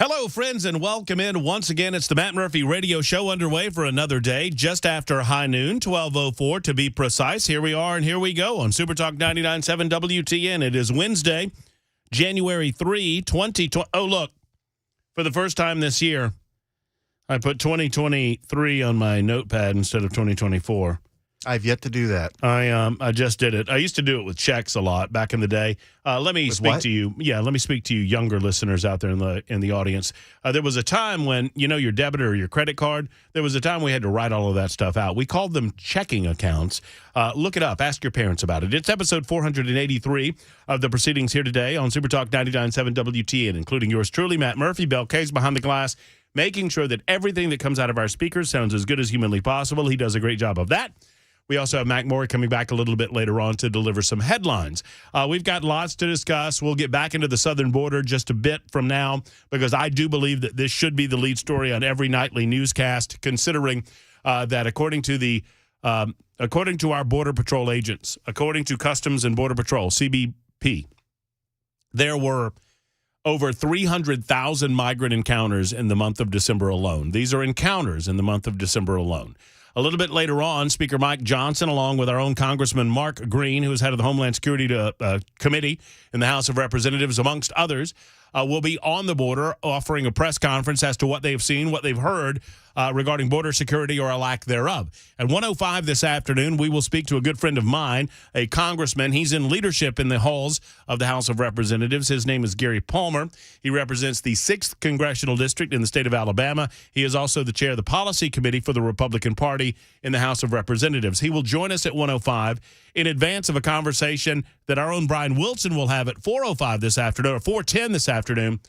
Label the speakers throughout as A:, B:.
A: Hello, friends, and welcome in. Once again, it's the Matt Murphy Radio Show underway for another day, just after high noon, 12:04 to be precise. Here we are, and here we go on Super Talk 99.7 WTN. It is Wednesday, January 3, 2020. Oh, look, for the first time this year, I put 2023 on my notepad instead of 2024.
B: I've yet to do that.
A: I just did it. I used to do it with checks a lot back in the day. Let me speak to you. Yeah, let me speak to you younger listeners out there in the audience. There was a time when, your debit or your credit card, there was a time we had to write all of that stuff out. We called them checking accounts. Look it up. Ask your parents about it. It's episode 483 of the proceedings here today on Super Talk 99.7 WTN, including yours truly, Matt Murphy, Bell Case behind the glass, making sure that everything that comes out of our speakers sounds as good as humanly possible. He does a great job of that. We also have Mac Moore coming back a little bit later on to deliver some headlines. We've got lots to discuss. We'll get back into the southern border just a bit from now because I do believe that this should be the lead story on every nightly newscast, considering that according to our Border Patrol agents, according to Customs and Border Patrol, CBP, there were over 300,000 migrant encounters in the month of December alone. These are encounters in the month of December alone. A little bit later on, Speaker Mike Johnson, along with our own Congressman Mark Green, who is head of the Homeland Security Committee in the House of Representatives, amongst others, will be on the border offering a press conference as to what they've seen, what they've heard regarding border security or a lack thereof. At 1:05 this afternoon, we will speak to a good friend of mine, a congressman. He's in leadership in the halls of the House of Representatives. His name is Gary Palmer. He represents the 6th Congressional District in the state of Alabama. He is also the chair of the Policy Committee for the Republican Party in the House of Representatives. He will join us at 1:05 in advance of a conversation that our own Brian Wilson will have at 4:05 this afternoon, or 4:10 this afternoon,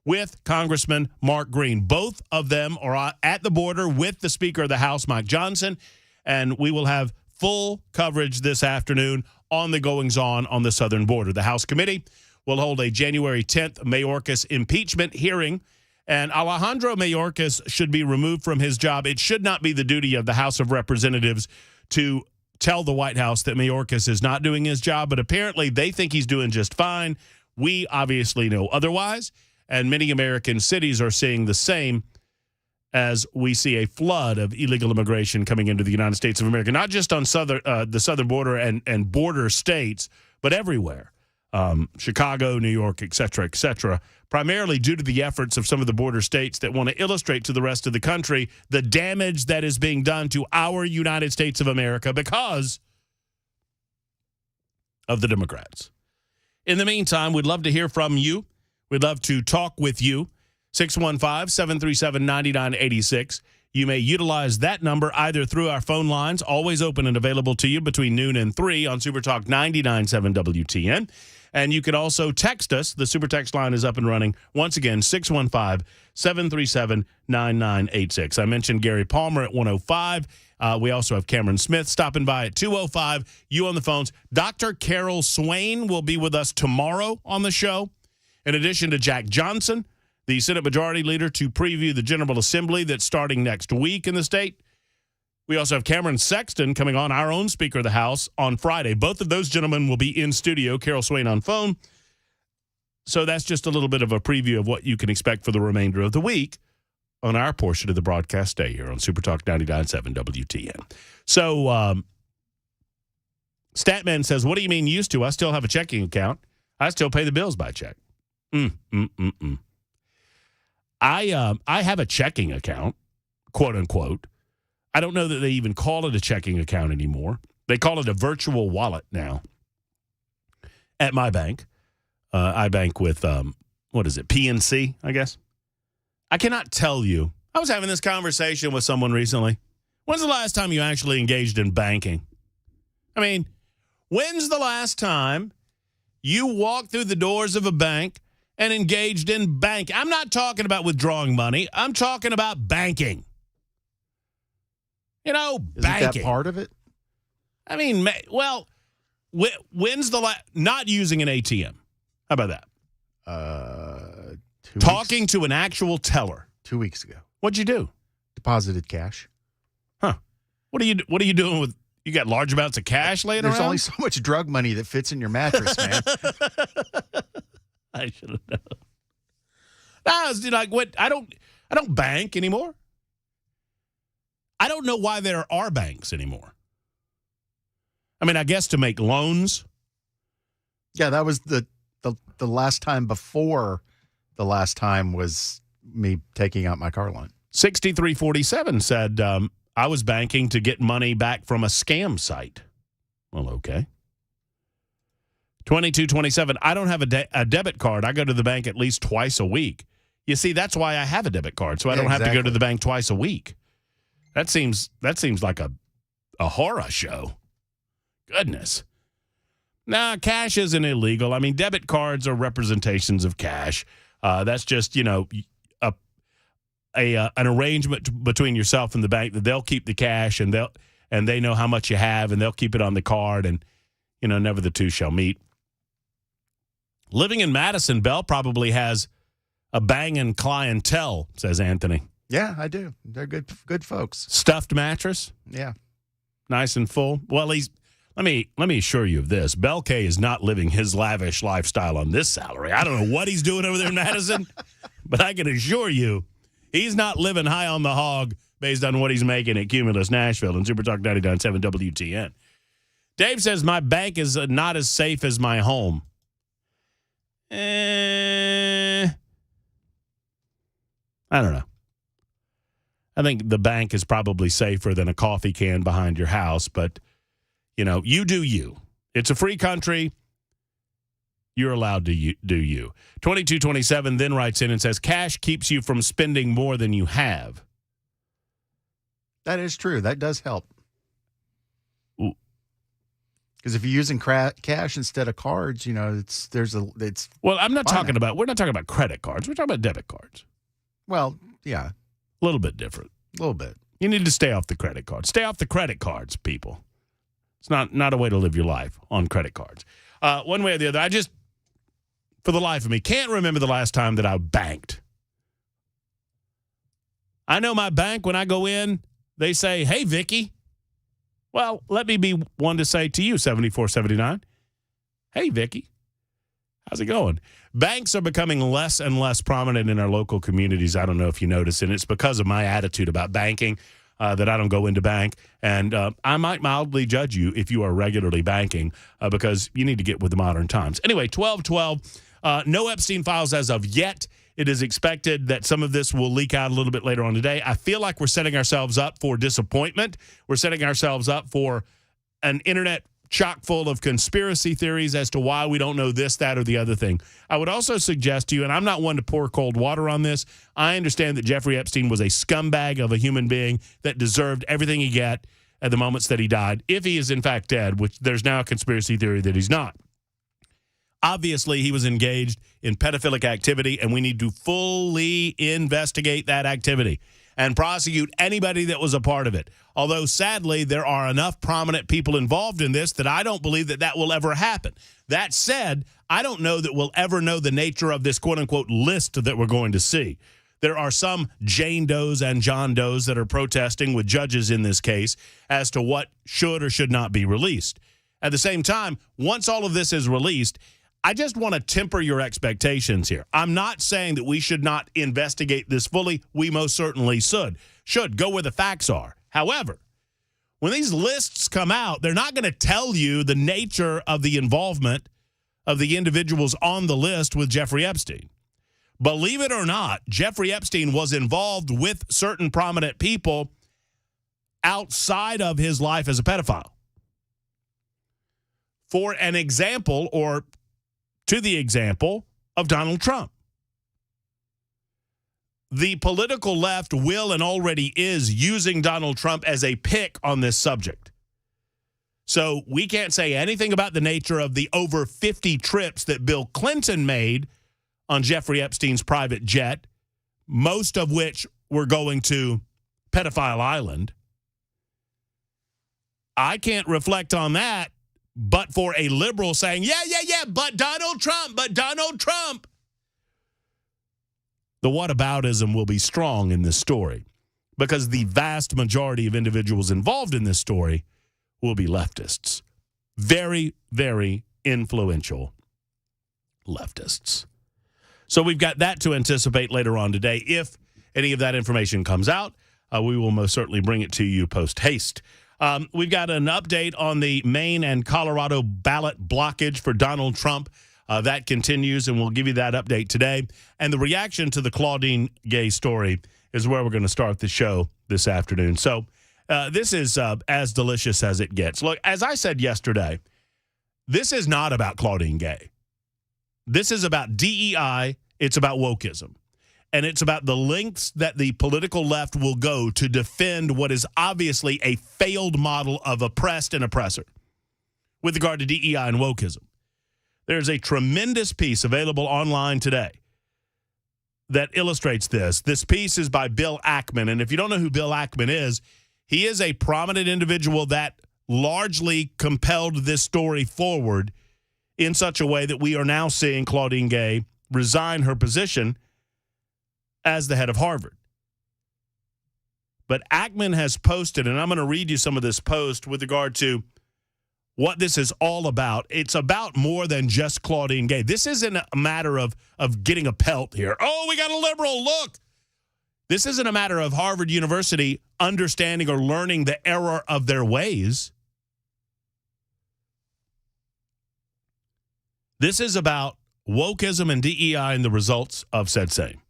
A: with Congressman Mark Green. Both of them are at the border with the Speaker of the House, Mike Johnson, and we will have full coverage this afternoon on the goings-on on the southern border. The House Committee will hold a January 10th Mayorkas impeachment hearing, and Alejandro Mayorkas should be removed from his job. It should not be the duty of the House of Representatives to tell the White House that Mayorkas is not doing his job, but apparently they think he's doing just fine. We obviously know otherwise, and many American cities are seeing the same as we see a flood of illegal immigration coming into the United States of America, not just on the southern border and border states, but everywhere. Chicago, New York, et cetera, primarily due to the efforts of some of the border states that want to illustrate to the rest of the country the damage that is being done to our United States of America because of the Democrats. In the meantime, we'd love to hear from you. We'd love to talk with you. 615-737-9986. You may utilize that number either through our phone lines, always open and available to you between noon and 3 on Super Talk 99.7 WTN. And you can also text us. The Super Text line is up and running. Once again, 615-737-9986. I mentioned Gary Palmer at 1:05. We also have Cameron Smith stopping by at 2:05. You on the phones. Dr. Carol Swain will be with us tomorrow on the show, in addition to Jack Johnson, the Senate Majority Leader, to preview the General Assembly that's starting next week in the state. We also have Cameron Sexton coming on, our own Speaker of the House, on Friday. Both of those gentlemen will be in studio, Carol Swain on phone. So that's just a little bit of a preview of what you can expect for the remainder of the week on our portion of the broadcast day here on Super Talk 99.7 WTN. So Statman says, what do you mean used to? I still have a checking account. I still pay the bills by check. I have a checking account, quote unquote. I don't know that they even call it a checking account anymore. They call it a virtual wallet now at my bank. I bank with, PNC, I guess. I cannot tell you. I was having this conversation with someone recently. When's the last time you actually engaged in banking? I mean, when's the last time you walked through the doors of a bank and engaged in bank? I'm not talking about withdrawing money. I'm talking about banking. Banking.
B: Isn't that part of it?
A: I mean, well, when's the last? Not using an ATM. How about that? Talking to an actual teller.
B: 2 weeks ago.
A: What'd you do?
B: Deposited cash.
A: Huh. What are you doing with? You got large amounts of cash laying around?
B: There's only so much drug money that fits in your mattress, man.
A: I should have known. I was like, what? I don't bank anymore. I don't know why there are banks anymore. I mean, I guess to make loans.
B: Yeah, that was the last time before the last time was me taking out my car loan.
A: 6347 said, I was banking to get money back from a scam site. Well, okay. 2227, I don't have a debit card. I go to the bank at least twice a week. You see, that's why I have a debit card, so I don't have to go to the bank twice a week. That seems like a horror show. Goodness. Nah, cash isn't illegal. I mean, debit cards are representations of cash. That's just, an arrangement between yourself and the bank that they'll keep the cash and they know how much you have and they'll keep it on the card and, never the two shall meet. Living in Madison, Bell probably has a banging clientele, says Anthony.
B: Yeah, I do. They're good folks.
A: Stuffed mattress?
B: Yeah.
A: Nice and full. Well, let me assure you of this. Bell K is not living his lavish lifestyle on this salary. I don't know what he's doing over there in Madison, but I can assure you he's not living high on the hog based on what he's making at Cumulus Nashville and Super Talk 99.7 WTN. Dave says, my bank is not as safe as my home. I don't know. I think the bank is probably safer than a coffee can behind your house, but, you do you. It's a free country. You're allowed to do you. 2227 then writes in and says, cash keeps you from spending more than you have.
B: That is true. That does help. Because if you're using cash instead of cards, it's.
A: Well, we're not talking about credit cards. We're talking about debit cards.
B: Well, yeah.
A: A little bit different.
B: A little bit.
A: You need to stay off the credit cards. Stay off the credit cards, people. It's not a way to live your life on credit cards. One way or the other, I just, for the life of me, can't remember the last time that I banked. I know my bank, when I go in, they say, hey, Vicky. Well, let me be one to say to you, 7479, hey, Vicky, how's it going? Banks are becoming less and less prominent in our local communities. I don't know if you notice, and it's because of my attitude about banking that I don't go into bank. And I might mildly judge you if you are regularly banking because you need to get with the modern times. Anyway, 1212, no Epstein files as of yet. It is expected that some of this will leak out a little bit later on today. I feel like we're setting ourselves up for disappointment. We're setting ourselves up for an internet chock full of conspiracy theories as to why we don't know this, that, or the other thing. I would also suggest to you, and I'm not one to pour cold water on this, I understand that Jeffrey Epstein was a scumbag of a human being that deserved everything he got at the moments that he died, if he is in fact dead, which there's now a conspiracy theory that he's not. Obviously, he was engaged in pedophilic activity, and we need to fully investigate that activity and prosecute anybody that was a part of it. Although, sadly, there are enough prominent people involved in this that I don't believe that will ever happen. That said, I don't know that we'll ever know the nature of this quote-unquote list that we're going to see. There are some Jane Does and John Does that are protesting with judges in this case as to what should or should not be released. At the same time, once all of this is released, I just want to temper your expectations here. I'm not saying that we should not investigate this fully. We most certainly should go where the facts are. However, when these lists come out, they're not going to tell you the nature of the involvement of the individuals on the list with Jeffrey Epstein. Believe it or not, Jeffrey Epstein was involved with certain prominent people outside of his life as a pedophile. For an example, or to the example of Donald Trump. The political left will and already is using Donald Trump as a pick on this subject. So we can't say anything about the nature of the over 50 trips that Bill Clinton made on Jeffrey Epstein's private jet, most of which were going to Pedophile Island. I can't reflect on that. But for a liberal saying, yeah, but Donald Trump. The whataboutism will be strong in this story because the vast majority of individuals involved in this story will be leftists. Very, very influential leftists. So we've got that to anticipate later on today. If any of that information comes out, we will most certainly bring it to you post-haste. We've got an update on the Maine and Colorado ballot blockage for Donald Trump. That continues, and we'll give you that update today. And the reaction to the Claudine Gay story is where we're going to start the show this afternoon. So this is as delicious as it gets. Look, as I said yesterday, this is not about Claudine Gay. This is about DEI. It's about wokeism. And it's about the lengths that the political left will go to defend what is obviously a failed model of oppressed and oppressor with regard to DEI and wokeism. There's a tremendous piece available online today that illustrates this. This piece is by Bill Ackman. And if you don't know who Bill Ackman is, he is a prominent individual that largely compelled this story forward in such a way that we are now seeing Claudine Gay resign her position as the head of Harvard. But Ackman has posted, and I'm going to read you some of this post with regard to what this is all about. It's about more than just Claudine Gay. This isn't a matter of getting a pelt here. Oh, we got a liberal, look. This isn't a matter of Harvard University understanding or learning the error of their ways. This is about wokeism and DEI and the results of said same.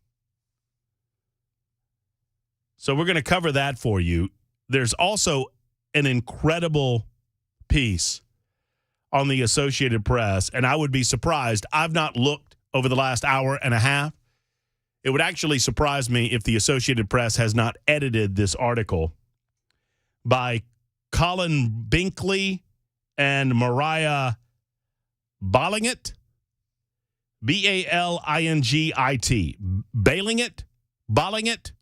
A: So we're going to cover that for you. There's also an incredible piece on the Associated Press, and I would be surprised. I've not looked over the last hour and a half. It would actually surprise me if the Associated Press has not edited this article by Colin Binkley and Mariah Ballingit, B-A-L-I-N-G-I-T, Ballingit, Ballingit.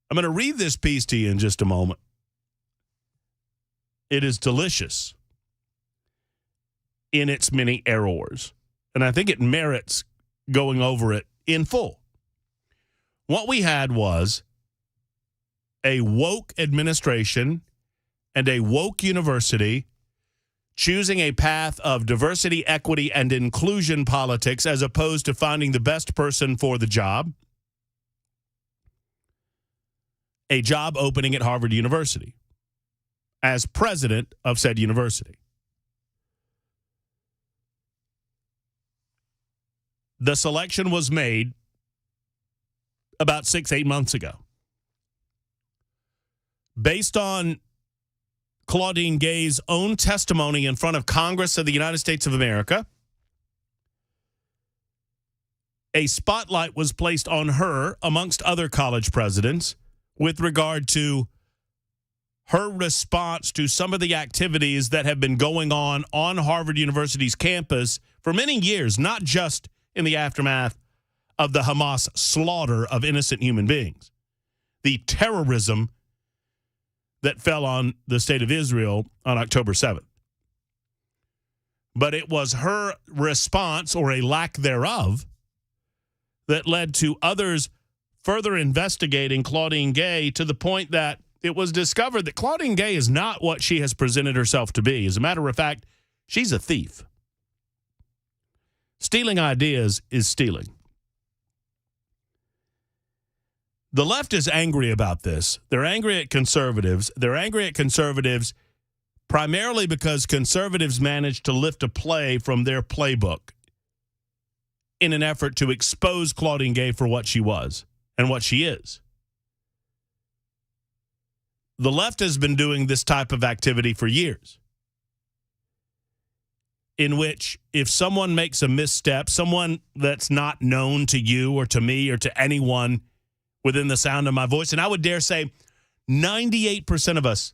A: I'm going to read this piece to you in just a moment. It is delicious in its many errors, and I think it merits going over it in full. What we had was a woke administration and a woke university choosing a path of diversity, equity, and inclusion politics as opposed to finding the best person for the job. A job opening at Harvard University as president of said university. The selection was made about 6-8 months ago. Based on Claudine Gay's own testimony in front of Congress of the United States of America, a spotlight was placed on her amongst other college presidents with regard to her response to some of the activities that have been going on Harvard University's campus for many years, not just in the aftermath of the Hamas slaughter of innocent human beings, the terrorism that fell on the state of Israel on October 7th. But it was her response, or a lack thereof, that led to others further investigating Claudine Gay to the point that it was discovered that Claudine Gay is not what she has presented herself to be. As a matter of fact, she's a thief. Stealing ideas is stealing. The left is angry about this. They're angry at conservatives. They're angry at conservatives primarily because conservatives managed to lift a play from their playbook in an effort to expose Claudine Gay for what she was and what she is. The left has been doing this type of activity for years, in which if someone makes a misstep, someone that's not known to you or to me or to anyone within the sound of my voice, and I would dare say 98% of us,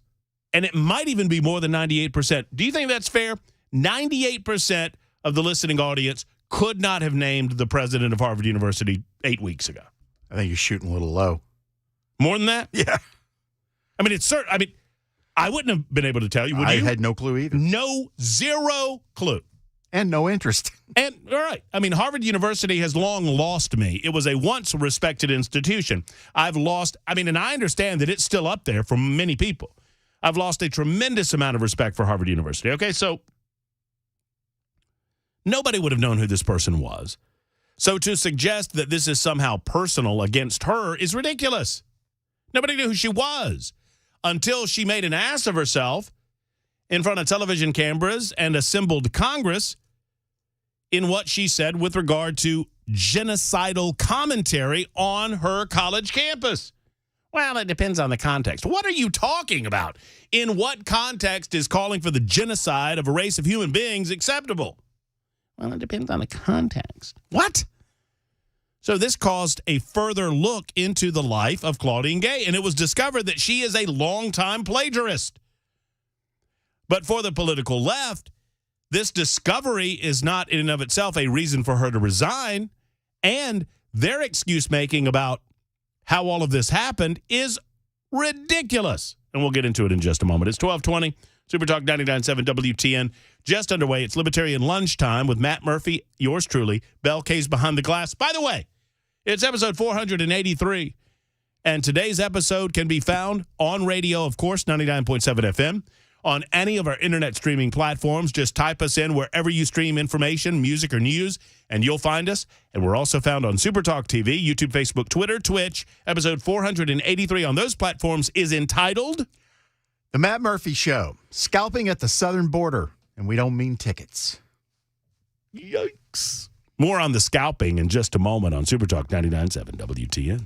A: and it might even be more than 98%. Do you think that's fair? 98% of the listening audience could not have named the president of Harvard University 8 weeks ago.
B: I think you're shooting a little low.
A: More than that?
B: Yeah.
A: I mean, it's certain. I mean, I wouldn't have been able to tell you, would you?
B: I had no clue either.
A: Zero clue.
B: And no interest.
A: And, all right, I mean, Harvard University has long lost me. It was a once respected institution. I've lost, and I understand that it's still up there for many people. I've lost a tremendous amount of respect for Harvard University. Okay, so Nobody would have known who this person was. So to suggest that this is somehow personal against her is ridiculous. Nobody knew who she was until she made an ass of herself in front of television cameras and assembled Congress in what she said with regard to genocidal commentary on her college campus. Well, it depends on the context. What are you talking about? In what context is calling for the genocide of a race of human beings acceptable? Well, it depends on the context. What? So this caused a further look into the life of Claudine Gay, and it was discovered that she is a longtime plagiarist. But for the political left, this discovery is not in and of itself a reason for her to resign, and their excuse-making about how all of this happened is ridiculous. And we'll get into it in just a moment. It's 1220, Super Talk 99.7 WTN. Just underway, it's Libertarian Lunchtime with Matt Murphy, yours truly, Bell K's Behind the Glass. By the way, it's episode 483, and today's episode can be found on radio, of course, 99.7 FM, on any of our internet streaming platforms. Just type us in wherever you stream information, music, or news, and you'll find us. And we're also found on Super Talk TV, YouTube, Facebook, Twitter, Twitch. Episode 483 on those platforms is entitled
B: The Matt Murphy Show, Scalping at the Southern Border, and we don't mean tickets.
A: Yikes. More on the scalping in just a moment on Super Talk 99.7 WTN.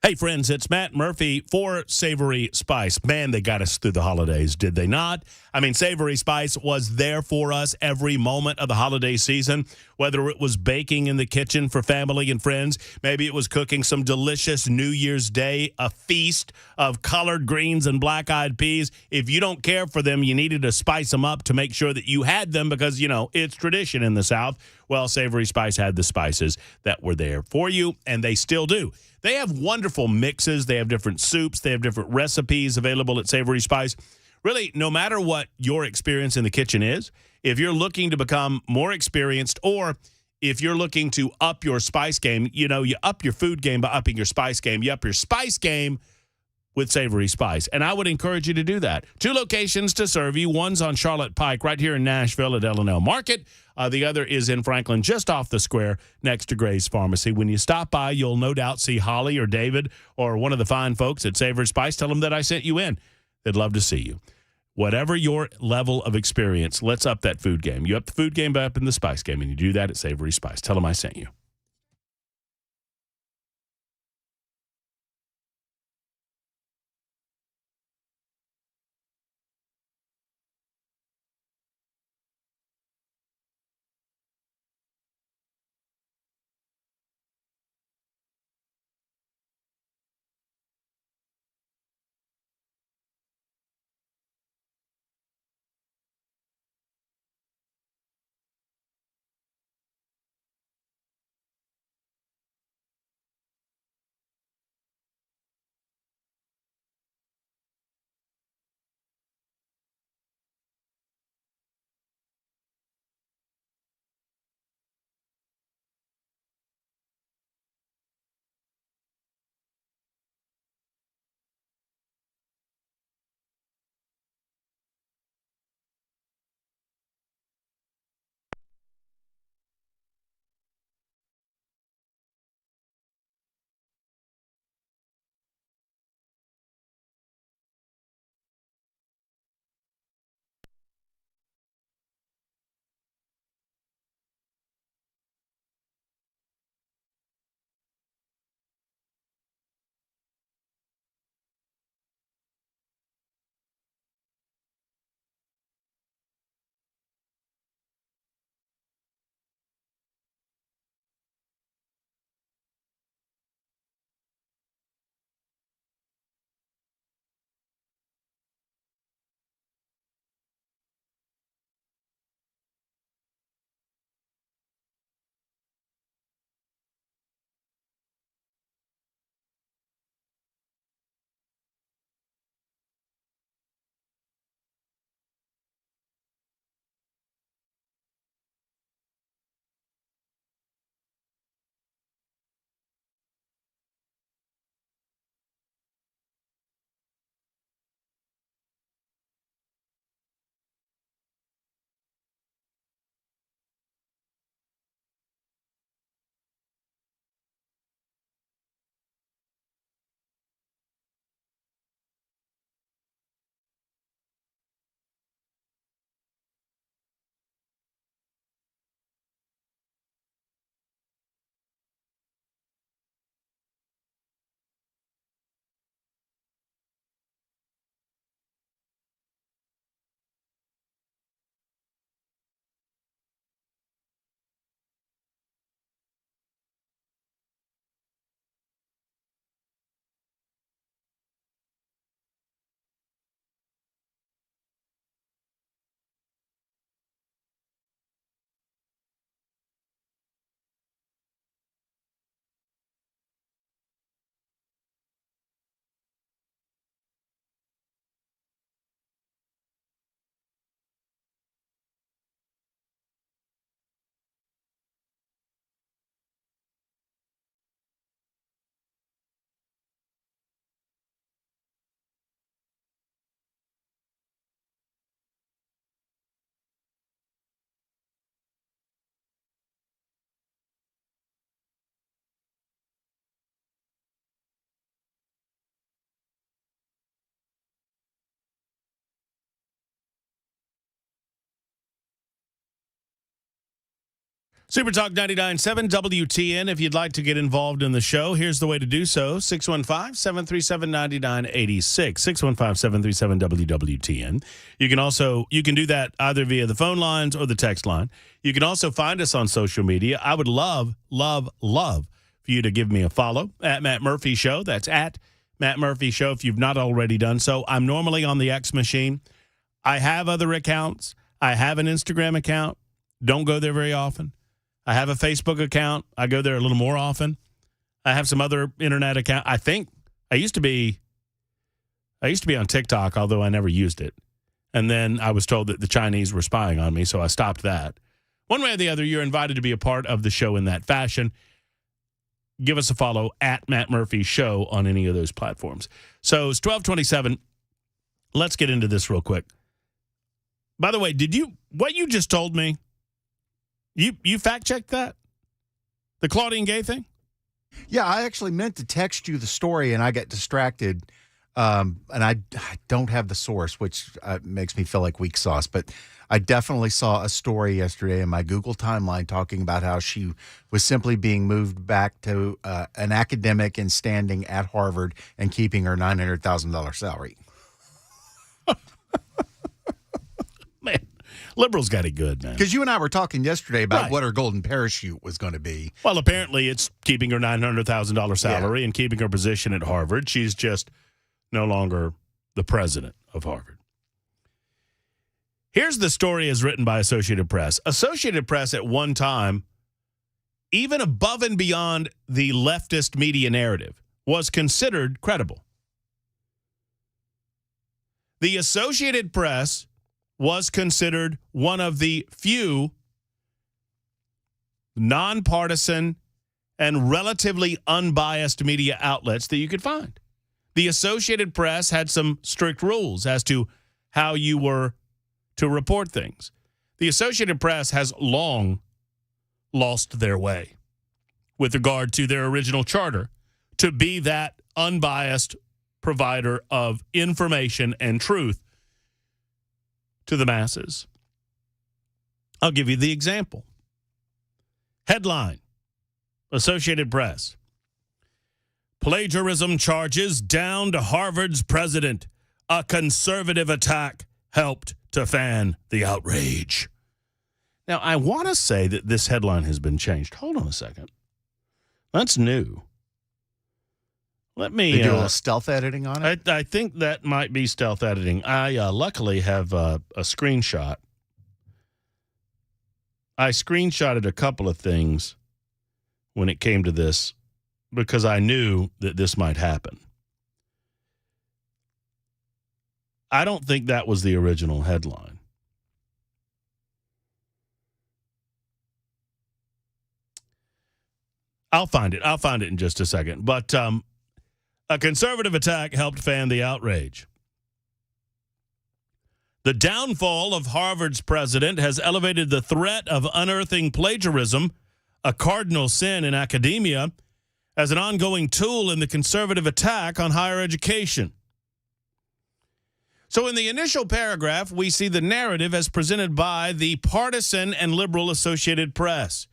A: Hey, friends, it's Matt Murphy for Savory Spice. Man, they got us through the holidays, did they not? I mean, Savory Spice was there for us every moment of the holiday season, whether it was baking in the kitchen for family and friends, maybe it was cooking some delicious New Year's Day, a feast of collard greens and black-eyed peas. If you don't care for them, you needed to spice them up to make sure that you had them because, you know, it's tradition in the South. Well, Savory Spice had the spices that were there for you, and they still do. They have wonderful mixes. They have different soups. They have different recipes available at Savory Spice. Really, no matter what your experience in the kitchen is, if you're looking to become more experienced or if you're looking to up your spice game, you know, you up your food game by upping your spice game. You up your spice game with Savory Spice. And I would encourage you to do that. 2 locations to serve you. One's on Charlotte Pike right here in Nashville at L&L Market. The other is in Franklin, just off the square next to Gray's Pharmacy. When you stop by, you'll no doubt see Holly or David or one of the fine folks at Savory Spice. Tell them that I sent you in. They'd love to see you. Whatever your level of experience, let's up that food game. You up the food game by upping the spice game, and you do that at Savory Spice. Tell them I sent you. Super Talk 99.7 WTN. If you'd like to get involved in the show, here's the way to do so. 615-737-9986. 615-737-WWTN. You can do that either via the phone lines or the text line. You can also find us on social media. I would love for you to give me a follow at Matt Murphy Show. That's at Matt Murphy Show if you've not already done so. I'm normally on the X machine. I have other accounts. I have an Instagram account. Don't go there very often. I have a Facebook account. I go there a little more often. I have some other internet account. I think I used to be on TikTok, although I never used it. And then I was told that the Chinese were spying on me, so I stopped that. One way or the other, you're invited to be a part of the show in that fashion. Give us a follow at Matt Murphy Show on any of those platforms. So it's 12:27. Let's get into this real quick. By the way, what you just told me, You fact-checked that? The Claudine Gay thing?
B: Yeah, I actually meant to text you the story, and I got distracted, and I don't have the source, which makes me feel like weak sauce. But I definitely saw a story yesterday in my Google timeline talking about how she was simply being moved back to an academic and standing at Harvard and keeping her $900,000 salary.
A: Man. Liberals got it good, man.
B: Because you and I were talking yesterday about what her golden parachute was going to be.
A: Well, apparently it's keeping her $900,000 salary and keeping her position at Harvard. She's just no longer the president of Harvard. Here's the story as written by Associated Press. Associated Press at one time, even above and beyond the leftist media narrative, was considered credible. The Associated Press was considered one of the few nonpartisan and relatively unbiased media outlets that you could find. The Associated Press had some strict rules as to how you were to report things. The Associated Press has long lost their way with regard to their original charter to be that unbiased provider of information and truth to the masses. I'll give you the example. Headline, Associated Press. Plagiarism charges down to Harvard's president. A conservative attack helped to fan the outrage. Now, I want to say that this headline has been changed. Hold on a second. That's new. Let me
B: do a little stealth editing on it.
A: I think that might be stealth editing. I luckily have a screenshot. I screenshotted a couple of things when it came to this because I knew that this might happen. I don't think that was the original headline. I'll find it. I'll find it in just a second. But a conservative attack helped fan the outrage. The downfall of Harvard's president has elevated the threat of unearthing plagiarism, a cardinal sin in academia, as an ongoing tool in the conservative attack on higher education. So in the initial paragraph, we see the narrative as presented by the partisan and liberal Associated Press.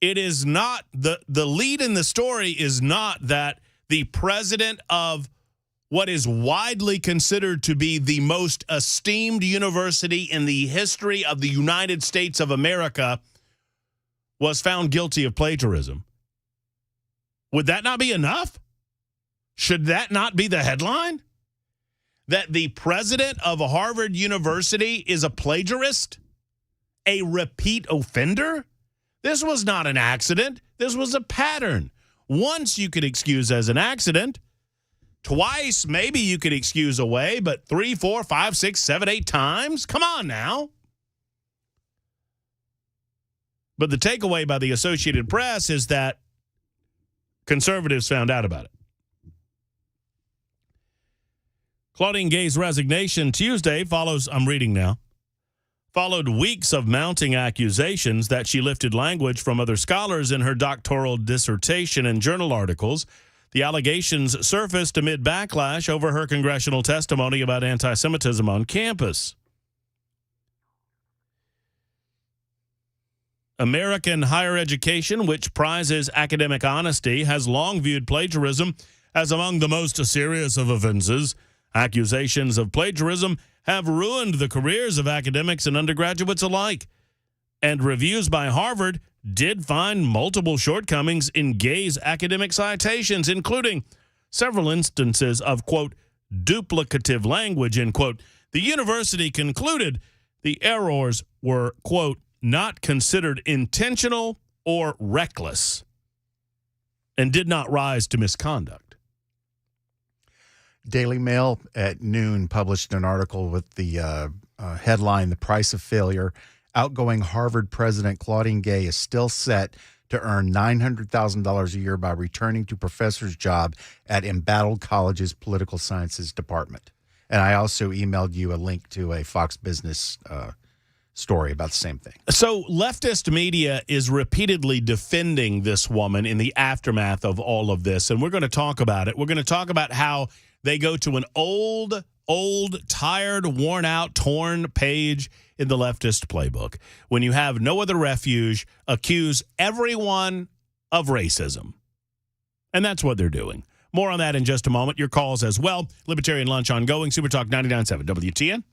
A: It is not, the lead in the story is not that the president of what is widely considered to be the most esteemed university in the history of the United States of America was found guilty of plagiarism. Would that not be enough? Should that not be the headline? That the president of Harvard University is a plagiarist? A repeat offender? This was not an accident. This was a pattern. Once you could excuse as an accident. Twice, maybe you could excuse away, but 3, 4, 5, 6, 7, 8 times? Come on now. But the takeaway by the Associated Press is that conservatives found out about it. Claudine Gay's resignation Tuesday follows, I'm reading now, followed weeks of mounting accusations that she lifted language from other scholars in her doctoral dissertation and journal articles. The allegations surfaced amid backlash over her congressional testimony about anti-Semitism on campus. American higher education, which prizes academic honesty, has long viewed plagiarism as among the most serious of offenses. Accusations of plagiarism have ruined the careers of academics and undergraduates alike. And reviews by Harvard did find multiple shortcomings in Gay's academic citations, including several instances of, quote, duplicative language, end quote. The university concluded the errors were, quote, not considered intentional or reckless and did not rise to misconduct.
B: Daily Mail at noon published an article with the headline, "The Price of Failure." Outgoing Harvard president Claudine Gay is still set to earn $900,000 a year by returning to professor's job at embattled college's political sciences department. And I also emailed you a link to a Fox Business story about the same thing.
A: So leftist media is repeatedly defending this woman in the aftermath of all of this, and we're going to talk about it. We're going to talk about how they go to an old, tired, worn out, torn page in the leftist playbook. When you have no other refuge, accuse everyone of racism. And that's what they're doing. More on that in just a moment. Your calls as well. Libertarian Lunch ongoing. Super Talk 99.7 WTN.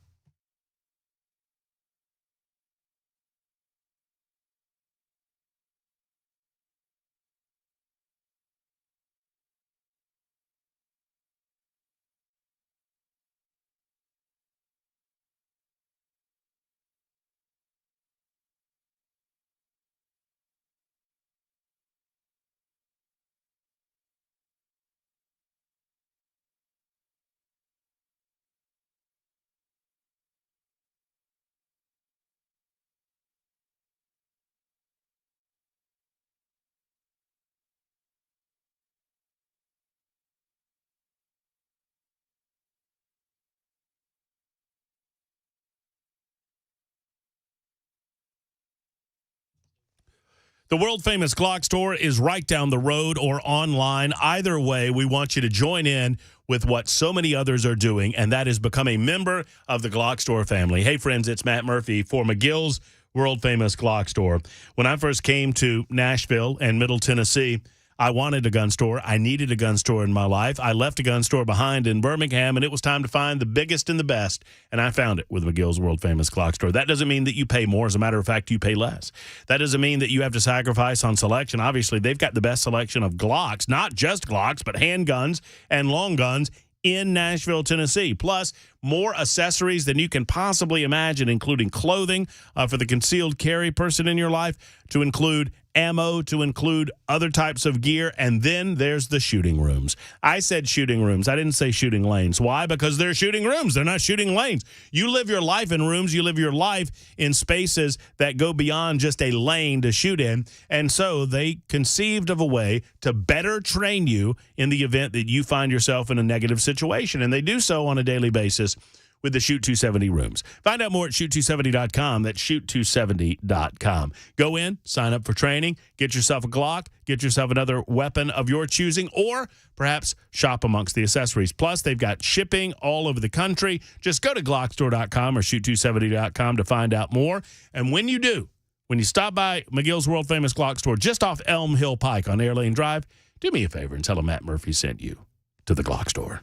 A: The world-famous Glock store is right down the road or online. Either way, we want you to join in with what so many others are doing, and that is become a member of the Glock store family. Hey, friends, it's Matt Murphy for McGill's world-famous Glock store. When I first came to Nashville and Middle Tennessee, I wanted a gun store. I needed a gun store in my life. I left a gun store behind in Birmingham, and it was time to find the biggest and the best, and I found it with McGill's world-famous Glock store. That doesn't mean that you pay more. As a matter of fact, you pay less. That doesn't mean that you have to sacrifice on selection. Obviously, they've got the best selection of Glocks, not just Glocks, but handguns and long guns in Nashville, Tennessee. Plus, more accessories than you can possibly imagine, including clothing for the concealed carry person in your life, to include ammo, to include other types of gear, and then there's the shooting rooms. I said shooting rooms. I didn't say shooting lanes. Why? Because they're shooting rooms. They're not shooting lanes. You live your life in rooms. You live your life in spaces that go beyond just a lane to shoot in, and so they conceived of a way to better train you in the event that you find yourself in a negative situation, and they do so on a daily basis with the Shoot 270 rooms. Find out more at shoot270.com. That's shoot270.com. Go in, sign up for training, get yourself a Glock, get yourself another weapon of your choosing, or perhaps shop amongst the accessories. Plus, they've got shipping all over the country. Just go to glockstore.com or shoot270.com to find out more. And when you do, when you stop by McGill's world-famous Glock store just off Elm Hill Pike on Airlane Drive, do me a favor and tell them Matt Murphy sent you to the Glock store.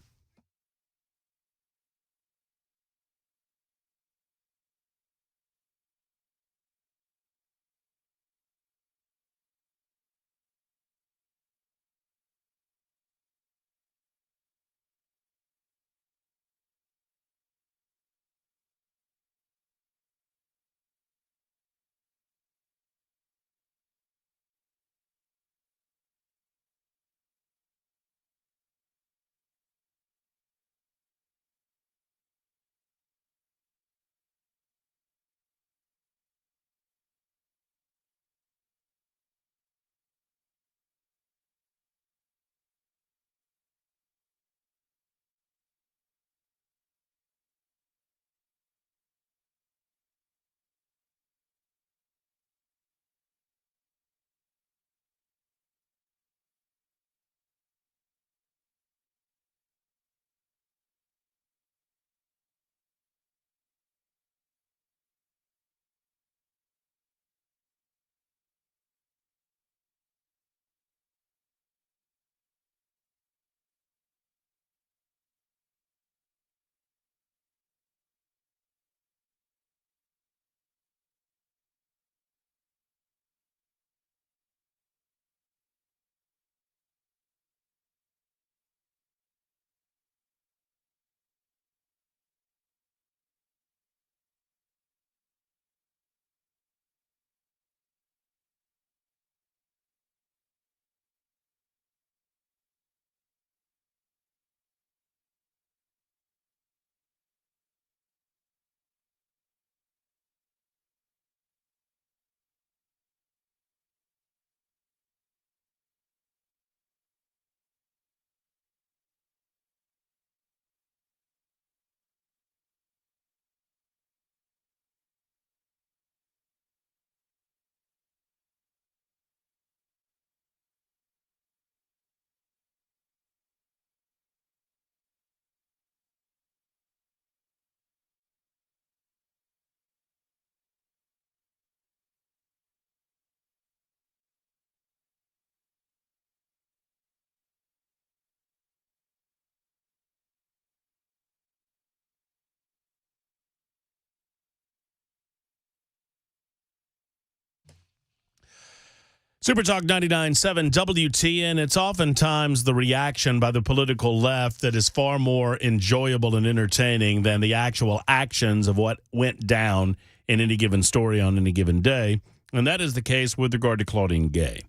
A: Supertalk 99.7 WTN. It's oftentimes the reaction by the political left that is far more enjoyable and entertaining than the actual actions of what went down in any given story on any given day. And that is the case with regard to Claudine Gay.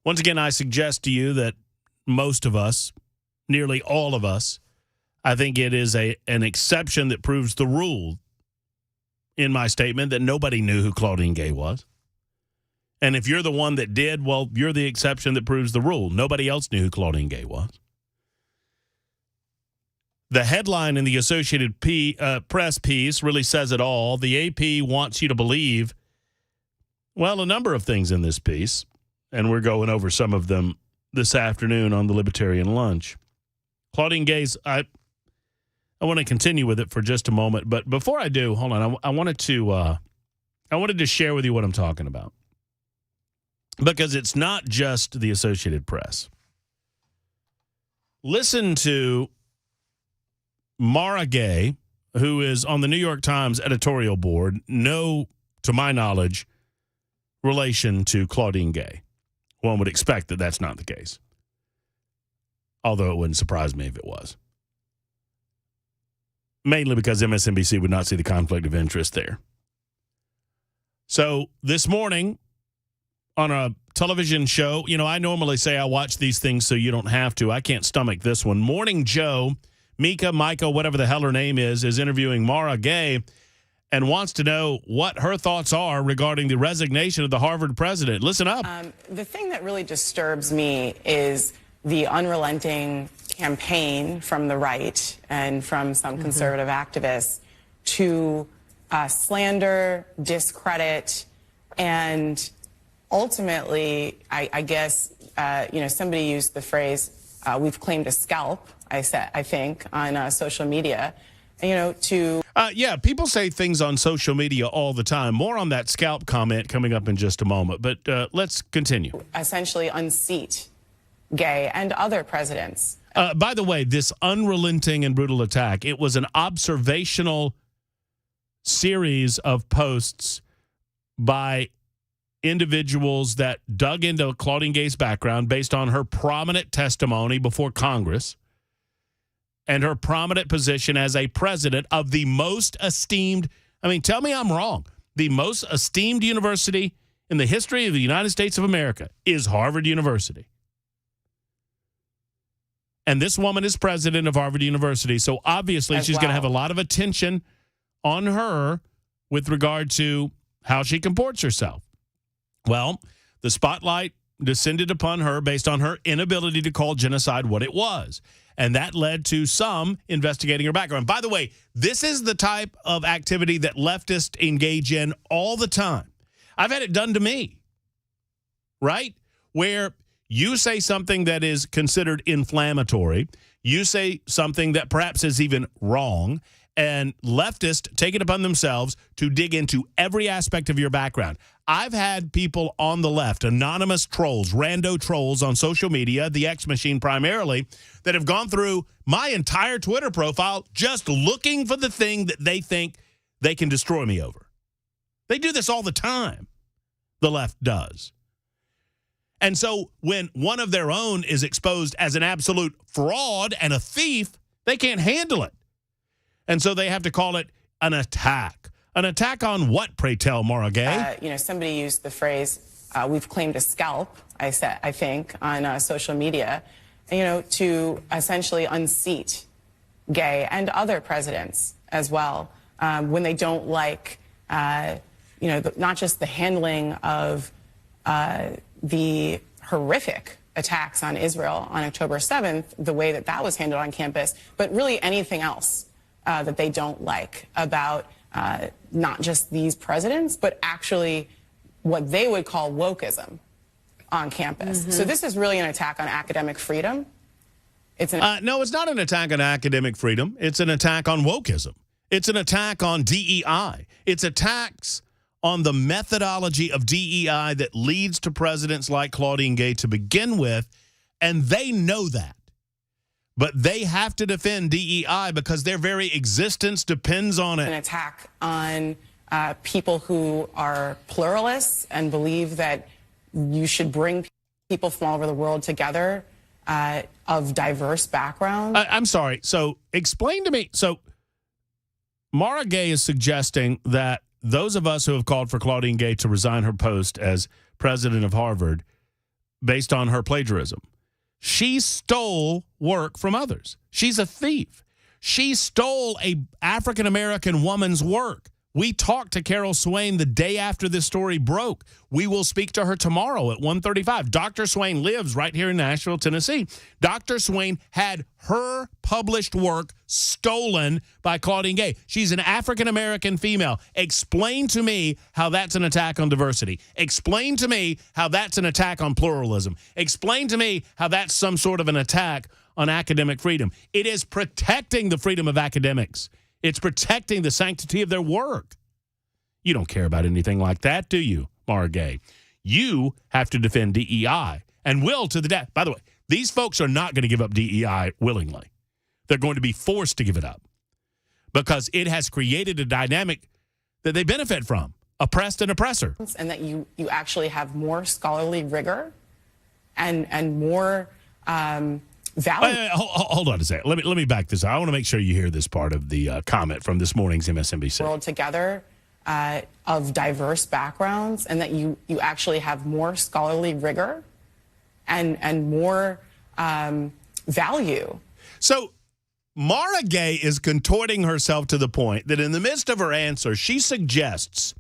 A: Once again, I suggest to you that most of us, nearly all of us, I think it is an exception that proves the rule in my statement that nobody knew who Claudine Gay was. And if you're the one that did, well, you're the exception that proves the rule. Nobody else knew who Claudine Gay was. The headline in the Associated Press piece really says it all. The AP wants you to believe, well, a number of things in this piece, and we're going over some of them this afternoon on the Libertarian Lunch. Claudine Gay's, I want to continue with it for just a moment, but before I do, hold on, I wanted to share with you what I'm talking about. Because it's not just the Associated Press. Listen to Mara Gay, who is on the New York Times editorial board, no, to my knowledge, relation to Claudine Gay. One would expect that that's not the case. Although it wouldn't surprise me if it was. Mainly because MSNBC would not see the conflict of interest there. So this morning, on a television show, you know, I normally say I watch these things so you don't have to. I can't stomach this one. Morning Joe, Micah, whatever the hell her name is interviewing Mara Gay and wants to know what her thoughts are regarding the resignation of the Harvard president. Listen up.
C: The thing that really disturbs me is the unrelenting campaign from the right and from some conservative activists to slander, discredit, and ultimately, I guess, somebody used the phrase, we've claimed a scalp, I think, on social media,
A: Yeah, people say things on social media all the time. More on that scalp comment coming up in just a moment. But let's continue.
C: Essentially unseat Gay and other presidents.
A: By the way, this unrelenting and brutal attack, it was an observational series of posts by individuals that dug into Claudine Gay's background based on her prominent testimony before Congress and her prominent position as a president of the most esteemed, tell me I'm wrong, the most esteemed university in the history of the United States of America is Harvard University. And this woman is president of Harvard University, so obviously she's going to have a lot of attention on her with regard to how she comports herself. Well, the spotlight descended upon her based on her inability to call genocide what it was. And that led to some investigating her background. By the way, this is the type of activity that leftists engage in all the time. I've had it done to me, right? Where you say something that is considered inflammatory, you say something that perhaps is even wrong, and leftists take it upon themselves to dig into every aspect of your background. I've had people on the left, anonymous trolls, rando trolls on social media, the X machine primarily, that have gone through my entire Twitter profile just looking for the thing that they think they can destroy me over. They do this all the time. The left does. And so when one of their own is exposed as an absolute fraud and a thief, they can't handle it. And so they have to call it an attack. An attack on what, pray tell, Mara Gay?
C: Somebody used the phrase, we've claimed a scalp, I think, on social media, to essentially unseat Gay and other presidents as well, when they don't like, not just the handling of the horrific attacks on Israel on October 7th, the way that was handled on campus, but really anything else that they don't like about not just these presidents, but actually what they would call wokeism on campus. So this is really an attack on academic freedom.
A: No, it's not an attack on academic freedom. It's an attack on wokeism. It's an attack on DEI. It's attacks on the methodology of DEI that leads to presidents like Claudine Gay to begin with, and they know that. But they have to defend DEI because their very existence depends on it.
C: An attack on people who are pluralists and believe that you should bring people from all over the world together of diverse backgrounds.
A: I'm sorry. So explain to me. So Mara Gay is suggesting that those of us who have called for Claudine Gay to resign her post as president of Harvard based on her plagiarism. She stole work from others. She's a thief. She stole a African-American woman's work. We talked to Carol Swain the day after this story broke. We will speak to her tomorrow at 1:35. Dr. Swain lives right here in Nashville, Tennessee. Dr. Swain had her published work stolen by Claudine Gay. She's an African-American female. Explain to me how that's an attack on diversity. Explain to me how that's an attack on pluralism. Explain to me how that's some sort of an attack on academic freedom. It is protecting the freedom of academics. It's protecting the sanctity of their work. You don't care about anything like that, do you, Mara Gay? You have to defend DEI and will to the death. By the way, these folks are not going to give up DEI willingly. They're going to be forced to give it up because it has created a dynamic that they benefit from, oppressed and oppressor.
C: And that you actually have more scholarly rigor and more value.
A: Hold on a second. Let me back this up. I want to make sure you hear this part of the comment from this morning's MSNBC.
C: World together of diverse backgrounds, and that you actually have more scholarly rigor and more value.
A: So Mara Gay is contorting herself to the point that in the midst of her answer, she suggests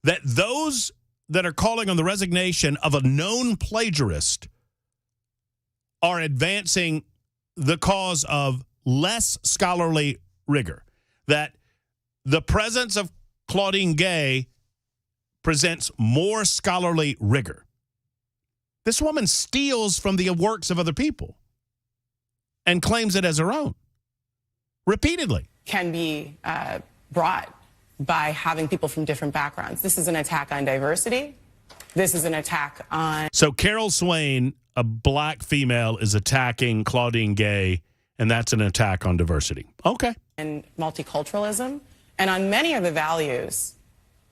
A: that those that are calling on the resignation of a known plagiarist are advancing the cause of less scholarly rigor, that the presence of Claudine Gay presents more scholarly rigor. This woman steals from the works of other people and claims it as her own repeatedly.
C: Can be brought by having people from different backgrounds. This is an attack on diversity. This is an attack on...
A: So Carol Swain, a black female, is attacking Claudine Gay, and that's an attack on diversity. Okay.
C: And multiculturalism, and on many of the values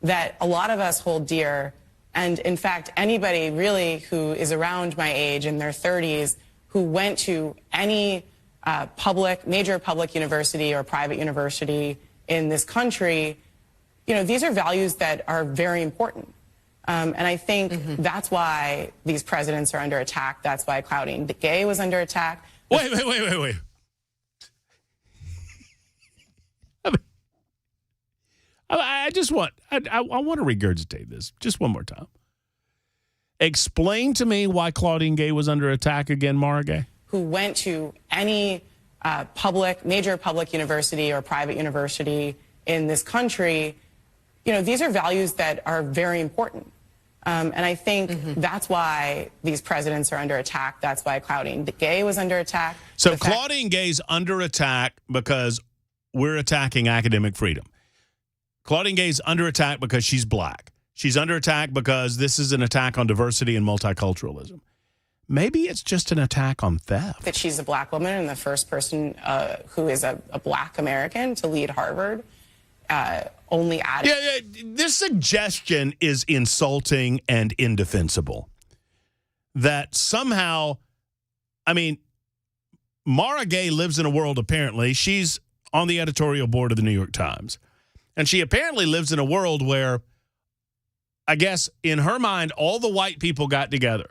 C: that a lot of us hold dear. And in fact, anybody really who is around my age in their 30s who went to any major public university or private university in this country, these are values that are very important. And I think that's why these presidents are under attack. That's why Claudine Gay was under attack.
A: Wait. I want to regurgitate this just one more time. Explain to me why Claudine Gay was under attack again, Mara Gay.
C: Who went to any major public university or private university in this country. These are values that are very important. And I think that's why these presidents are under attack. That's why Claudine Gay was under attack.
A: So Claudine Gay's under attack because we're attacking academic freedom. Claudine Gay's under attack because she's black. She's under attack because this is an attack on diversity and multiculturalism. Maybe it's just an attack on theft.
C: That she's a black woman and the first person who is a black American to lead Harvard. Only added.
A: Yeah, this suggestion is insulting and indefensible. That somehow, Mara Gay lives in a world, apparently, she's on the editorial board of the New York Times. And she apparently lives in a world where, I guess, in her mind, all the white people got together.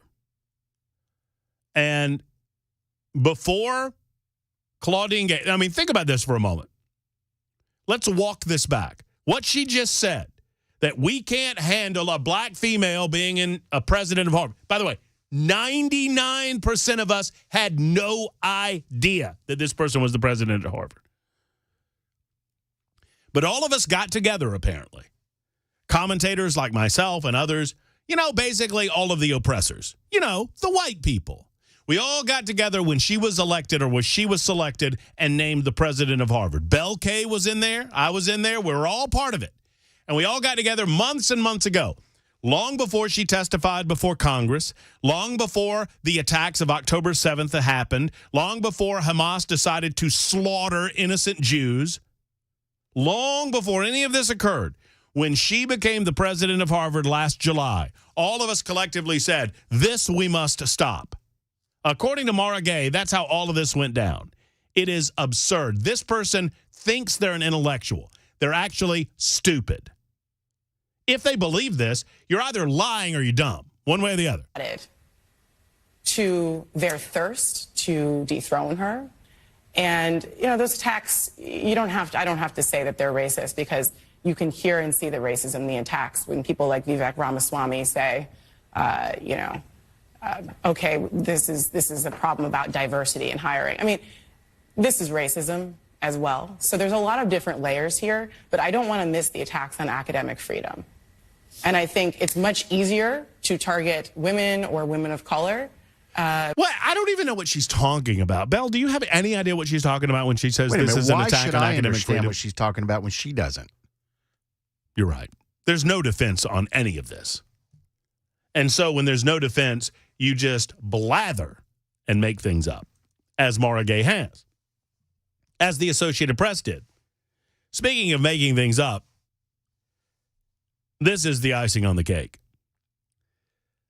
A: And before Claudine Gay, think about this for a moment. Let's walk this back. What she just said, that we can't handle a black female being a president of Harvard. By the way, 99% of us had no idea that this person was the president of Harvard. But all of us got together, apparently. Commentators like myself and others, basically all of the oppressors, the white people. We all got together when she was elected or when she was selected and named the president of Harvard. Belle Kay was in there. I was in there. We were all part of it. And we all got together months and months ago, long before she testified before Congress, long before the attacks of October 7th happened, long before Hamas decided to slaughter innocent Jews, long before any of this occurred. When she became the president of Harvard last July, all of us collectively said, this we must stop. According to Mara Gay, that's how all of this went down. It is absurd. This person thinks they're an intellectual. They're actually stupid. If they believe this, you're either lying or you're dumb, one way or the other.
C: To their thirst to dethrone her. And, those attacks, I don't have to say that they're racist, because you can hear and see the racism in the attacks when people like Vivek Ramaswamy say, okay, this is a problem about diversity in hiring. I mean, this is racism as well. So there's a lot of different layers here, but I don't want to miss the attacks on academic freedom. And I think it's much easier to target women or women of color.
A: Well, I don't even know what she's talking about. Belle, do you have any idea what she's talking about when she says this is an attack on academic freedom?
B: What she's talking about when she doesn't?
A: You're right. There's no defense on any of this. And so when there's no defense, you just blather and make things up, as Mara Gay has, as the Associated Press did. Speaking of making things up, this is the icing on the cake.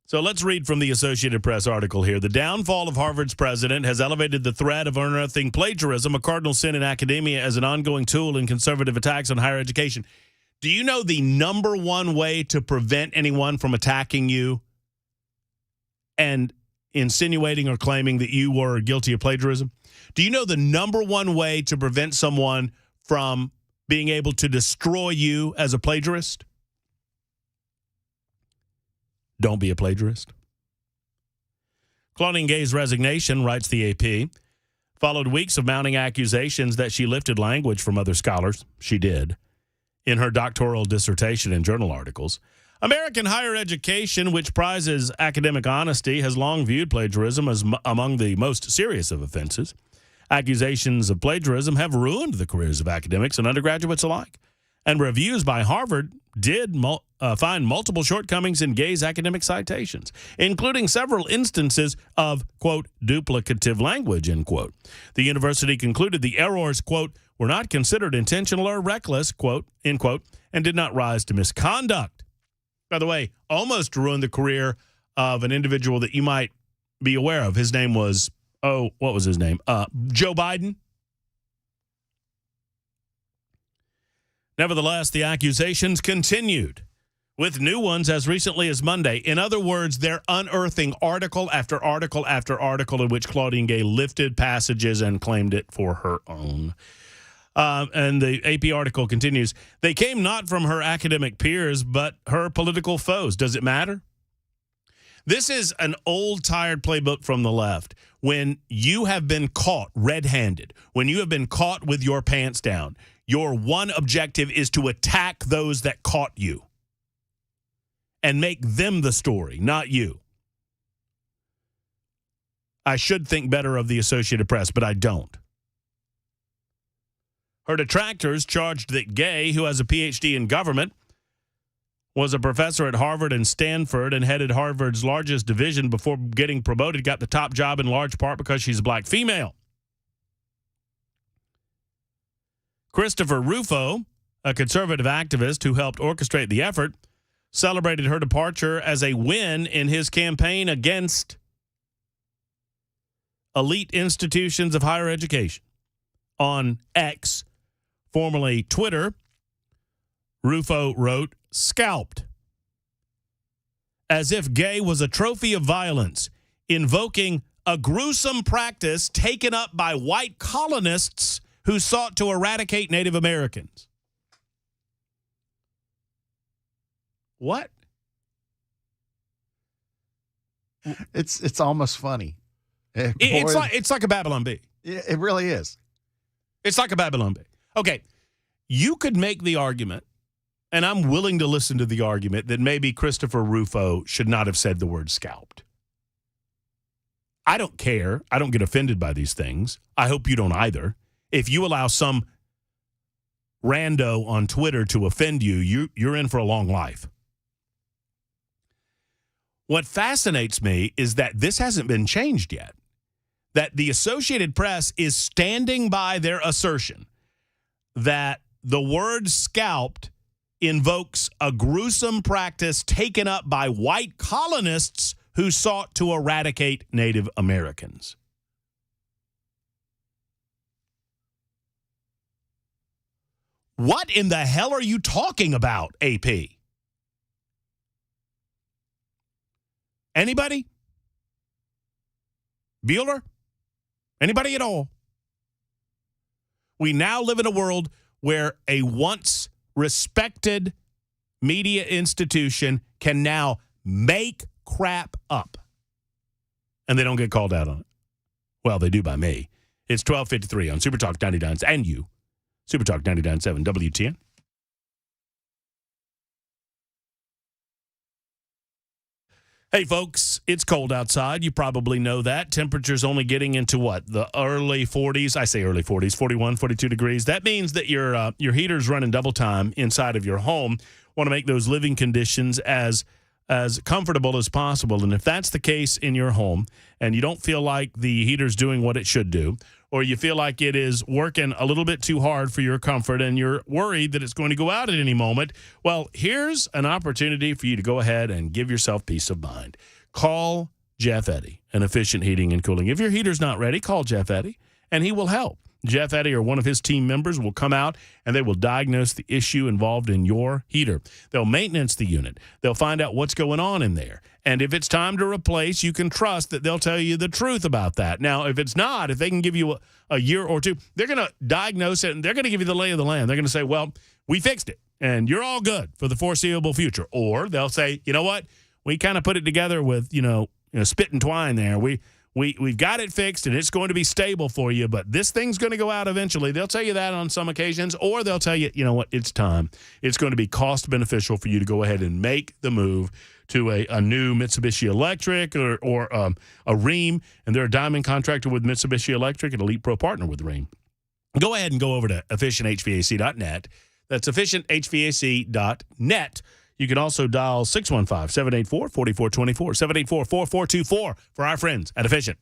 A: So let's read from the Associated Press article here. The downfall of Harvard's president has elevated the threat of unearthing plagiarism, a cardinal sin in academia, as an ongoing tool in conservative attacks on higher education. Do you know the number one way to prevent anyone from attacking you and insinuating or claiming that you were guilty of plagiarism? Do you know the number one way to prevent someone from being able to destroy you as a plagiarist? Don't be a plagiarist. Claudine Gay's resignation, writes the AP, followed weeks of mounting accusations that she lifted language from other scholars. She did. In her doctoral dissertation and journal articles. American higher education, which prizes academic honesty, has long viewed plagiarism as among the most serious of offenses. Accusations of plagiarism have ruined the careers of academics and undergraduates alike. And reviews by Harvard did find multiple shortcomings in Gay's academic citations, including several instances of, quote, duplicative language, end quote. The university concluded the errors, quote, were not considered intentional or reckless, quote, end quote, and did not rise to misconduct. By the way, almost ruined the career of an individual that you might be aware of. His name was, what was his name? Joe Biden. Nevertheless, the accusations continued, with new ones as recently as Monday. In other words, they're unearthing article after article after article in which Claudine Gay lifted passages and claimed it for her own. And the AP article continues, they came not from her academic peers, but her political foes. Does it matter? This is an old, tired playbook from the left. When you have been caught red-handed, when you have been caught with your pants down, your one objective is to attack those that caught you and make them the story, not you. I should think better of the Associated Press, but I don't. Her detractors charged that Gay, who has a Ph.D. in government, was a professor at Harvard and Stanford and headed Harvard's largest division before getting promoted, got the top job in large part because she's a black female. Christopher Rufo, a conservative activist who helped orchestrate the effort, celebrated her departure as a win in his campaign against elite institutions of higher education. On X, formerly Twitter, Rufo wrote, "Scalped. As if Gay was a trophy of violence, invoking a gruesome practice taken up by white colonists who sought to eradicate Native Americans." What?
B: It's almost funny.
A: It's like a Babylon Bee.
B: It really is.
A: It's like a Babylon Bee. Okay, you could make the argument, and I'm willing to listen to the argument, that maybe Christopher Rufo should not have said the word scalped. I don't care. I don't get offended by these things. I hope you don't either. If you allow some rando on Twitter to offend you, you're in for a long life. What fascinates me is that this hasn't been changed yet. That the Associated Press is standing by their assertion that the word scalped invokes a gruesome practice taken up by white colonists who sought to eradicate Native Americans. What in the hell are you talking about, AP? Anybody? Bueller? Anybody at all? We now live in a world where a once respected media institution can now make crap up. And they don't get called out on it. Well, they do by me. It's 12:53 on Super Talk 99 and you. Super Talk 99.7 WTN. Hey, folks, it's cold outside. You probably know that. Temperature's only getting into what? The early 40s. I say early 40s, 41, 42 degrees. That means that your heater's running double time inside of your home. Want to make those living conditions as comfortable as possible. And if that's the case in your home and you don't feel like the heater's doing what it should do, or you feel like it is working a little bit too hard for your comfort and you're worried that it's going to go out at any moment, well, here's an opportunity for you to go ahead and give yourself peace of mind. Call Jeff Eddy, an Efficient Heating and Cooling. If your heater's not ready, call Jeff Eddy, and he will help. Jeff Eddy or one of his team members will come out and they will diagnose the issue involved in your heater. They'll maintenance the unit. They'll find out what's going on in there. And if it's time to replace, you can trust that they'll tell you the truth about that. Now, if it's not, if they can give you a year or two, they're going to diagnose it and they're going to give you the lay of the land. They're going to say, well, we fixed it and you're all good for the foreseeable future. Or they'll say, you know what? We kind of put it together with, spit and twine there. We've got it fixed, and it's going to be stable for you, but this thing's going to go out eventually. They'll tell you that on some occasions, or they'll tell you, you know what, it's time. It's going to be cost beneficial for you to go ahead and make the move to a new Mitsubishi Electric or a Rheem, and they're a diamond contractor with Mitsubishi Electric, an Elite Pro partner with Rheem. Go ahead and go over to efficienthvac.net. That's efficienthvac.net. You can also dial 615-784-4424, 784-4424 for our friends at Efficient.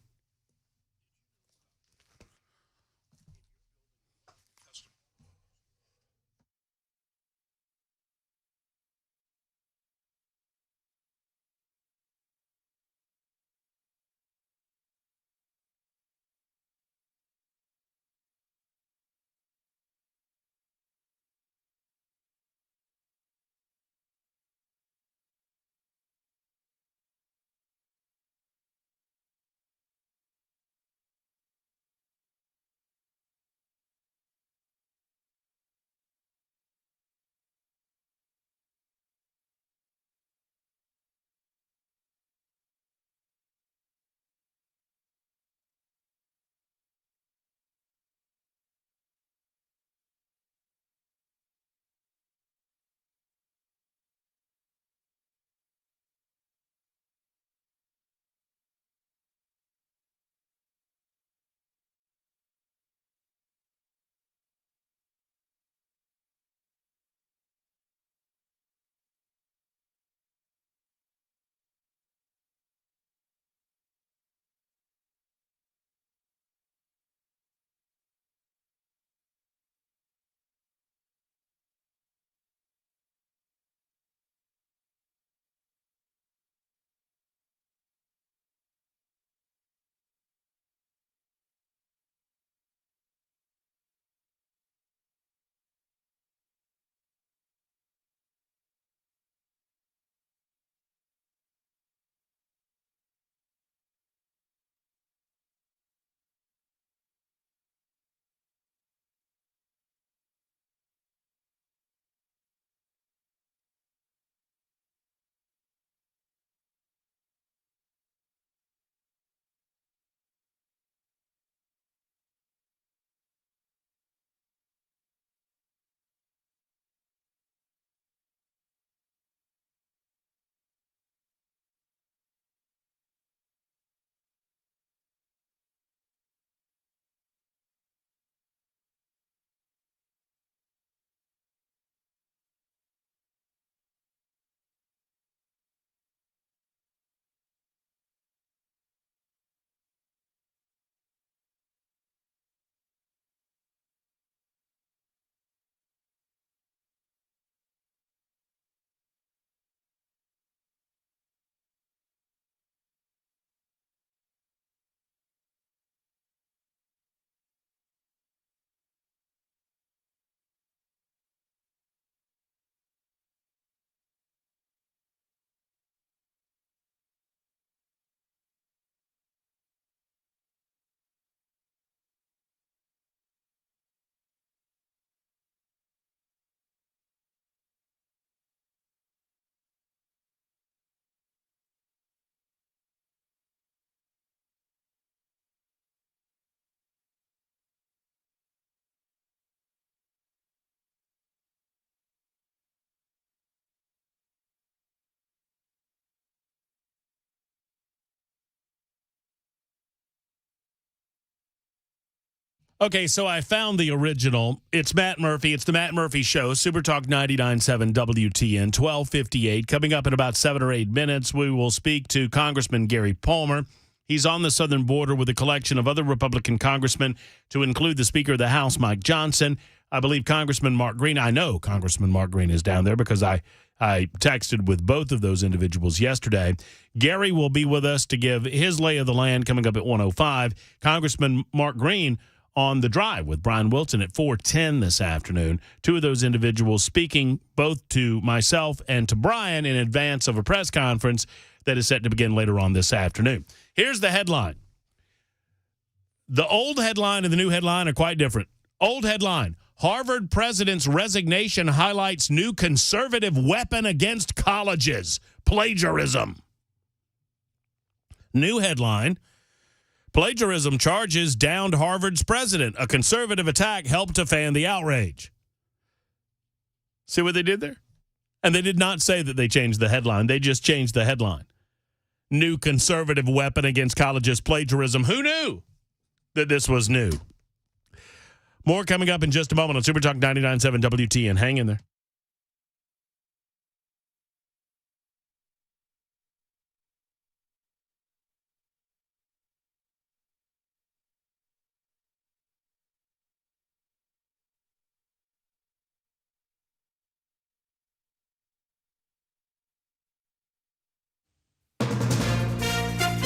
A: Okay, so I found the original. It's Matt Murphy. It's the Matt Murphy Show, Super Talk 99.7 WTN, 1258. Coming up in about 7 or 8 minutes, we will speak to Congressman Gary Palmer. He's on the southern border with a collection of other Republican congressmen, to include the Speaker of the House, Mike Johnson. I believe Congressman Mark Green. I know Congressman Mark Green is down there because I texted with both of those individuals yesterday. Gary will be with us to give his lay of the land coming up at 1:05. Congressman Mark Green on The Drive with Brian Wilson at 4:10 this afternoon. Two of those individuals speaking both to myself and to Brian in advance of a press conference that is set to begin later on this afternoon. Here's the headline. The old headline and the new headline are quite different. Old headline: Harvard president's resignation highlights new conservative weapon against colleges, plagiarism. New headline: plagiarism charges downed Harvard's president. A conservative attack helped to fan the outrage. See what they did there? And they did not say that they changed the headline. They just changed the headline. New conservative weapon against colleges, plagiarism. Who knew that this was new? More coming up in just a moment on Super Talk 99.7 WTN. Hang in there.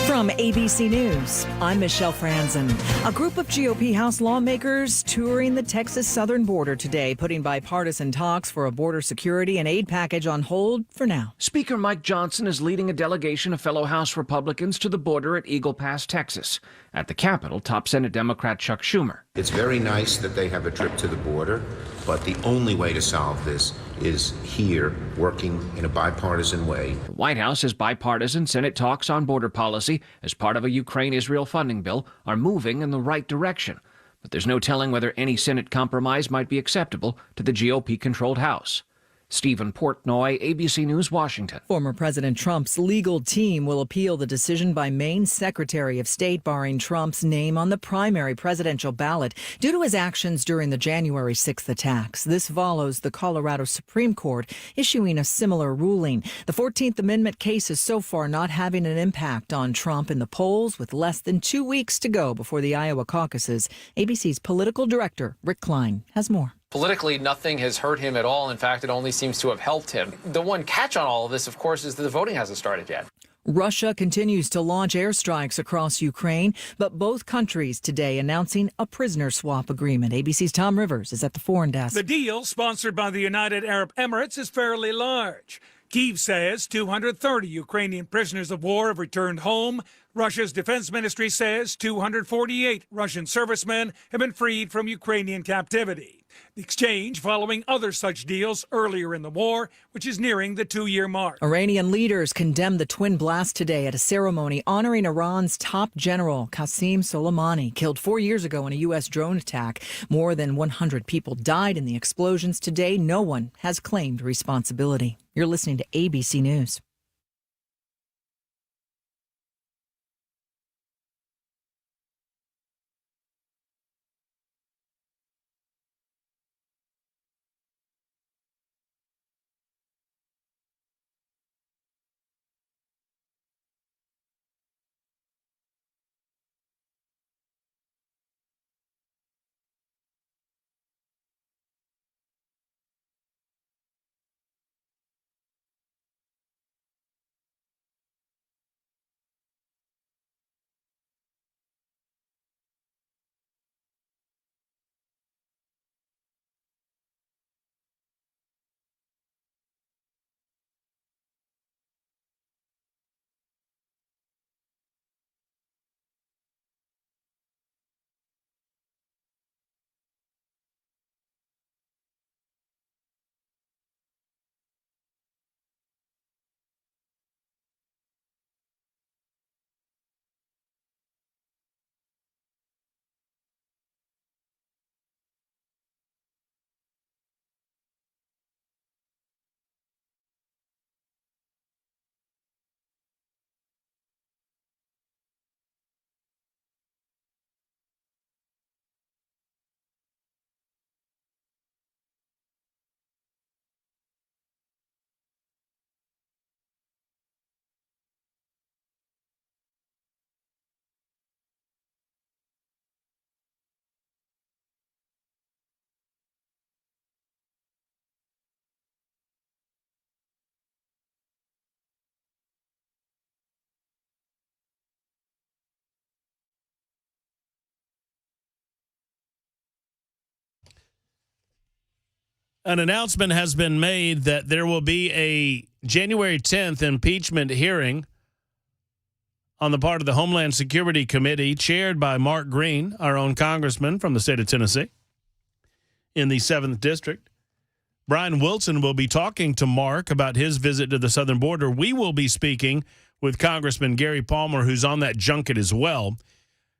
D: From ABC News, I'm Michelle Franzen. A group of GOP House lawmakers touring the Texas southern border today, putting bipartisan talks for a border security and aid package on hold for now.
E: Speaker Mike Johnson is leading a delegation of fellow House Republicans to the border at Eagle Pass, Texas. At the Capitol, top Senate Democrat Chuck Schumer.
F: It's very nice that they have a trip to the border, but the only way to solve this is here, working in a bipartisan way.
E: The White House says bipartisan Senate talks on border policy as part of a Ukraine-Israel funding bill are moving in the right direction. But there's no telling whether any Senate compromise might be acceptable to the GOP-controlled House. Stephen Portnoy, ABC News, Washington.
D: Former President Trump's legal team will appeal the decision by Maine Secretary of State barring Trump's name on the primary presidential ballot due to his actions during the January 6th attacks. This follows the Colorado Supreme Court issuing a similar ruling. The 14th Amendment case is so far not having an impact on Trump in the polls, with less than 2 weeks to go before the Iowa caucuses. ABC's political director, Rick Klein, has more.
G: Politically, nothing has hurt him at all. In fact, it only seems to have helped him. The one catch on all of this, of course, is that the voting hasn't started yet.
D: Russia continues to launch airstrikes across Ukraine, but both countries today announcing a prisoner swap agreement. ABC's Tom Rivers is at the foreign desk.
H: The deal, sponsored by the United Arab Emirates, is fairly large. Kyiv says 230 Ukrainian prisoners of war have returned home. Russia's defense ministry says 248 Russian servicemen have been freed from Ukrainian captivity. The exchange following other such deals earlier in the war, which is nearing the 2-year mark.
D: Iranian leaders condemned the twin blast today at a ceremony honoring Iran's top general, Qasem Soleimani, killed 4 years ago in a U.S. drone attack. More than 100 people died in the explosions today. No one has claimed responsibility. You're listening to ABC News.
A: An announcement has been made that there will be a January 10th impeachment hearing on the part of the Homeland Security Committee, chaired by Mark Green, our own congressman from the state of Tennessee in the 7th District. Brian Wilson will be talking to Mark about his visit to the southern border. We will be speaking with Congressman Gary Palmer, who's on that junket as well.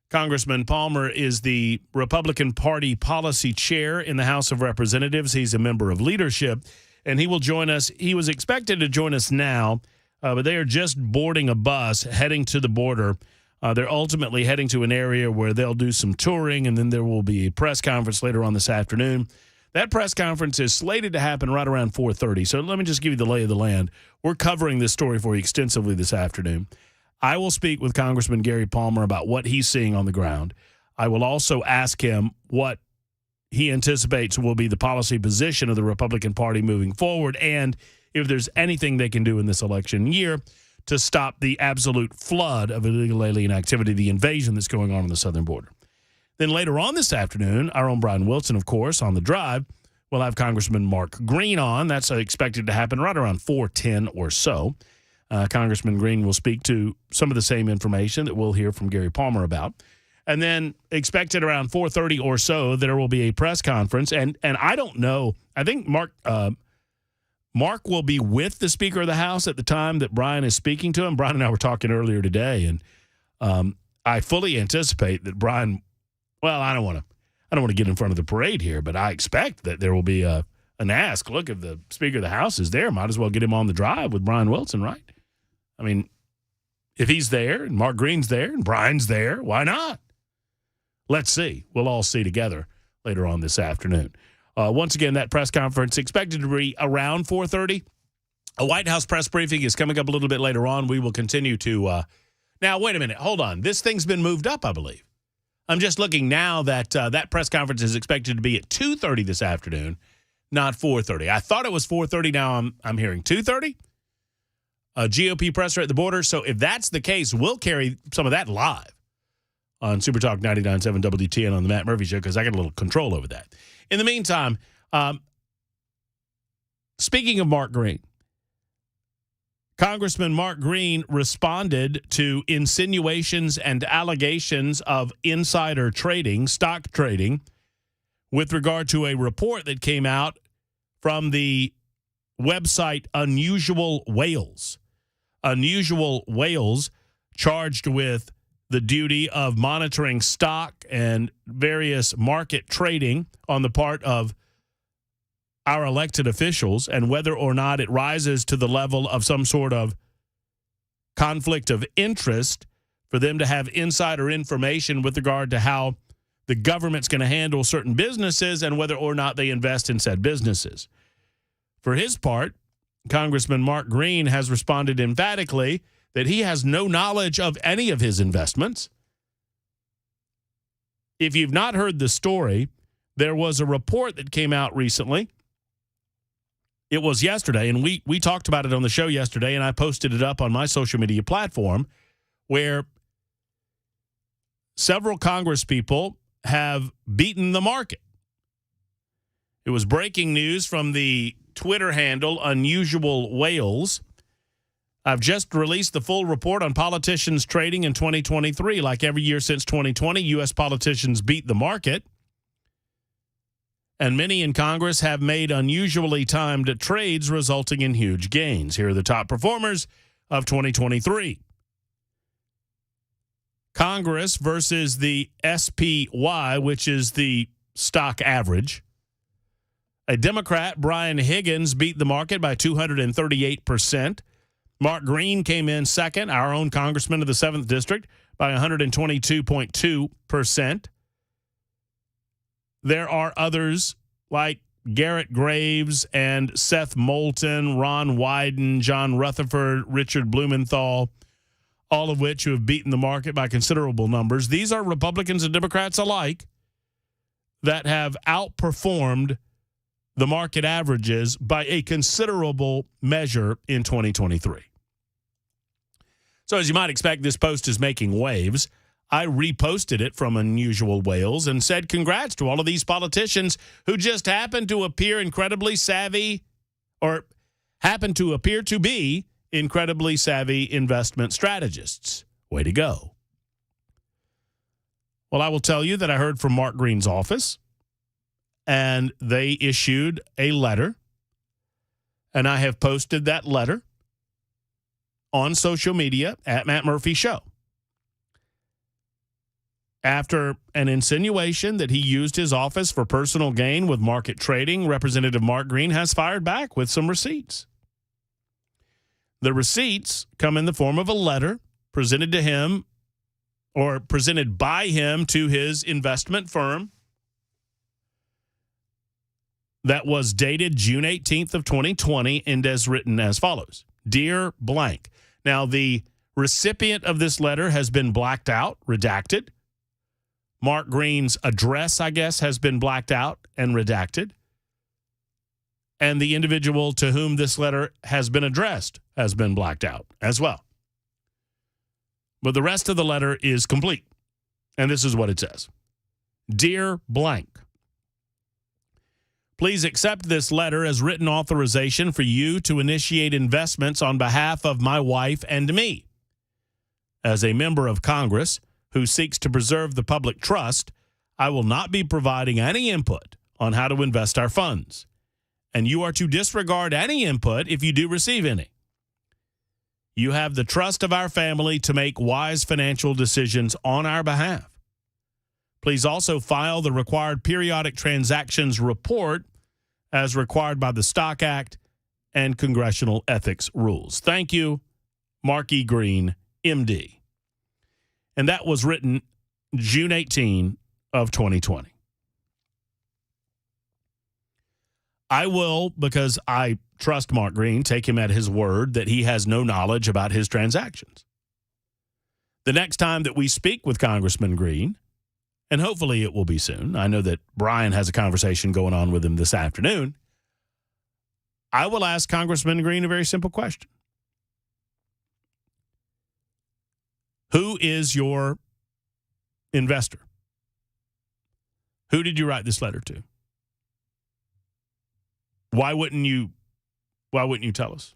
A: Congressman Palmer is the Republican Party policy chair in the House of Representatives. He's a member of leadership, and he will join us. He was expected to join us now, but they are just boarding a bus heading to the border. They're ultimately heading to an area where they'll do some touring, and then there will be a press conference later on this afternoon. That press conference is slated to happen right around 4:30. So let me just give you the lay of the land. We're covering this story for you extensively this afternoon. I will speak with Congressman Gary Palmer about what he's seeing on the ground. I will also ask him what he anticipates will be the policy position of the Republican Party moving forward, and if there's anything they can do in this election year to stop the absolute flood of illegal alien activity, the invasion that's going on the southern border. Then later on this afternoon, our own Brian Wilson, of course, on the drive, we'll have Congressman Mark Green on. That's expected to happen right around 4:10 or so. Congressman Green will speak to some of the same information that we'll hear from Gary Palmer about. And then expected around 4:30 or so, there will be a press conference. And I don't know. I think Mark will be with the Speaker of the House at the time that Brian is speaking to him. Brian and I were talking earlier today, and I fully anticipate that Brian. Well, I don't want to get in front of the parade here, but I expect that there will be an ask. Look, if the Speaker of the House is there, might as well get him on the drive with Brian Wilson, right? I mean, if he's there and Mark Green's there and Brian's there, why not? Let's see. We'll all see together later on this afternoon. Once again, that press conference expected to be around 4:30. A White House press briefing is coming up a little bit later on. We will continue to now, wait a minute. Hold on. This thing's been moved up, I believe. I'm just looking now that that press conference is expected to be at 2:30 this afternoon, not 4:30. I thought it was 4:30. Now I'm hearing 2:30. A GOP presser at the border. So if that's the case, we'll carry some of that live on Super Talk 99.7 WTN on the Matt Murphy Show, because I got a little control over that. In the meantime, speaking of Mark Green, Congressman Mark Green responded to insinuations and allegations of insider trading, stock trading, with regard to a report that came out from the website Unusual Whales. Unusual Whales, charged with the duty of monitoring stock and various market trading on the part of our elected officials, and whether or not it rises to the level of some sort of conflict of interest for them to have insider information with regard to how the government's going to handle certain businesses and whether or not they invest in said businesses. For his part, Congressman Mark Green has responded emphatically that he has no knowledge of any of his investments. If you've not heard the story, there was a report that came out recently. It was yesterday, and we talked about it on the show yesterday, and I posted it up on my social media platform, where several congresspeople have beaten the market. It was breaking news from the Twitter handle Unusual Whales. I've just released the full report on politicians trading in 2023. Like every year since 2020, U.S. politicians beat the market. And many in Congress have made unusually timed trades, resulting in huge gains. Here are the top performers of 2023. Congress versus the SPY, which is the stock average. A Democrat, Brian Higgins, beat the market by 238%. Mark Green came in second, our own congressman of the 7th District, by 122.2%. There are others like Garrett Graves and Seth Moulton, Ron Wyden, John Rutherford, Richard Blumenthal, all of which who have beaten the market by considerable numbers. These are Republicans and Democrats alike that have outperformed the market averages by a considerable measure in 2023. So as you might expect, this post is making waves. I reposted it from Unusual Wales and said congrats to all of these politicians who just happen to appear incredibly savvy or happen to appear to be incredibly savvy investment strategists. Way to go. Well, I will tell you that I heard from Mark Green's office, and they issued a letter, and I have posted that letter on social media at Matt Murphy Show. After an insinuation that he used his office for personal gain with market trading, Representative Mark Green has fired back with some receipts. The receipts come in the form of a letter presented to him or presented by him to his investment firm that was dated June 18th of 2020 and as written as follows. Dear blank. Now, the recipient of this letter has been blacked out, redacted. Mark Green's address, I guess, has been blacked out and redacted. And the individual to whom this letter has been addressed has been blacked out as well. But the rest of the letter is complete. And this is what it says. Dear blank. Please accept this letter as written authorization for you to initiate investments on behalf of my wife and me. As a member of Congress who seeks to preserve the public trust, I will not be providing any input on how to invest our funds. And you are to disregard any input if you do receive any. You have the trust of our family to make wise financial decisions on our behalf. Please also file the required periodic transactions report as required by the Stock Act and congressional ethics rules. Thank you, Mark E. Green, MD. And that was written June 18 of 2020. I will, because I trust Mark Green, take him at his word that he has no knowledge about his transactions. The next time that we speak with Congressman Green, and hopefully it will be soon, I know that Brian has a conversation going on with him this afternoon, I will ask Congressman Green a very simple question. Who is your investor? Who did you write this letter to? Why wouldn't you tell us?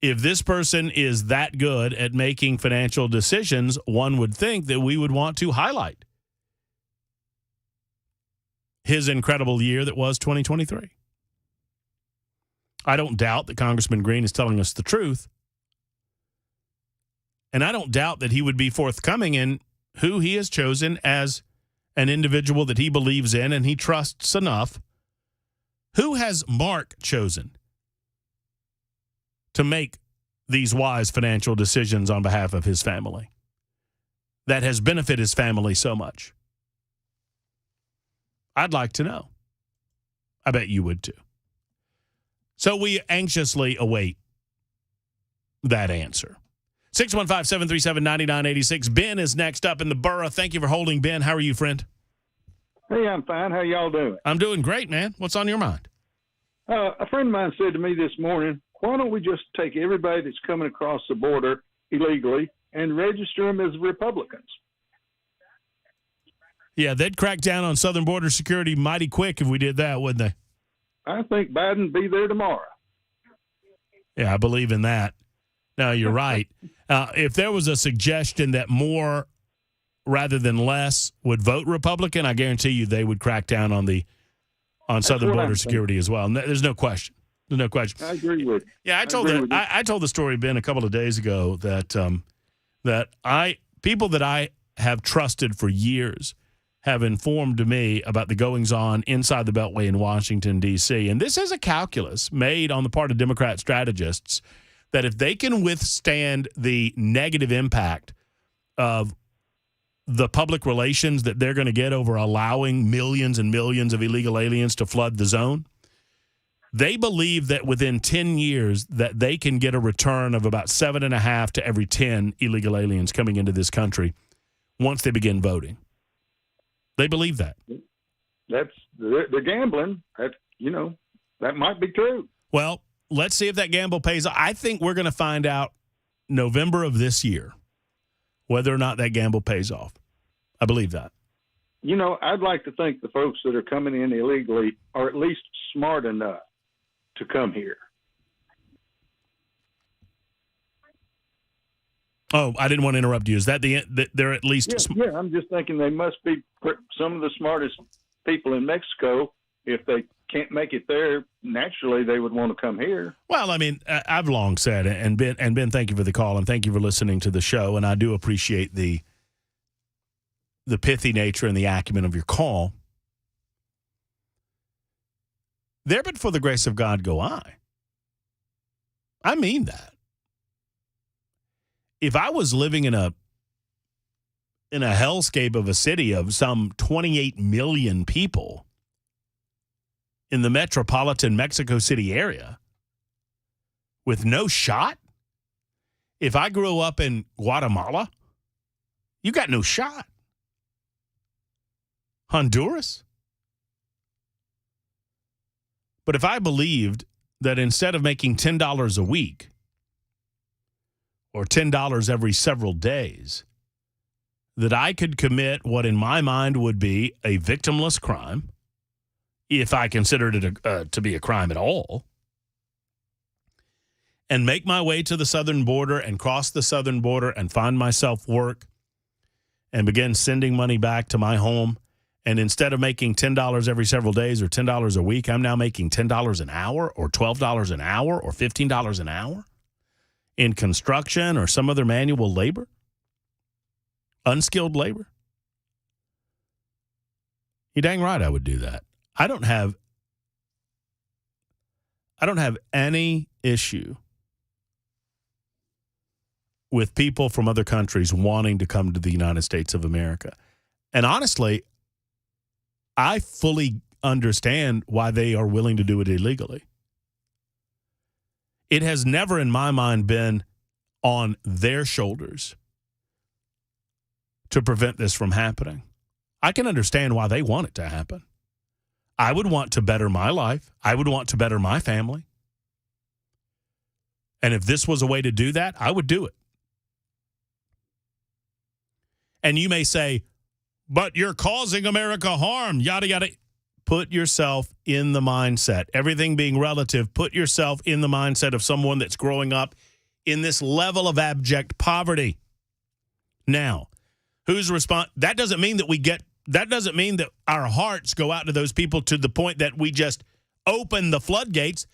A: If this person is that good at making financial decisions, one would think that we would want to highlight his incredible year that was 2023. I don't doubt that Congressman Green is telling us the truth. And I don't doubt that he would be forthcoming in who he has chosen as an individual that he believes in and he trusts enough. Who has Mark chosen to make these wise financial decisions on behalf of his family that has benefited his family so much? I'd like to know. I bet you would too. So we anxiously await that answer. 615-737-9986. Ben is next up in the borough. Thank you for holding, Ben. How are you, friend?
I: Hey, I'm fine. How y'all doing?
A: I'm doing great, man. What's on your mind?
I: A friend of mine said to me this morning, why don't we just take everybody that's coming across the border illegally and register them as Republicans?
A: Yeah, they'd crack down on southern border security mighty quick if we did that, wouldn't they?
I: I think Biden would be there tomorrow.
A: Yeah, I believe in that. No, you're right. If there was a suggestion that more rather than less would vote Republican, I guarantee you they would crack down on southern border security as well. There's no question. There's no question.
I: I agree with you.
A: Yeah, I told the story, Ben, a couple of days ago that people that I have trusted for years have informed me about the goings-on inside the Beltway in Washington, D.C. And this is a calculus made on the part of Democrat strategists that if they can withstand the negative impact of the public relations that they're going to get over allowing millions and millions of illegal aliens to flood the zone, they believe that within 10 years that they can get a return of about 7.5 to every 10 illegal aliens coming into this country once they begin voting. They believe that.
I: They're gambling. That might be true.
A: Well, let's see if that gamble pays off. I think we're going to find out November of this year whether or not that gamble pays off. I believe that.
I: You know, I'd like to think the folks that are coming in illegally are at least smart enough to come here.
A: Oh, I didn't want to interrupt you. Is that they're at least?
I: Yeah, I'm just thinking they must be some of the smartest people in Mexico. If they can't make it there, naturally they would want to come here.
A: Well, I mean, I've long said, and Ben, thank you for the call, and thank you for listening to the show, and I do appreciate the pithy nature and the acumen of your call. There but for the grace of God go I. I mean that. If I was living in a hellscape of a city of some 28 million people in the metropolitan Mexico City area with no shot, if I grew up in Guatemala, you got no shot. Honduras? But if I believed that instead of making $10 a week or $10 every several days, that I could commit what in my mind would be a victimless crime, if I considered it to be a crime at all, and make my way to the southern border and cross the southern border and find myself work and begin sending money back to my home, and instead of making $10 every several days or $10 a week, I'm now making $10 an hour or $12 an hour or $15 an hour in construction or some other manual labor, unskilled labor. You're dang right I would do that. I don't have any issue with people from other countries wanting to come to the United States of America. And honestly, I fully understand why they are willing to do it illegally. It has never in my mind been on their shoulders to prevent this from happening. I can understand why they want it to happen. I would want to better my life. I would want to better my family. And if this was a way to do that, I would do it. And you may say, but you're causing America harm, yada, yada. Put yourself in the mindset. Everything being relative, put yourself in the mindset of someone that's growing up in this level of abject poverty. Now, who's responsible? That doesn't mean that our hearts go out to those people to the point that we just open the floodgates.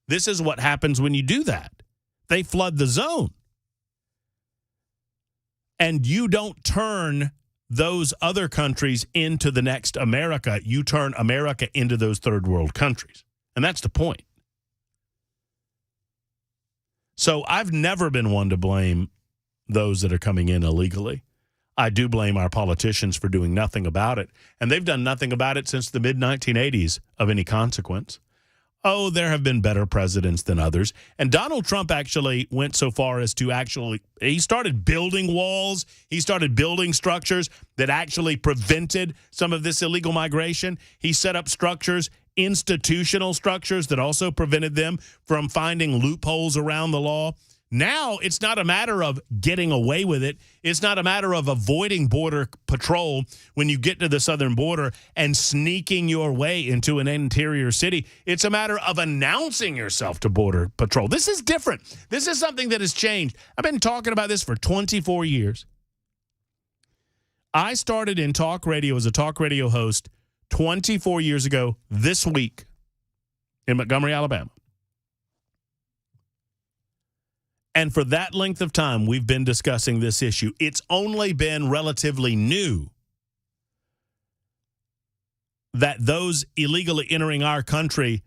A: This is what happens when you do that. They flood the zone. And you don't turn those other countries into the next America. You turn America into those third world countries. And that's the point. So I've never been one to blame those that are coming in illegally. I do blame our politicians for doing nothing about it. And they've done nothing about it since the mid-1980s of any consequence. Oh, there have been better presidents than others. And Donald Trump actually went so far as to he started building walls. He started building structures that actually prevented some of this illegal migration. He set up structures, institutional structures, that also prevented them from finding loopholes around the law. Now it's not a matter of getting away with it. It's not a matter of avoiding border patrol when you get to the southern border and sneaking your way into an interior city. It's a matter of announcing yourself to border patrol. This is different. This is something that has changed. I've been talking about this for 24 years. I started in talk radio as a talk radio host 24 years ago this week in Montgomery, Alabama. And for that length of time, we've been discussing this issue. It's only been relatively new that those illegally entering our country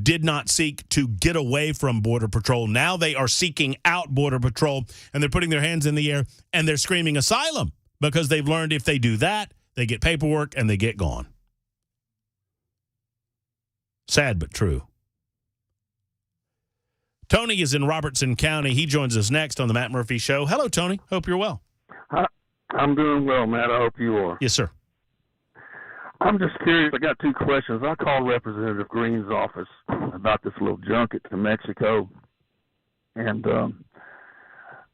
A: did not seek to get away from Border Patrol. Now they are seeking out Border Patrol, and they're putting their hands in the air, and they're screaming asylum because they've learned if they do that, they get paperwork and they get gone. Sad but true. Tony is in Robertson County. He joins us next on the Matt Murphy Show. Hello, Tony. Hope you're well.
J: I'm doing well, Matt. I hope you are.
A: Yes, sir.
J: I'm just curious. I got two questions. I called Representative Green's office about this little junket to Mexico, and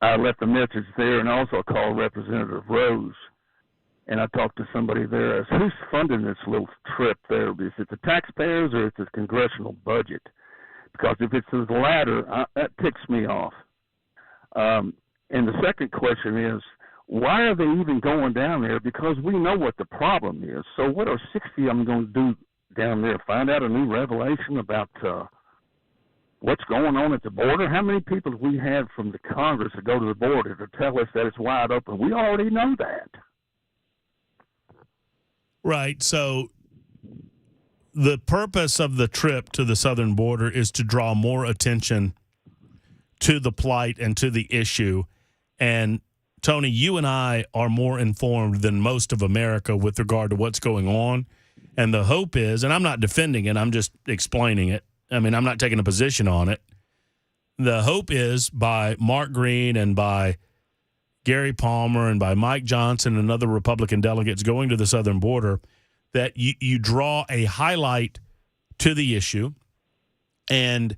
J: I left a message there, and also I called Representative Rose, and I talked to somebody there as who's funding this little trip there? Is it the taxpayers or is it the congressional budget? Because if it's the latter, that ticks me off. And the second question is, why are they even going down there? Because we know what the problem is. So what are 60 of them going to do down there? Find out a new revelation about what's going on at the border? How many people have we had from the Congress to go to the border to tell us that it's wide open? We already know that.
A: Right. So the purpose of the trip to the southern border is to draw more attention to the plight and to the issue. And Tony, you and I are more informed than most of America with regard to what's going on. And the hope is, and I'm not defending it, I'm just explaining it. I mean, I'm not taking a position on it. The hope is by Mark Green and by Gary Palmer and by Mike Johnson and other Republican delegates going to the southern border that you draw a highlight to the issue and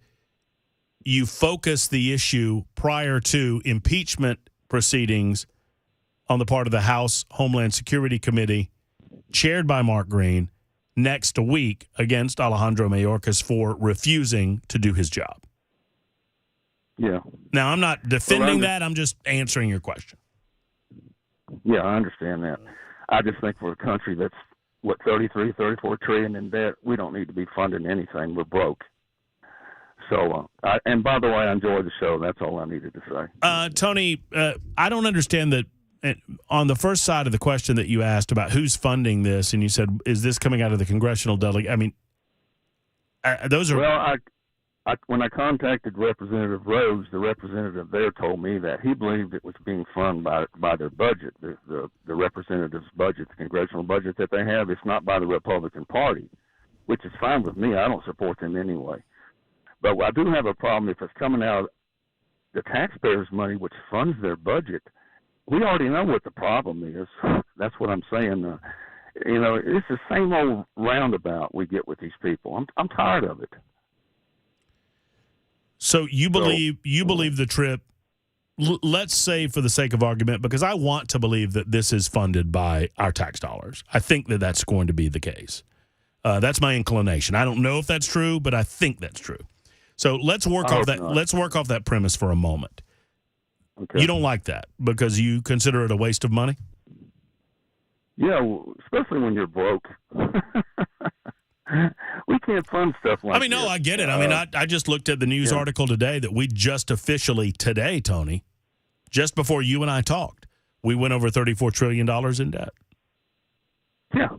A: you focus the issue prior to impeachment proceedings on the part of the House Homeland Security Committee, chaired by Mark Green, next week against Alejandro Mayorkas for refusing to do his job.
J: Yeah.
A: Now, I'm not defending that. I'm just answering your question.
J: Yeah, I understand that. I just think for a country that's, 34 trillion in debt, we don't need to be funding anything. We're broke. So, and by the way, I enjoy the show. That's all I needed to say.
A: Tony, I don't understand that on the first side of the question that you asked about who's funding this, and you said, is this coming out of the congressional delegate? I mean, those are...
J: Well, when I contacted Representative Rose, the representative there told me that he believed it was being funded by their budget, the representative's budget, the congressional budget that they have. It's not by the Republican Party, which is fine with me. I don't support them anyway. But I do have a problem if it's coming out of the taxpayers' money, which funds their budget. We already know what the problem is. That's what I'm saying. It's the same old roundabout we get with these people. I'm tired of it.
A: So you believe the trip, let's say for the sake of argument, because I want to believe that this is funded by our tax dollars. I think that that's going to be the case. That's my inclination. I don't know if that's true, but I think that's true. So let's work off that. Let's work off that premise for a moment.
J: Okay.
A: You don't like that because you consider it a waste of money?
J: Yeah, especially when you're broke. We can't fund stuff like that.
A: I mean, no, I get it. I mean, I just looked at the news article today that we just officially today, Tony, just before you and I talked, we went over $34 trillion in debt.
J: Yeah.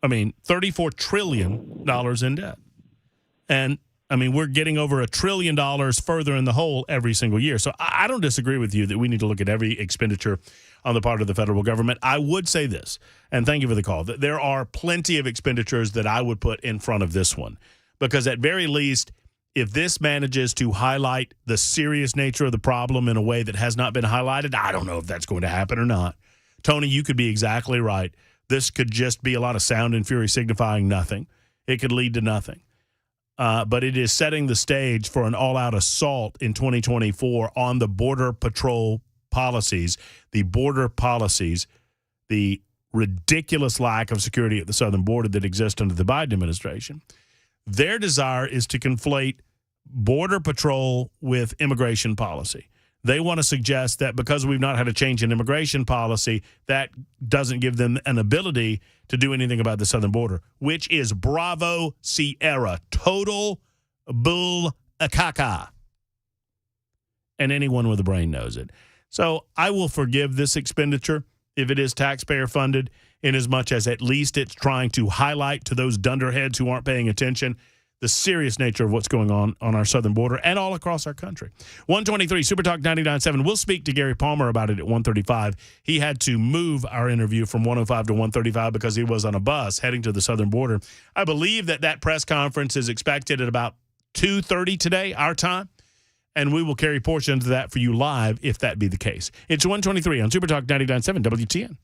A: I mean, $34 trillion in debt. And, I mean, we're getting over $1 trillion further in the hole every single year. So I don't disagree with you that we need to look at every expenditure on the part of the federal government. I would say this, and thank you for the call, that there are plenty of expenditures that I would put in front of this one. Because at very least, if this manages to highlight the serious nature of the problem in a way that has not been highlighted, I don't know if that's going to happen or not. Tony, you could be exactly right. This could just be a lot of sound and fury signifying nothing. It could lead to nothing. But it is setting the stage for an all-out assault in 2024 on the Border Patrol policies, the ridiculous lack of security at the southern border that exists under the Biden administration. Their desire is to conflate Border Patrol with immigration policy. They want to suggest that because we've not had a change in immigration policy, that doesn't give them an ability to do anything about the southern border, which is Bravo Sierra. Total bull caca. And anyone with a brain knows it. So I will forgive this expenditure if it is taxpayer funded, in as much as at least it's trying to highlight to those dunderheads who aren't paying attention the serious nature of what's going on our southern border and all across our country. 123 Super Talk 99.7. We'll speak to Gary Palmer about it at 1:35. He had to move our interview from 105 to 135 because he was on a bus heading to the southern border. I believe that press conference is expected at about 2:30 today, our time. And we will carry portions of that for you live if that be the case. It's 123 on Super Talk 99.7 WTN.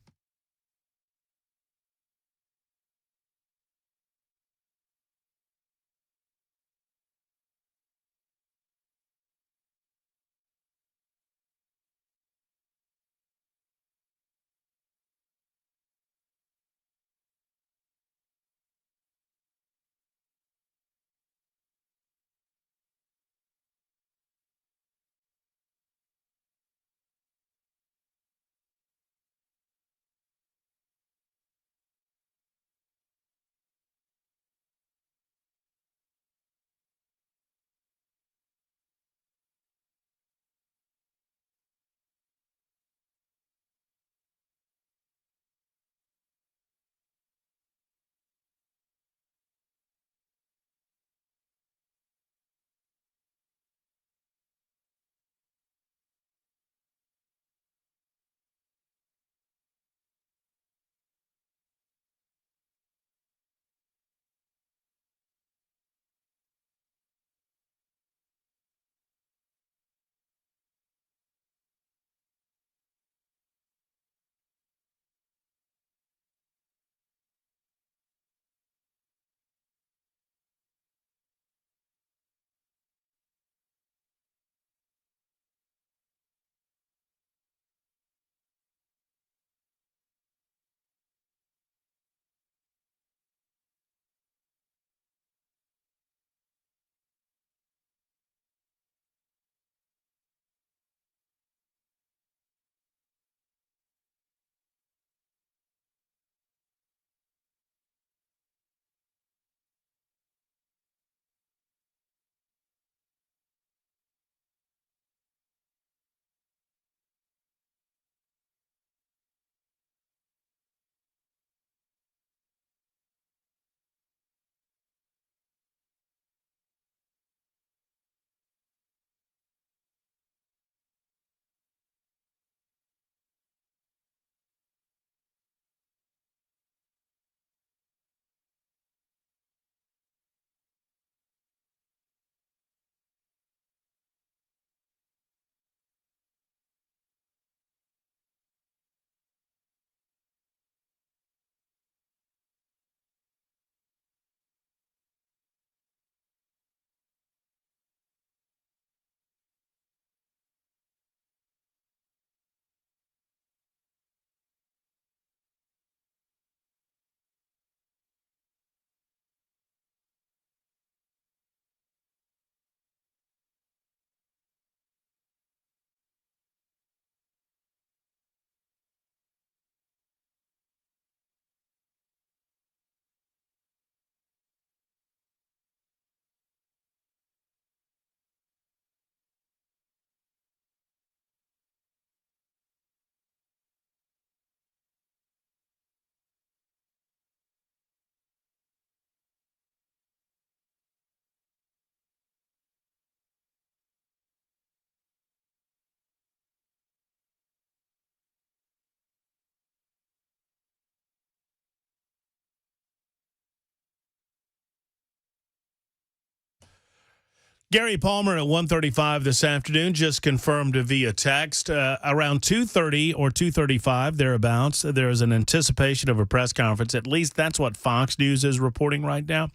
A: Gary Palmer at 1:35 this afternoon just confirmed via text. Around 2:30 or 2:35, thereabouts, there is an anticipation of a press conference. At least that's what Fox News is reporting right now.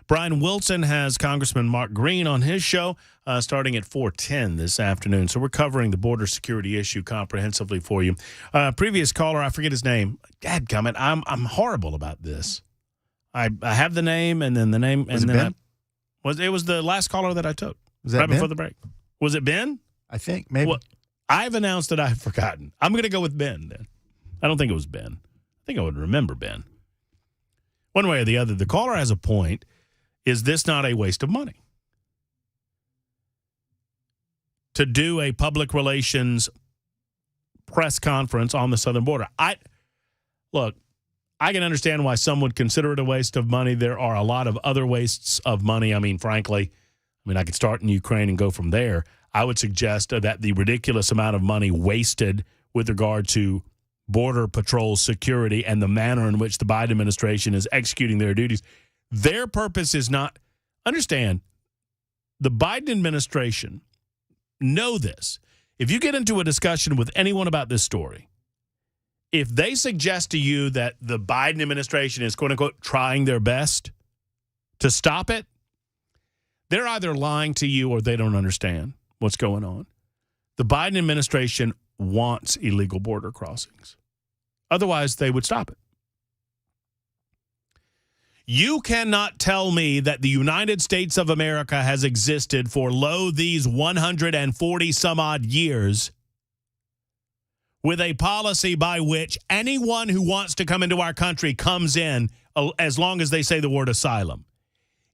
A: Brian Wilson has Congressman Mark Green on his show starting at 4:10 this afternoon. So we're covering the border security issue comprehensively for you. Previous caller, I forget his name. Dadgummit, I'm horrible about this. I have the name and then the name.
B: Was it Ben?
A: It was the last caller that I took
B: Was that
A: right
B: Ben?
A: before the break. Was it Ben?
B: I think maybe.
A: Well, I've announced that I've forgotten. I'm going to go with Ben then. I don't think it was Ben. I think I would remember Ben. One way or the other, the caller has a point. Is this not a waste of money? To do a public relations press conference on the southern border. Look, I can understand why some would consider it a waste of money. There are a lot of other wastes of money. I mean, frankly, I could start in Ukraine and go from there. I would suggest that the ridiculous amount of money wasted with regard to border patrol security and the manner in which the Biden administration is executing their duties, their purpose is not, understand, the Biden administration, know this. If you get into a discussion with anyone about this story, if they suggest to you that the Biden administration is, quote unquote, trying their best to stop it, they're either lying to you or they don't understand what's going on. The Biden administration wants illegal border crossings. Otherwise, they would stop it. You cannot tell me that the United States of America has existed for these 140 some odd years with a policy by which anyone who wants to come into our country comes in as long as they say the word asylum.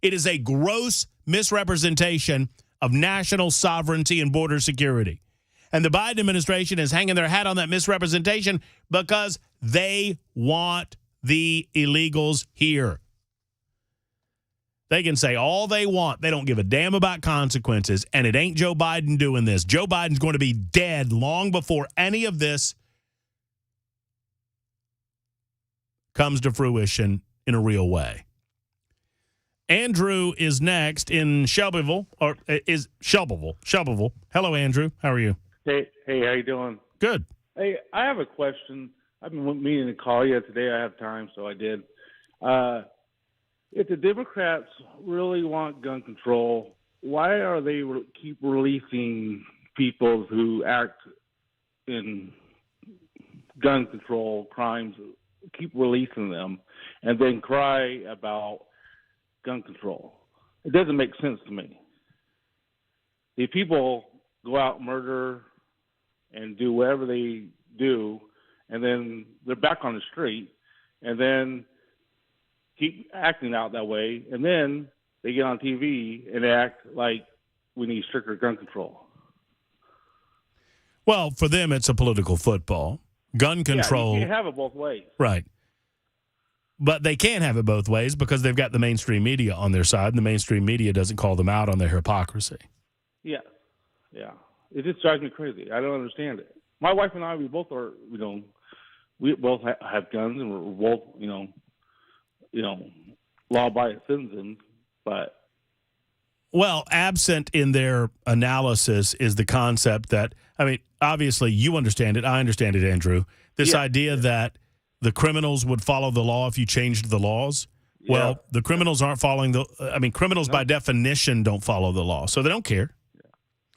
A: It is a gross misrepresentation of national sovereignty and border security. And the Biden administration is hanging their hat on that misrepresentation because they want the illegals here. They can say all they want. They don't give a damn about consequences. And it ain't Joe Biden doing this. Joe Biden's going to be dead long before any of this comes to fruition in a real way. Andrew is next in Shelbyville. Shelbyville. Hello, Andrew. How are you?
K: Hey, how you doing?
A: Good.
K: Hey, I have a question. I've been meaning to call you today. I have time, so I did. If the Democrats really want gun control, why are they keep releasing people who act in gun control crimes, keep releasing them, and then cry about gun control? It doesn't make sense to me. If people go out and murder and do whatever they do, and then they're back on the street, and then keep acting out that way, and then they get on TV and act like we need stricter gun control.
A: Well, for them, it's a political football. Gun control.
K: Yeah, you can't have it both ways.
A: Right. But they can't have it both ways because they've got the mainstream media on their side, and the mainstream media doesn't call them out on their hypocrisy.
K: Yeah. It just drives me crazy. I don't understand it. My wife and I, we both are, we both have guns, and we're both, law-abiding citizens, but...
A: Well, absent in their analysis is the concept that, obviously you understand it, I understand it, Andrew, this idea that the criminals would follow the law if you changed the laws. Yeah. Well, the criminals aren't following criminals by definition don't follow the law, so they don't care.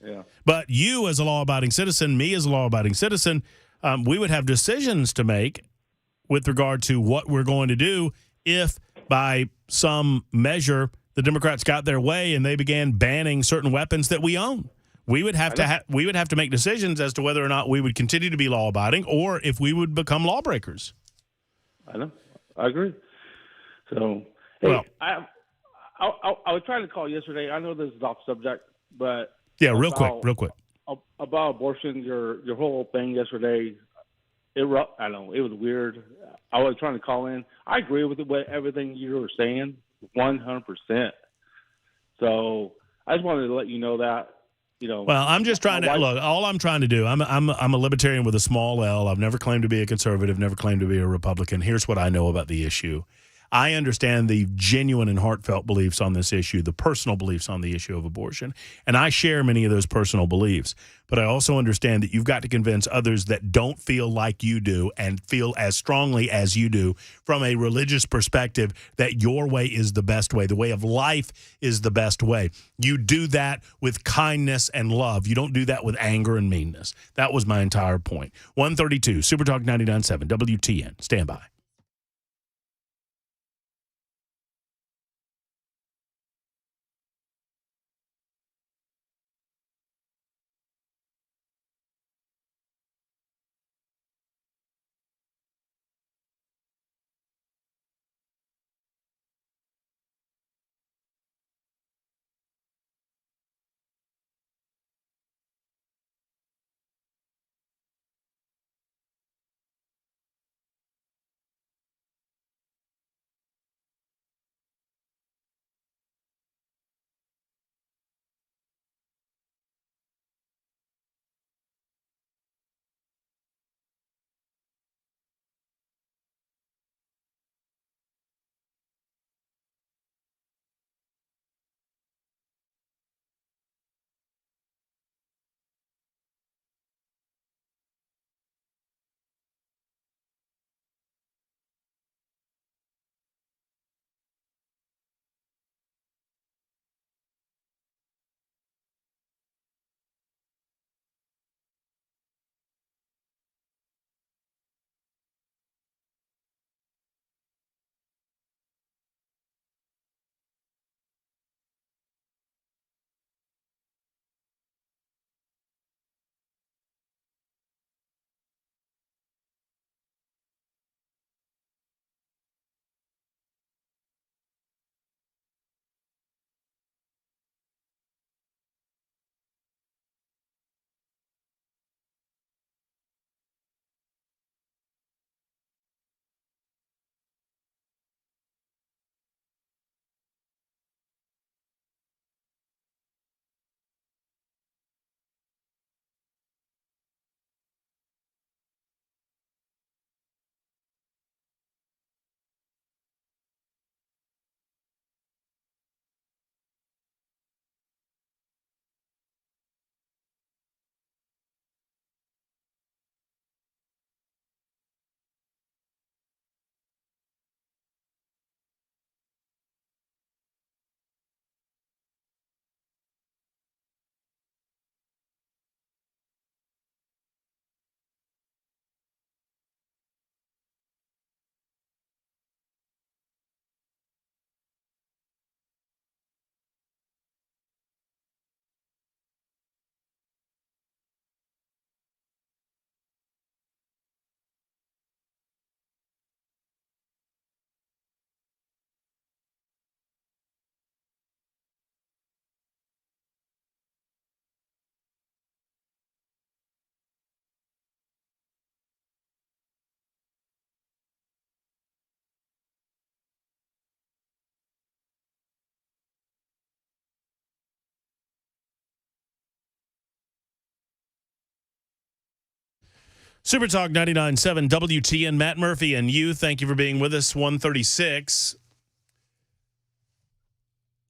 K: Yeah.
A: But you as a law-abiding citizen, me as a law-abiding citizen, we would have decisions to make with regard to what we're going to do if by some measure the Democrats got their way and they began banning certain weapons that we own. We would have to make decisions as to whether or not we would continue to be law-abiding or if we would become lawbreakers.
K: I know. I agree. So, hey, well, I was trying to call yesterday. I know this is off subject, but
A: real quick
K: about abortion. Your whole thing yesterday. I don't know. It was weird. I was trying to call in. I agree with everything you were saying, 100%. So I just wanted to let you know that. Well,
A: I'm just trying to look. All I'm trying to do. I'm a libertarian with a small L. I've never claimed to be a conservative. Never claimed to be a Republican. Here's what I know about the issue. I understand the genuine and heartfelt beliefs on this issue, the personal beliefs on the issue of abortion, and I share many of those personal beliefs. But I also understand that you've got to convince others that don't feel like you do and feel as strongly as you do from a religious perspective that your way is the best way. The way of life is the best way. You do that with kindness and love. You don't do that with anger and meanness. That was my entire point. 132, Super Talk 99.7, WTN. Stand by. Super Talk 99.7 WTN, Matt Murphy and you. Thank you for being with us. 136.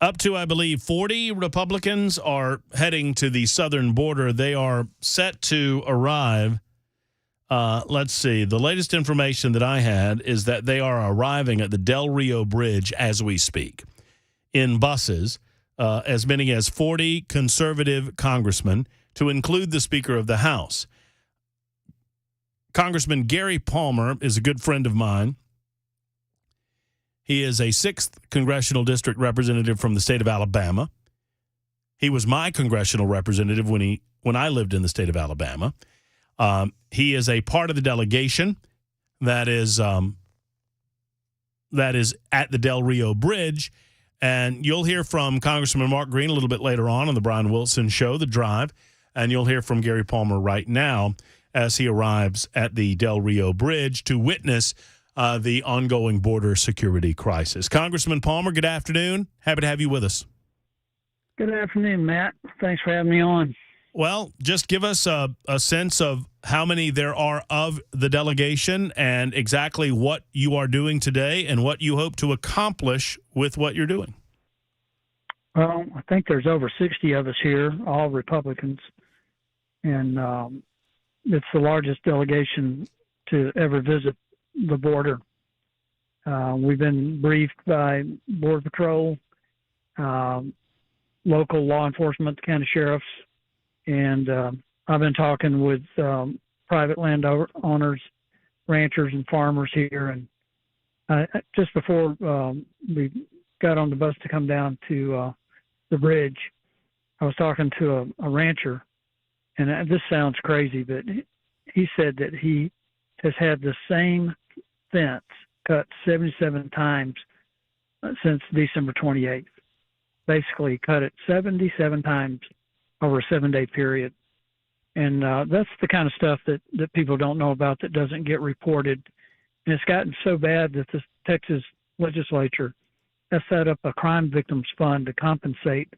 A: Up to, I believe, 40 Republicans are heading to the southern border. They are set to arrive. Let's see. The latest information that I had is that they are arriving at the Del Rio Bridge as we speak in buses, as many as 40 conservative congressmen, to include the Speaker of the House. Congressman Gary Palmer is a good friend of mine. He is a 6th congressional district representative from the state of Alabama. He was my congressional representative when I lived in the state of Alabama. He is a part of the delegation that is at the Del Rio Bridge, and you'll hear from Congressman Mark Green a little bit later on the Brian Wilson Show, The Drive, and you'll hear from Gary Palmer right now as he arrives at the Del Rio Bridge to witness the ongoing border security crisis. Congressman Palmer, good afternoon. Happy to have you with us.
L: Good afternoon, Matt. Thanks for having me on.
A: Well, just give us a sense of how many there are of the delegation and exactly what you are doing today and what you hope to accomplish with what you're doing.
L: Well, I think there's over 60 of us here, all Republicans, and it's the largest delegation to ever visit the border. We've been briefed by Border Patrol, local law enforcement, county sheriffs, and I've been talking with private landowners, ranchers, and farmers here. And just before we got on the bus to come down to the bridge, I was talking to a rancher, and this sounds crazy, but he said that he has had the same fence cut 77 times since December 28th. Basically cut it 77 times over a 7-day period. And that's the kind of stuff that people don't know about, that doesn't get reported. And it's gotten so bad that the Texas legislature has set up a crime victims fund to compensate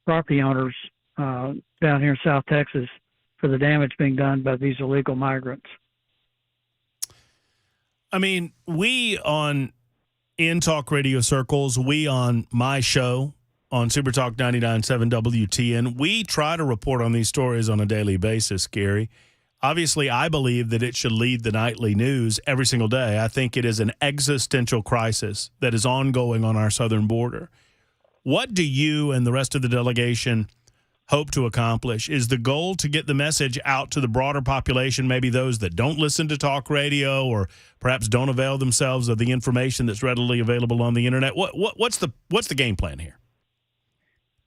L: property owners down here in South Texas for the damage being done by these illegal migrants.
A: I mean, we on In Talk Radio Circles, we on my show on Super Talk 99.7 WTN, we try to report on these stories on a daily basis, Gary. Obviously, I believe that it should lead the nightly news every single day. I think it is an existential crisis that is ongoing on our southern border. What do you and the rest of the delegation hope to accomplish? Is the goal to get the message out to the broader population, maybe those that don't listen to talk radio or perhaps don't avail themselves of the information that's readily available on the internet? What's the game plan here?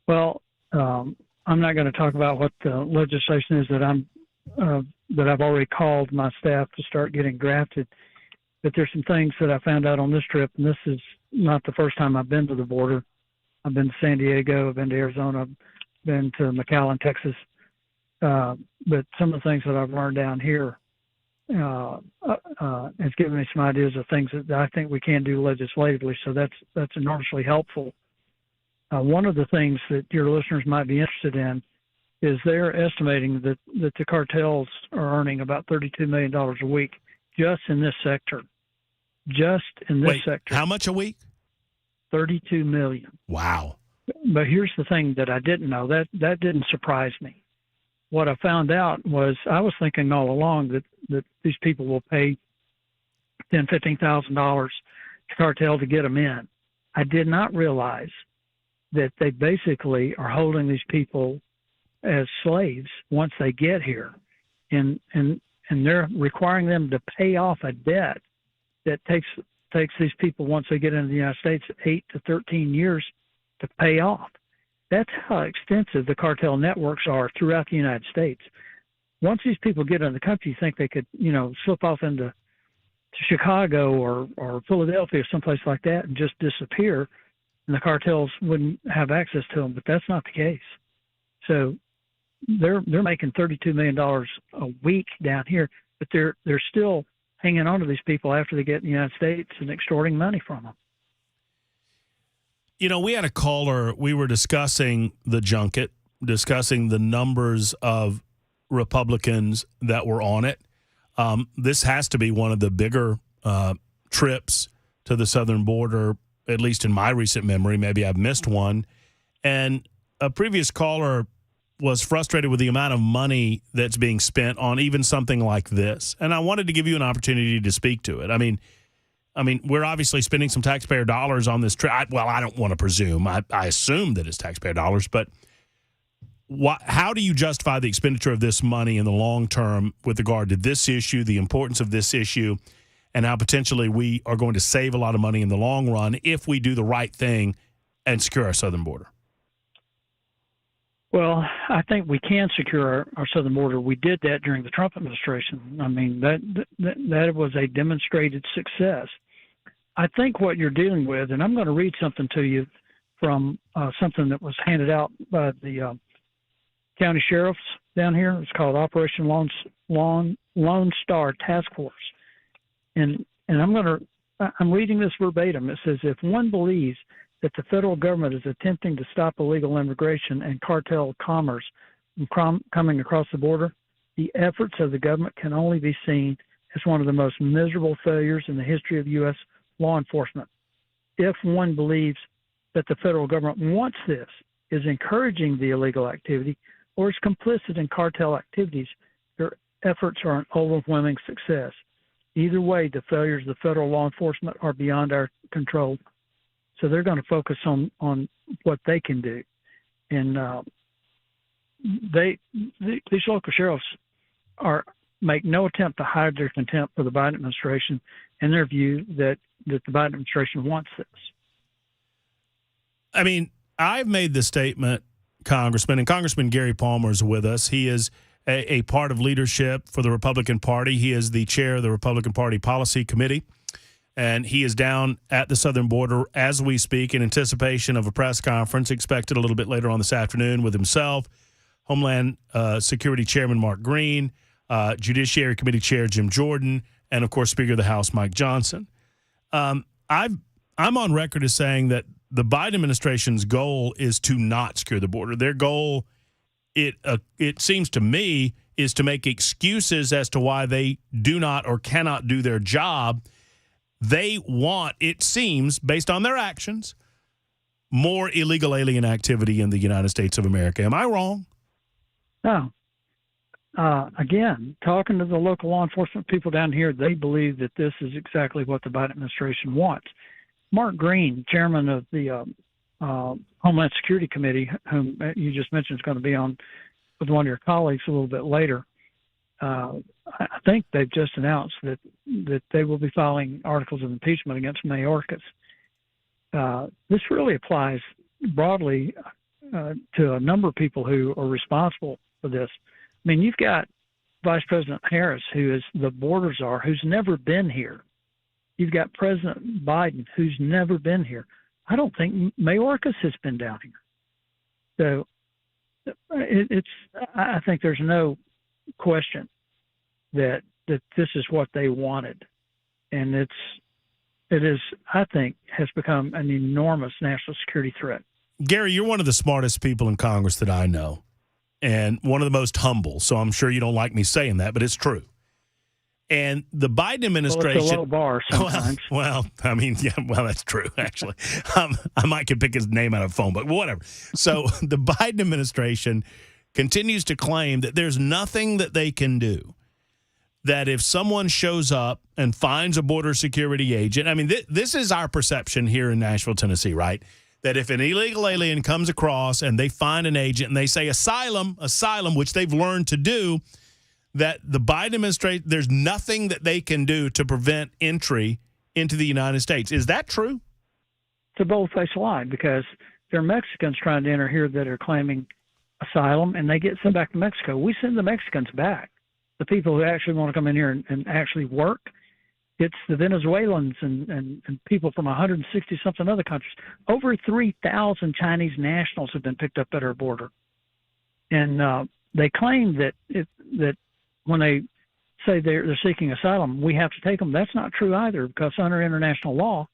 L: Well, I'm not going to talk about what the legislation is that I've already called my staff to start getting drafted. But there's some things that I found out on this trip, and this is not the first time I've been to the border. I've been to San Diego, I've been to Arizona, I've been to McAllen, Texas. But some of the things that I've learned down here has given me some ideas of things that I think we can do legislatively. So that's enormously helpful. One of the things that your listeners might be interested in is they're estimating that the cartels are earning about $32 million a week just in this sector. Just in this sector.
A: How much a week?
L: $32 million.
A: Wow.
L: But here's the thing that I didn't know. That didn't surprise me. What I found out was I was thinking all along that these people will pay $10,000, $15,000 to cartel to get them in. I did not realize that they basically are holding these people as slaves once they get here, and they're requiring them to pay off a debt that takes these people, once they get into the United States, 8 to 13 years to pay off. That's how extensive the cartel networks are throughout the United States. Once these people get in the country, you think they could, slip off into Chicago or Philadelphia or someplace like that and just disappear, and the cartels wouldn't have access to them. But that's not the case. So they're making $32 million a week down here, but they're still hanging on to these people after they get in the United States and extorting money from them.
A: We had a caller. We were discussing the junket, discussing the numbers of Republicans that were on it. This has to be one of the bigger trips to the southern border, at least in my recent memory. Maybe I've missed one. And a previous caller was frustrated with the amount of money that's being spent on even something like this. And I wanted to give you an opportunity to speak to it. I mean, we're obviously spending some taxpayer dollars on this trip. Well, I don't want to presume. I assume that it's taxpayer dollars. But how do you justify the expenditure of this money in the long term with regard to this issue, the importance of this issue, and how potentially we are going to save a lot of money in the long run if we do the right thing and secure our southern border?
L: Well, I think we can secure our southern border. We did that during the Trump administration. I mean, that was a demonstrated success. I think what you're dealing with, and I'm going to read something to you from something that was handed out by the county sheriffs down here. It's called Operation Lone Star Task Force. And I'm reading this verbatim. It says, if one believes that the federal government is attempting to stop illegal immigration and cartel commerce coming across the border, the efforts of the government can only be seen as one of the most miserable failures in the history of U.S. law enforcement. If one believes that the federal government wants this, is encouraging the illegal activity, or is complicit in cartel activities, their efforts are an overwhelming success. Either way, the failures of the federal law enforcement are beyond our control. So they're going to focus on what they can do. And these local sheriffs make no attempt to hide their contempt for the Biden administration and their view that the Biden administration wants this.
A: I mean, I've made the statement, Congressman, and Congressman Gary Palmer is with us. He is a part of leadership for the Republican Party. He is the chair of the Republican Party Policy Committee, and he is down at the southern border as we speak in anticipation of a press conference expected a little bit later on this afternoon with himself, Homeland Security Chairman Mark Green, Judiciary Committee Chair Jim Jordan, and, of course, Speaker of the House Mike Johnson. I'm on record as saying that the Biden administration's goal is to not secure the border. Their goal, it seems to me, is to make excuses as to why they do not or cannot do their job. They want, it seems, based on their actions, more illegal alien activity in the United States of America. Am I wrong?
L: No. Again, talking to the local law enforcement people down here, they believe that this is exactly what the Biden administration wants. Mark Green, chairman of the Homeland Security Committee, whom you just mentioned is going to be on with one of your colleagues a little bit later, I think they've just announced that they will be filing articles of impeachment against Mayorkas. This really applies broadly to a number of people who are responsible for this. I mean, you've got Vice President Harris, who is the border czar, who's never been here. You've got President Biden, who's never been here. I don't think Mayorkas has been down here. So I think there's no question that this is what they wanted. And it is, I think, has become an enormous national security threat.
A: Gary, you're one of the smartest people in Congress that I know, and one of the most humble. So I'm sure you don't like me saying that, but it's true. And the Biden administration.
L: Well, it's a low bar sometimes.
A: Well, I mean, yeah, well, that's true, actually. I might could pick his name out of the phone, but whatever. So the Biden administration continues to claim that there's nothing that they can do. That if someone shows up and finds a border security agent, I mean, this is our perception here in Nashville, Tennessee, right? That if an illegal alien comes across and they find an agent and they say asylum, which they've learned to do, that the Biden administration, there's nothing that they can do to prevent entry into the United States. Is that true?
L: It's a bold-faced lie, because there are Mexicans trying to enter here that are claiming asylum, and they get sent back to Mexico. We send the Mexicans back. The people who actually want to come in here and actually work, it's the Venezuelans and people from 160-something other countries. Over 3,000 Chinese nationals have been picked up at our border. And they claim that when they say they're seeking asylum, we have to take them. That's not true either, because under international law,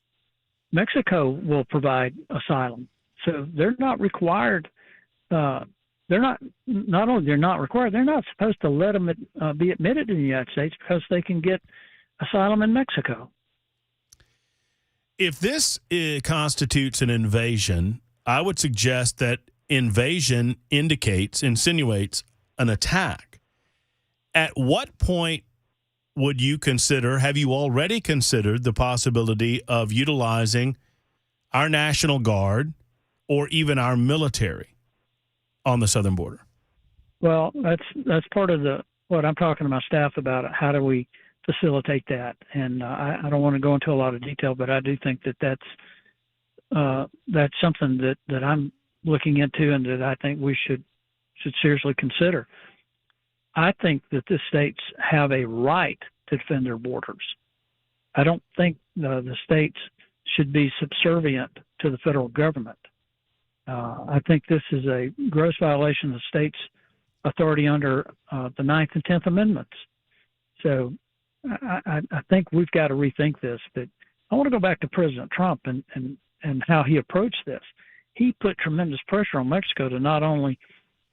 L: Mexico will provide asylum. So they're not required. Not only they're not required, they're not supposed to let them be admitted in the United States, because they can get asylum in Mexico.
A: If this constitutes an invasion, I would suggest that invasion insinuates an attack. At what point would you have you already considered the possibility of utilizing our National Guard or even our military on the southern border?
L: Well, that's part of what I'm talking to my staff about. How do we facilitate that? And I don't want to go into a lot of detail, but I do think that's something that I'm looking into, and that I think we should seriously consider. I think that the states have a right to defend their borders. I don't think the states should be subservient to the federal government. I think this is a gross violation of the state's authority under the 9th and 10th Amendments. So I think we've got to rethink this. But I want to go back to President Trump and how he approached this. He put tremendous pressure on Mexico to not only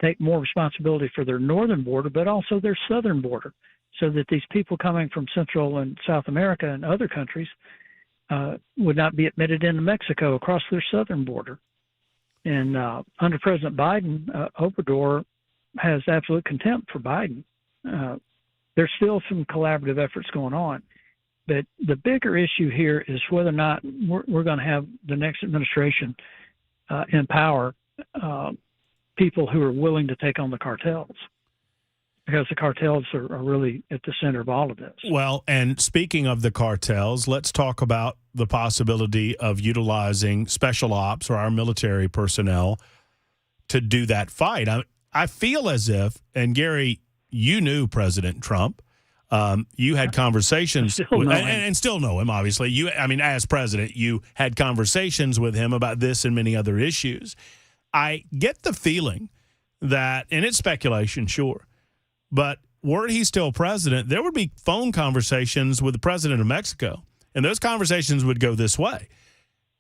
L: take more responsibility for their northern border, but also their southern border, so that these people coming from Central and South America and other countries would not be admitted into Mexico across their southern border. And under President Biden, Obrador has absolute contempt for Biden. There's still some collaborative efforts going on. But the bigger issue here is whether or not we're going to have the next administration empower people who are willing to take on the cartels, because the cartels are really at the center of all of this.
A: Well, and speaking of the cartels, let's talk about the possibility of utilizing special ops or our military personnel to do that fight. I feel as if, and Gary, you knew President Trump. You had conversations and still know him, obviously. As president, you had conversations with him about this and many other issues. I get the feeling that, and it's speculation, sure, but were he still president, there would be phone conversations with the president of Mexico, and those conversations would go this way.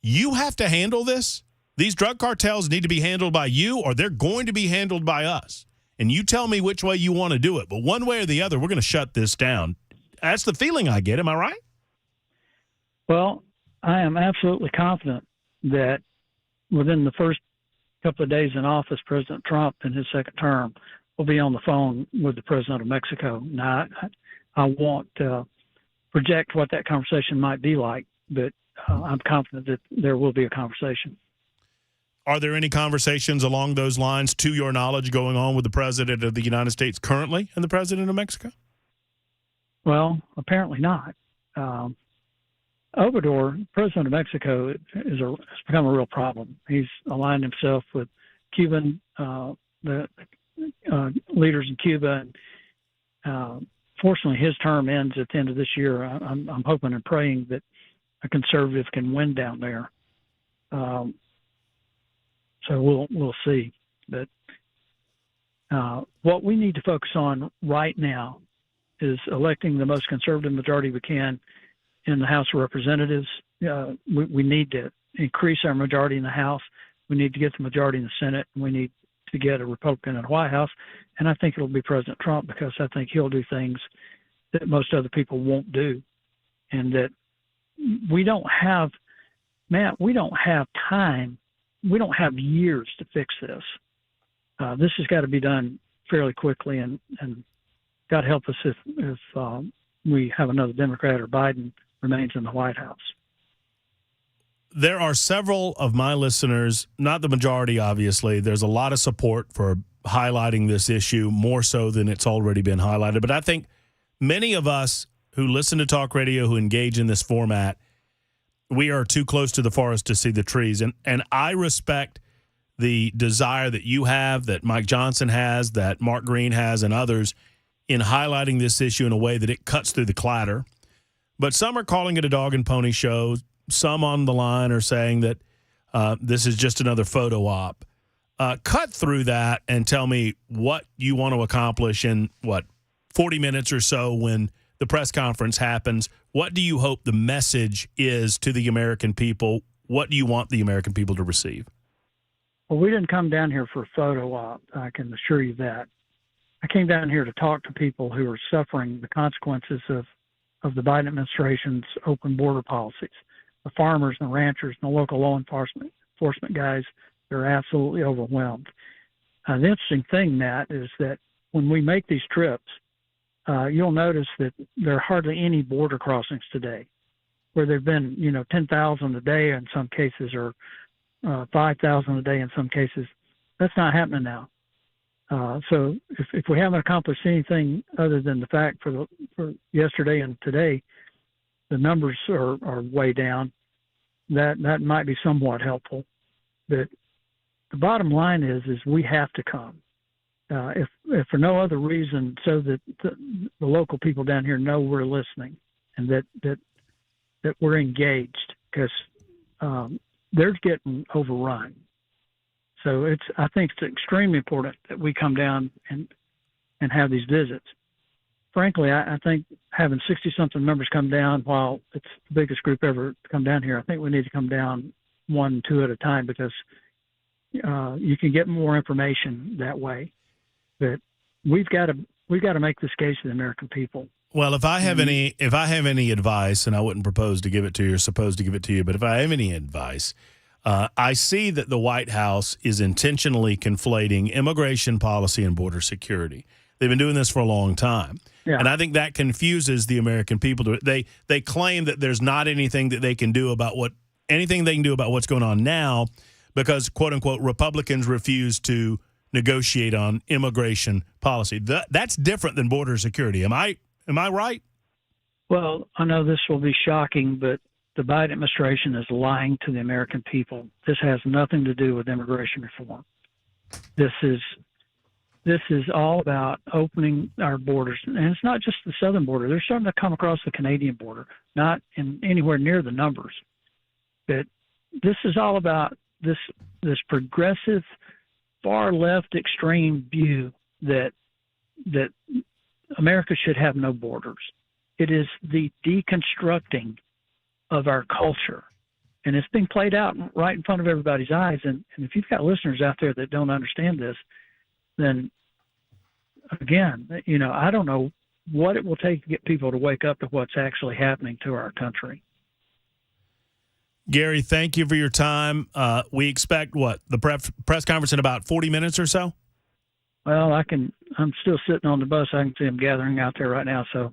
A: You have to handle this. These drug cartels need to be handled by you, or they're going to be handled by us. And you tell me which way you want to do it. But one way or the other, we're going to shut this down. That's the feeling I get. Am I right?
L: Well, I am absolutely confident that within the first couple of days in office, President Trump in his second term will be on the phone with the president of Mexico. Now, I won't project what that conversation might be like, but I'm confident that there will be a conversation.
A: Are there any conversations along those lines, to your knowledge, going on with the president of the United States currently and the president of Mexico?
L: Well, apparently not. Obrador, president of Mexico, has become a real problem. He's aligned himself with Cuban, the leaders in Cuba. And, fortunately, his term ends at the end of this year. I'm hoping and praying that a conservative can win down there. So we'll see. But what we need to focus on right now is electing the most conservative majority we can in the House of Representatives. We need to increase our majority in the House. We need to get the majority in the Senate, and we need to get a Republican in the White House. And I think it'll be President Trump, because I think he'll do things that most other people won't do, and that we don't have time. We don't have years to fix this. This has got to be done fairly quickly, and God help us if we have another Democrat or Biden remains in the White House.
A: There are several of my listeners, not the majority, obviously. There's a lot of support for highlighting this issue, more so than it's already been highlighted. But I think many of us who listen to talk radio, who engage in this format, we are too close to the forest to see the trees. And I respect the desire that you have, that Mike Johnson has, that Mark Green has, and others in highlighting this issue in a way that it cuts through the clatter. But some are calling it a dog and pony show. Some on the line are saying that this is just another photo op. Cut through that and tell me what you want to accomplish in, 40 minutes or so when the press conference happens. What do you hope the message is to the American people? What do you want the American people to receive?
L: Well, we didn't come down here for a photo op, I can assure you that. I came down here to talk to people who are suffering the consequences of the Biden administration's open border policies. The farmers and the ranchers and the local law enforcement guys, they're absolutely overwhelmed. The interesting thing, Matt, is that when we make these trips, you'll notice that there are hardly any border crossings today, where there've been, 10,000 a day in some cases, or 5,000 a day in some cases. That's not happening now. So if we haven't accomplished anything other than the fact for yesterday and today, the numbers are way down. That might be somewhat helpful. But the bottom line is we have to come. If for no other reason, so that the local people down here know we're listening and that we're engaged, because they're getting overrun. So I think it's extremely important that we come down and have these visits. Frankly, I think having 60-something members come down, while it's the biggest group ever to come down here, I think we need to come down 1, 2 at a time, because you can get more information that way. But we've got to make this case to the American people.
A: Well, if I have any advice, and I wouldn't propose to give it to you or supposed to give it to you, but if I have any advice, I see that the White House is intentionally conflating immigration policy and border security. They've been doing this for a long time.
L: Yeah.
A: And I think that confuses the American people. They claim that there's not anything that they can do about what's going on now because, quote unquote, Republicans refuse to negotiate on immigration policy. That's different than border security. Am I right?
L: Well, I know this will be shocking, but the Biden administration is lying to the American people. This has nothing to do with immigration reform. This is all about opening our borders, and it's not just the southern border. They're starting to come across the Canadian border, not in anywhere near the numbers. But this is all about this progressive, far left extreme view that America should have no borders. It is the deconstructing of our culture. And it's being played out right in front of everybody's eyes. And if you've got listeners out there that don't understand this, then again, I don't know what it will take to get people to wake up to what's actually happening to our country.
A: Gary, thank you for your time. We expect the press conference in about 40 minutes or so?
L: Well, I'm still sitting on the bus. I can see them gathering out there right now. So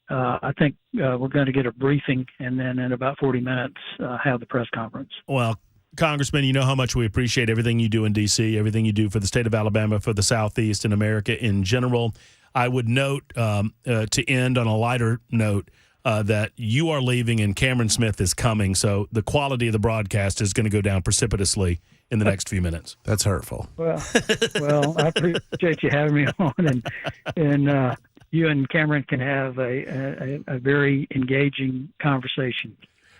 L: I think we're going to get a briefing and then in about 40 minutes have the press conference.
A: Well, Congressman, you know how much we appreciate everything you do in D.C., everything you do for the state of Alabama, for the Southeast and America in general. I would note, to end on a lighter note, that you are leaving and Cameron Smith is coming, so the quality of the broadcast is going to go down precipitously in the next few minutes.
B: That's hurtful.
L: Well, I appreciate you having me on, and you and Cameron can have a very engaging conversation.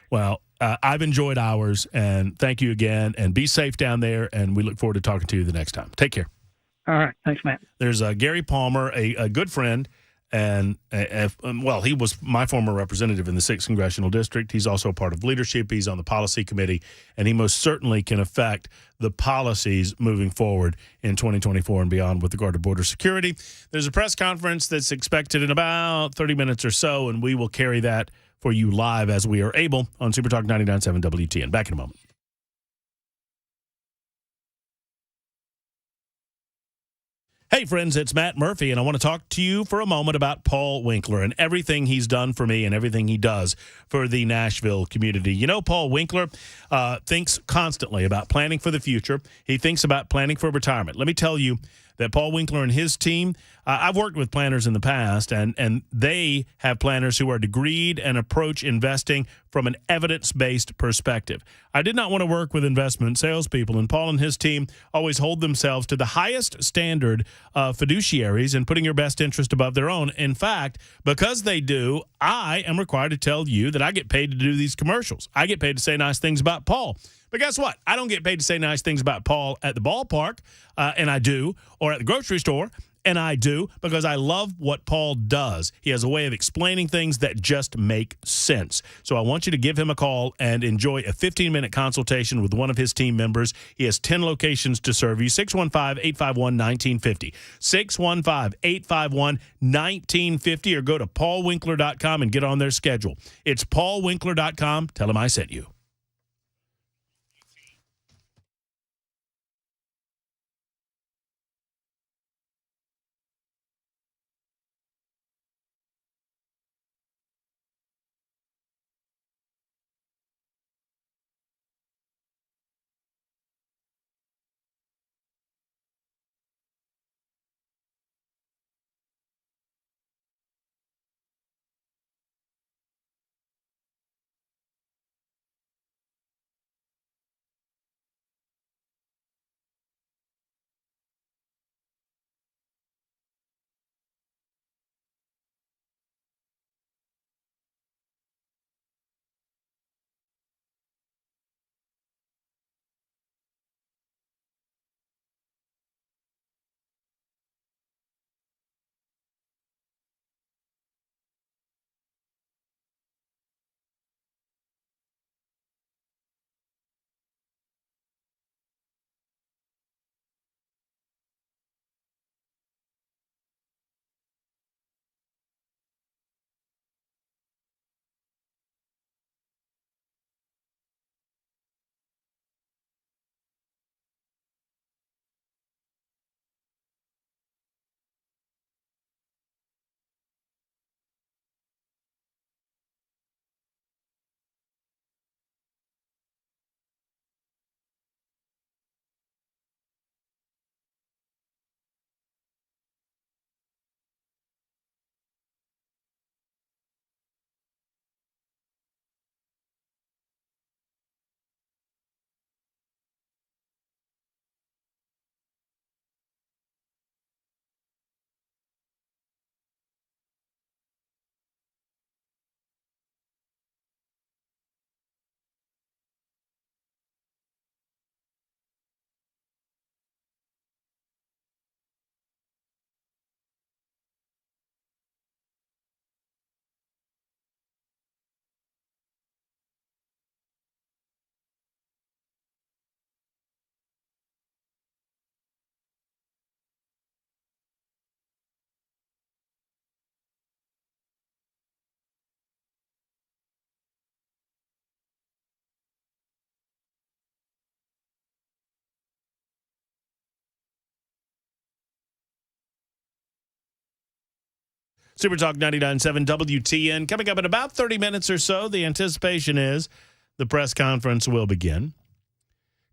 A: Well, I've enjoyed ours, and thank you again, and be safe down there, and we look forward to talking to you the next time. Take care.
L: All right. Thanks, Matt.
A: There's Gary Palmer, a good friend, and, he was my former representative in the 6th Congressional District. He's also part of leadership. He's on the policy committee, and he most certainly can affect the policies moving forward in 2024 and beyond with regard to border security. There's a press conference that's expected in about 30 minutes or so, and we will carry that for you live as we are able on Super Talk 99.7 WTN. Back in a moment. Hey, friends, it's Matt Murphy, and I want to talk to you for a moment about Paul Winkler and everything he's done for me and everything he does for the Nashville community. You know, Paul Winkler thinks constantly about planning for the future. He thinks about planning for retirement. Let me tell you that Paul Winkler and his team, I've worked with planners in the past, and they have planners who are degreed and approach investing from an evidence-based perspective. I did not want to work with investment salespeople, and Paul and his team always hold themselves to the highest standard of fiduciaries and putting your best interest above their own. In fact, because they do, I am required to tell you that I get paid to do these commercials. I get paid to say nice things about Paul. But guess what? I don't get paid to say nice things about Paul at the ballpark, and I do, or at the grocery store, and I do, because I love what Paul does. He has a way of explaining things that just make sense. So I want you to give him a call and enjoy a 15-minute consultation with one of his team members. He has 10 locations to serve you. 615-851-1950. 615-851-1950, or go to paulwinkler.com and get on their schedule. It's paulwinkler.com. Tell him I sent you. Super Talk 99.7 WTN. Coming up in about 30 minutes or so, the anticipation is the press conference will begin.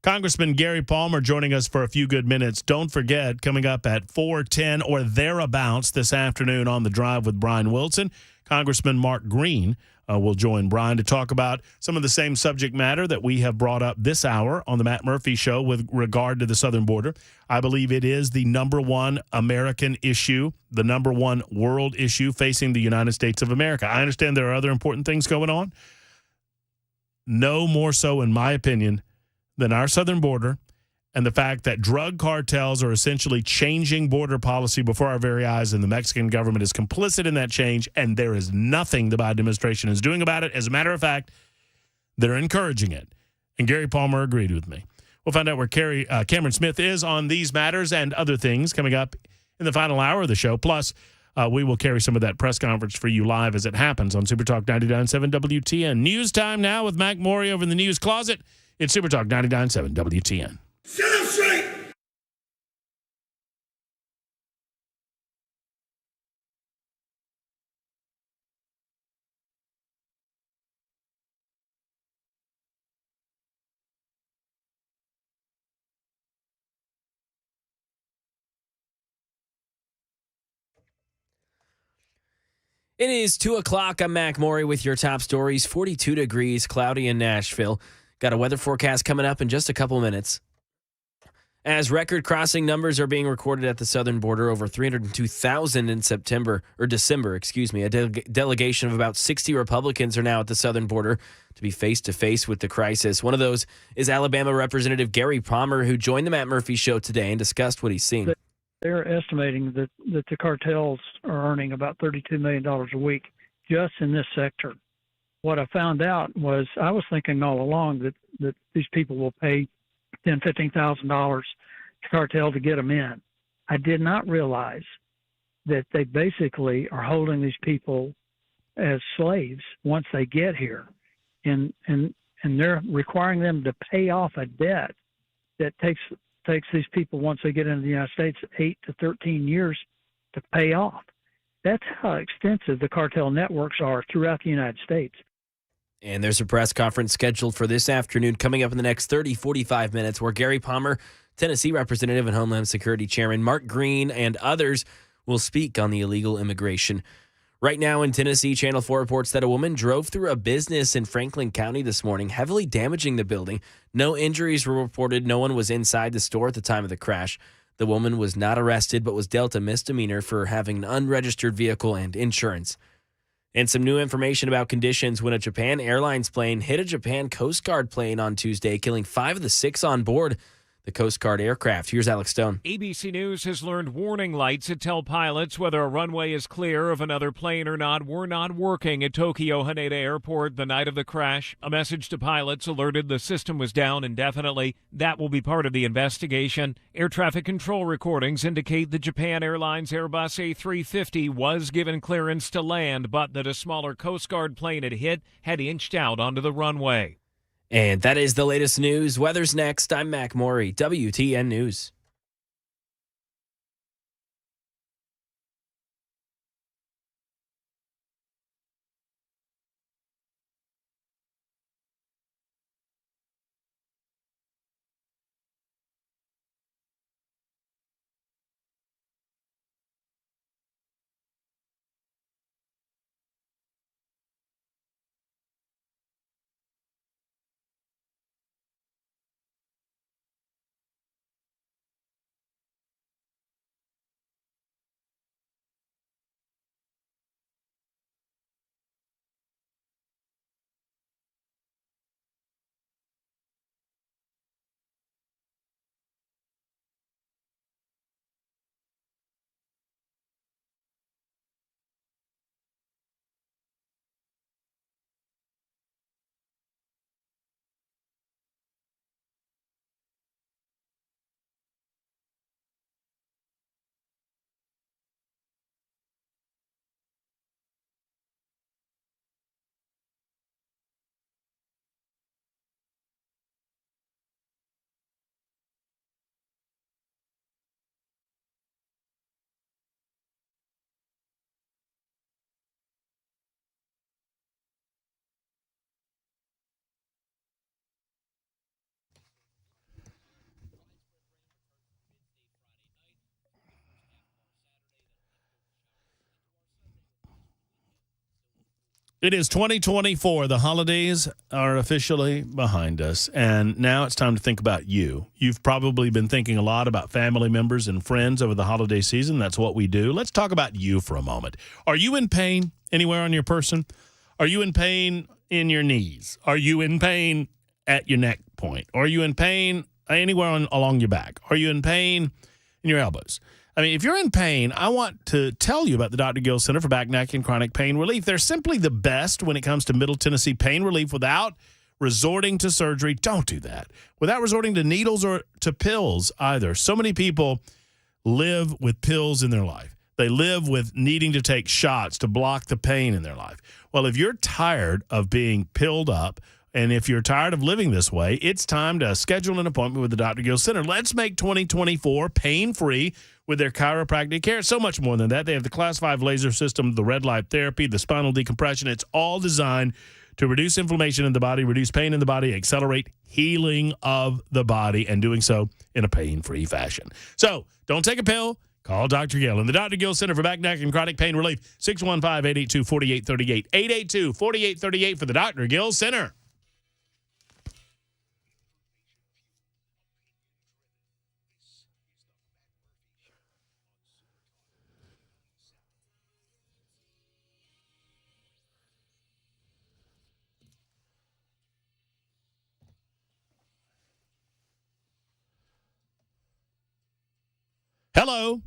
A: Congressman Gary Palmer joining us for a few good minutes. Don't forget, coming up at 4:10 or thereabouts this afternoon on The Drive with Brian Wilson, Congressman Mark Green will join Brian to talk about some of the same subject matter that we have brought up this hour on the Matt Murphy Show with regard to the southern border. I believe it is the number one American issue, the number one world issue facing the United States of America. I understand there are other important things going on. No more so, in my opinion, than our southern border and the fact that drug cartels are essentially changing border policy before our very eyes, and the Mexican government is complicit in that change, and there is nothing the Biden administration is doing about it. As a matter of fact, they're encouraging it. And Gary Palmer agreed with me. We'll find out where Cameron Smith is on these matters and other things coming up in the final hour of the show. Plus, we will carry some of that press conference for you live as it happens on Super Talk 99.7 WTN. News time now with Mac Morey over in the news closet. It's Super Talk 99.7 WTN.
M: Sit up straight!
N: It is 2 o'clock. I'm Mac Morey with your top stories. 42 degrees, cloudy in Nashville. Got a weather forecast coming up in just a couple minutes. As record crossing numbers are being recorded at the southern border, over 302,000 in December, a delegation of about 60 Republicans are now at the southern border to be face-to-face with the crisis. One of those is Alabama Representative Gary Palmer, who joined the Matt Murphy Show today and discussed what he's seen.
L: They're estimating that the cartels are earning about $32 million a week just in this sector. What I found out was I was thinking all along that these people will pay $10,000, $15,000 to cartel to get them in. I did not realize that they basically are holding these people as slaves once they get here, and they're requiring them to pay off a debt that takes these people, once they get into the United States, 8 to 13 years to pay off. That's how extensive the cartel networks are throughout the United States.
N: And there's a press conference scheduled for this afternoon coming up in the next 45 minutes where Gary Palmer, Tennessee Representative and Homeland Security Chairman Mark Green, and others will speak on the illegal immigration. Right now in Tennessee, Channel 4 reports that a woman drove through a business in Franklin County this morning, heavily damaging the building. No injuries were reported. No one was inside the store at the time of the crash. The woman was not arrested but was dealt a misdemeanor for having an unregistered vehicle and insurance. And some new information about conditions when a Japan Airlines plane hit a Japan Coast Guard plane on Tuesday, killing 5 of the 6 on board the Coast Guard aircraft. Here's Alex Stone.
O: ABC News has learned warning lights that tell pilots whether a runway is clear of another plane or not were not working at Tokyo Haneda Airport the night of the crash. A message to pilots alerted the system was down indefinitely. That will be part of the investigation. Air traffic control recordings indicate the Japan Airlines Airbus A350 was given clearance to land, but that a smaller Coast Guard plane it hit had inched out onto the runway.
N: And that is the latest news. Weather's next. I'm Mac Morey, WTN News.
A: It is 2024. The holidays are officially behind us, and now it's time to think about you. You've probably been thinking a lot about family members and friends over the holiday season. That's what we do. Let's talk about you for a moment. Are you in pain anywhere on your person? Are you in pain in your knees? Are you in pain at your neck point? Are you in pain anywhere along your back? Are you in pain in your elbows? I mean, if you're in pain, I want to tell you about the Dr. Gill Center for Back, Neck, and Chronic Pain Relief. They're simply the best when it comes to Middle Tennessee pain relief without resorting to surgery. Don't do that. Without resorting to needles or to pills either. So many people live with pills in their life. They live with needing to take shots to block the pain in their life. Well, if you're tired of being pilled up, and if you're tired of living this way, it's time to schedule an appointment with the Dr. Gill Center. Let's make 2024 pain-free with their chiropractic care. It's so much more than that. They have the Class 5 laser system, the red light therapy, the spinal decompression. It's all designed to reduce inflammation in the body, reduce pain in the body, accelerate healing of the body, and doing so in a pain-free fashion. So don't take a pill. Call Dr. Gill and the Dr. Gill Center for Back, Neck, and Chronic Pain Relief, 615-882-4838, 882-4838 for the Dr. Gill Center. Hello,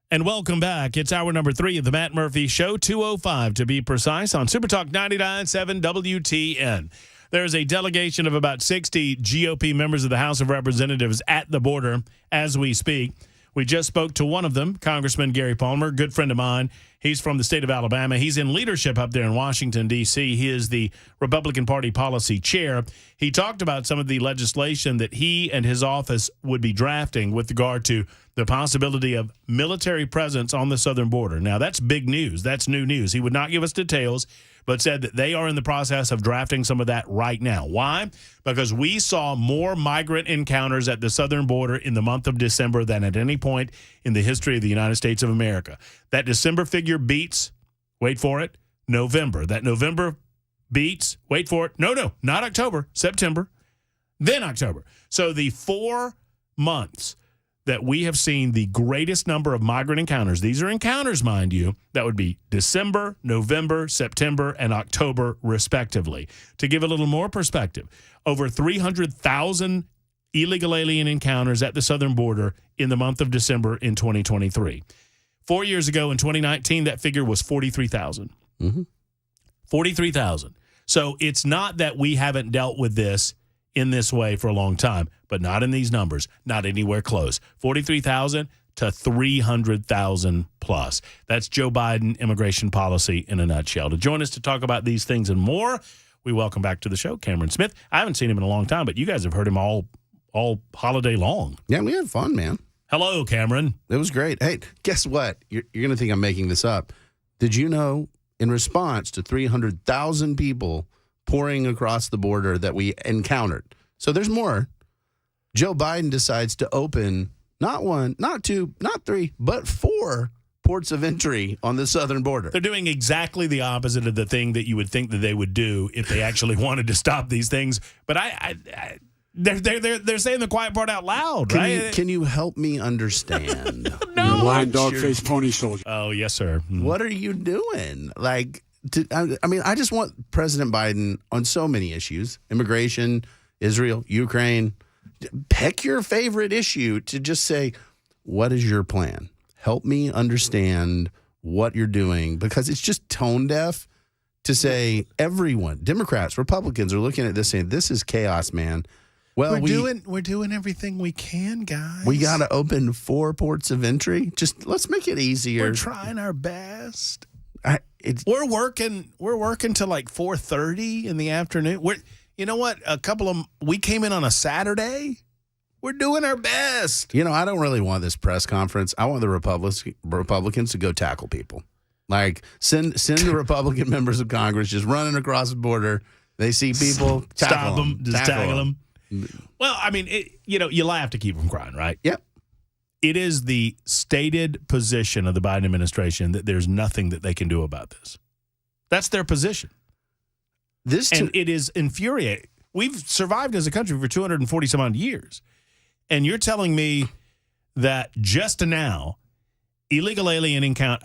A: and welcome back. It's hour number 3 of the Matt Murphy Show, 2:05 to be precise, on Super Talk 99.7 WTN. There's a delegation of about 60 GOP members of the House of Representatives at the border as we speak. We just spoke to one of them, Congressman Gary Palmer, good friend of mine. He's from the state of Alabama. He's in leadership up there in Washington, D.C. He is the Republican Party policy chair. He talked about some of the legislation that he and his office would be drafting with regard to the possibility of military presence on the southern border. Now, that's big news. That's new news. He would not give us details, but said that they are in the process of drafting some of that right now. Why? Because we saw more migrant encounters at the southern border in the month of December than at any point in the history of the United States of America. That December figure beats, wait for it, November. That November beats, wait for it, no, not October, September, then October. So the 4 months that we have seen the greatest number of migrant encounters, these are encounters, mind you, that would be December, November, September, and October, respectively. To give a little more perspective, over 300,000 illegal alien encounters at the southern border in the month of December in 2023. 4 years ago, in 2019, that figure was 43,000. 43,000. So it's not that we haven't dealt with this in this way for a long time, but not in these numbers, not anywhere close. 43,000 to 300,000 plus. That's Joe Biden immigration policy in a nutshell. To join us to talk about these things and more, we welcome back to the show Cameron Smith. I haven't seen him in a long time, but you guys have heard him all holiday long.
M: Yeah, we had fun, man.
A: Hello, Cameron.
M: It was great. Hey, guess what? You're going to think I'm making this up. Did you know, in response to 300,000 people pouring across the border that we encountered, so there's more, Joe Biden decides to open not 1, not 2, not 3, but 4 ports of entry on the southern border.
A: They're doing exactly the opposite of the thing that you would think that they would do if they actually wanted to stop these things. But they're saying the quiet part out loud, right?
M: Can you help me understand?
A: No.
P: Blind dog face pony soldier.
A: Oh, yes, sir.
M: What are you doing? I just want President Biden on so many issues, immigration, Israel, Ukraine, pick your favorite issue to just say, what is your plan? Help me understand what you're doing, because it's just tone deaf to say everyone, Democrats, Republicans are looking at this saying, this is chaos, man. Well,
A: we're doing everything we can, guys.
M: We got to open 4 ports of entry. Just let's make it easier.
A: We're trying our best. We're working till like 4:30 in the afternoon. You know what? We came in on a Saturday. We're doing our best.
M: You know, I don't really want this press conference. I want the Republicans to go tackle people. Like, send the Republican members of Congress just running across the border. They see people,
A: stop them, just tackle them. Well, I mean, you'll have to keep them crying, right?
M: Yep.
A: It is the stated position of the Biden administration that there's nothing that they can do about this. That's their position. it is infuriating. We've survived as a country for 240 some odd years. And you're telling me that just now, illegal alien encounter,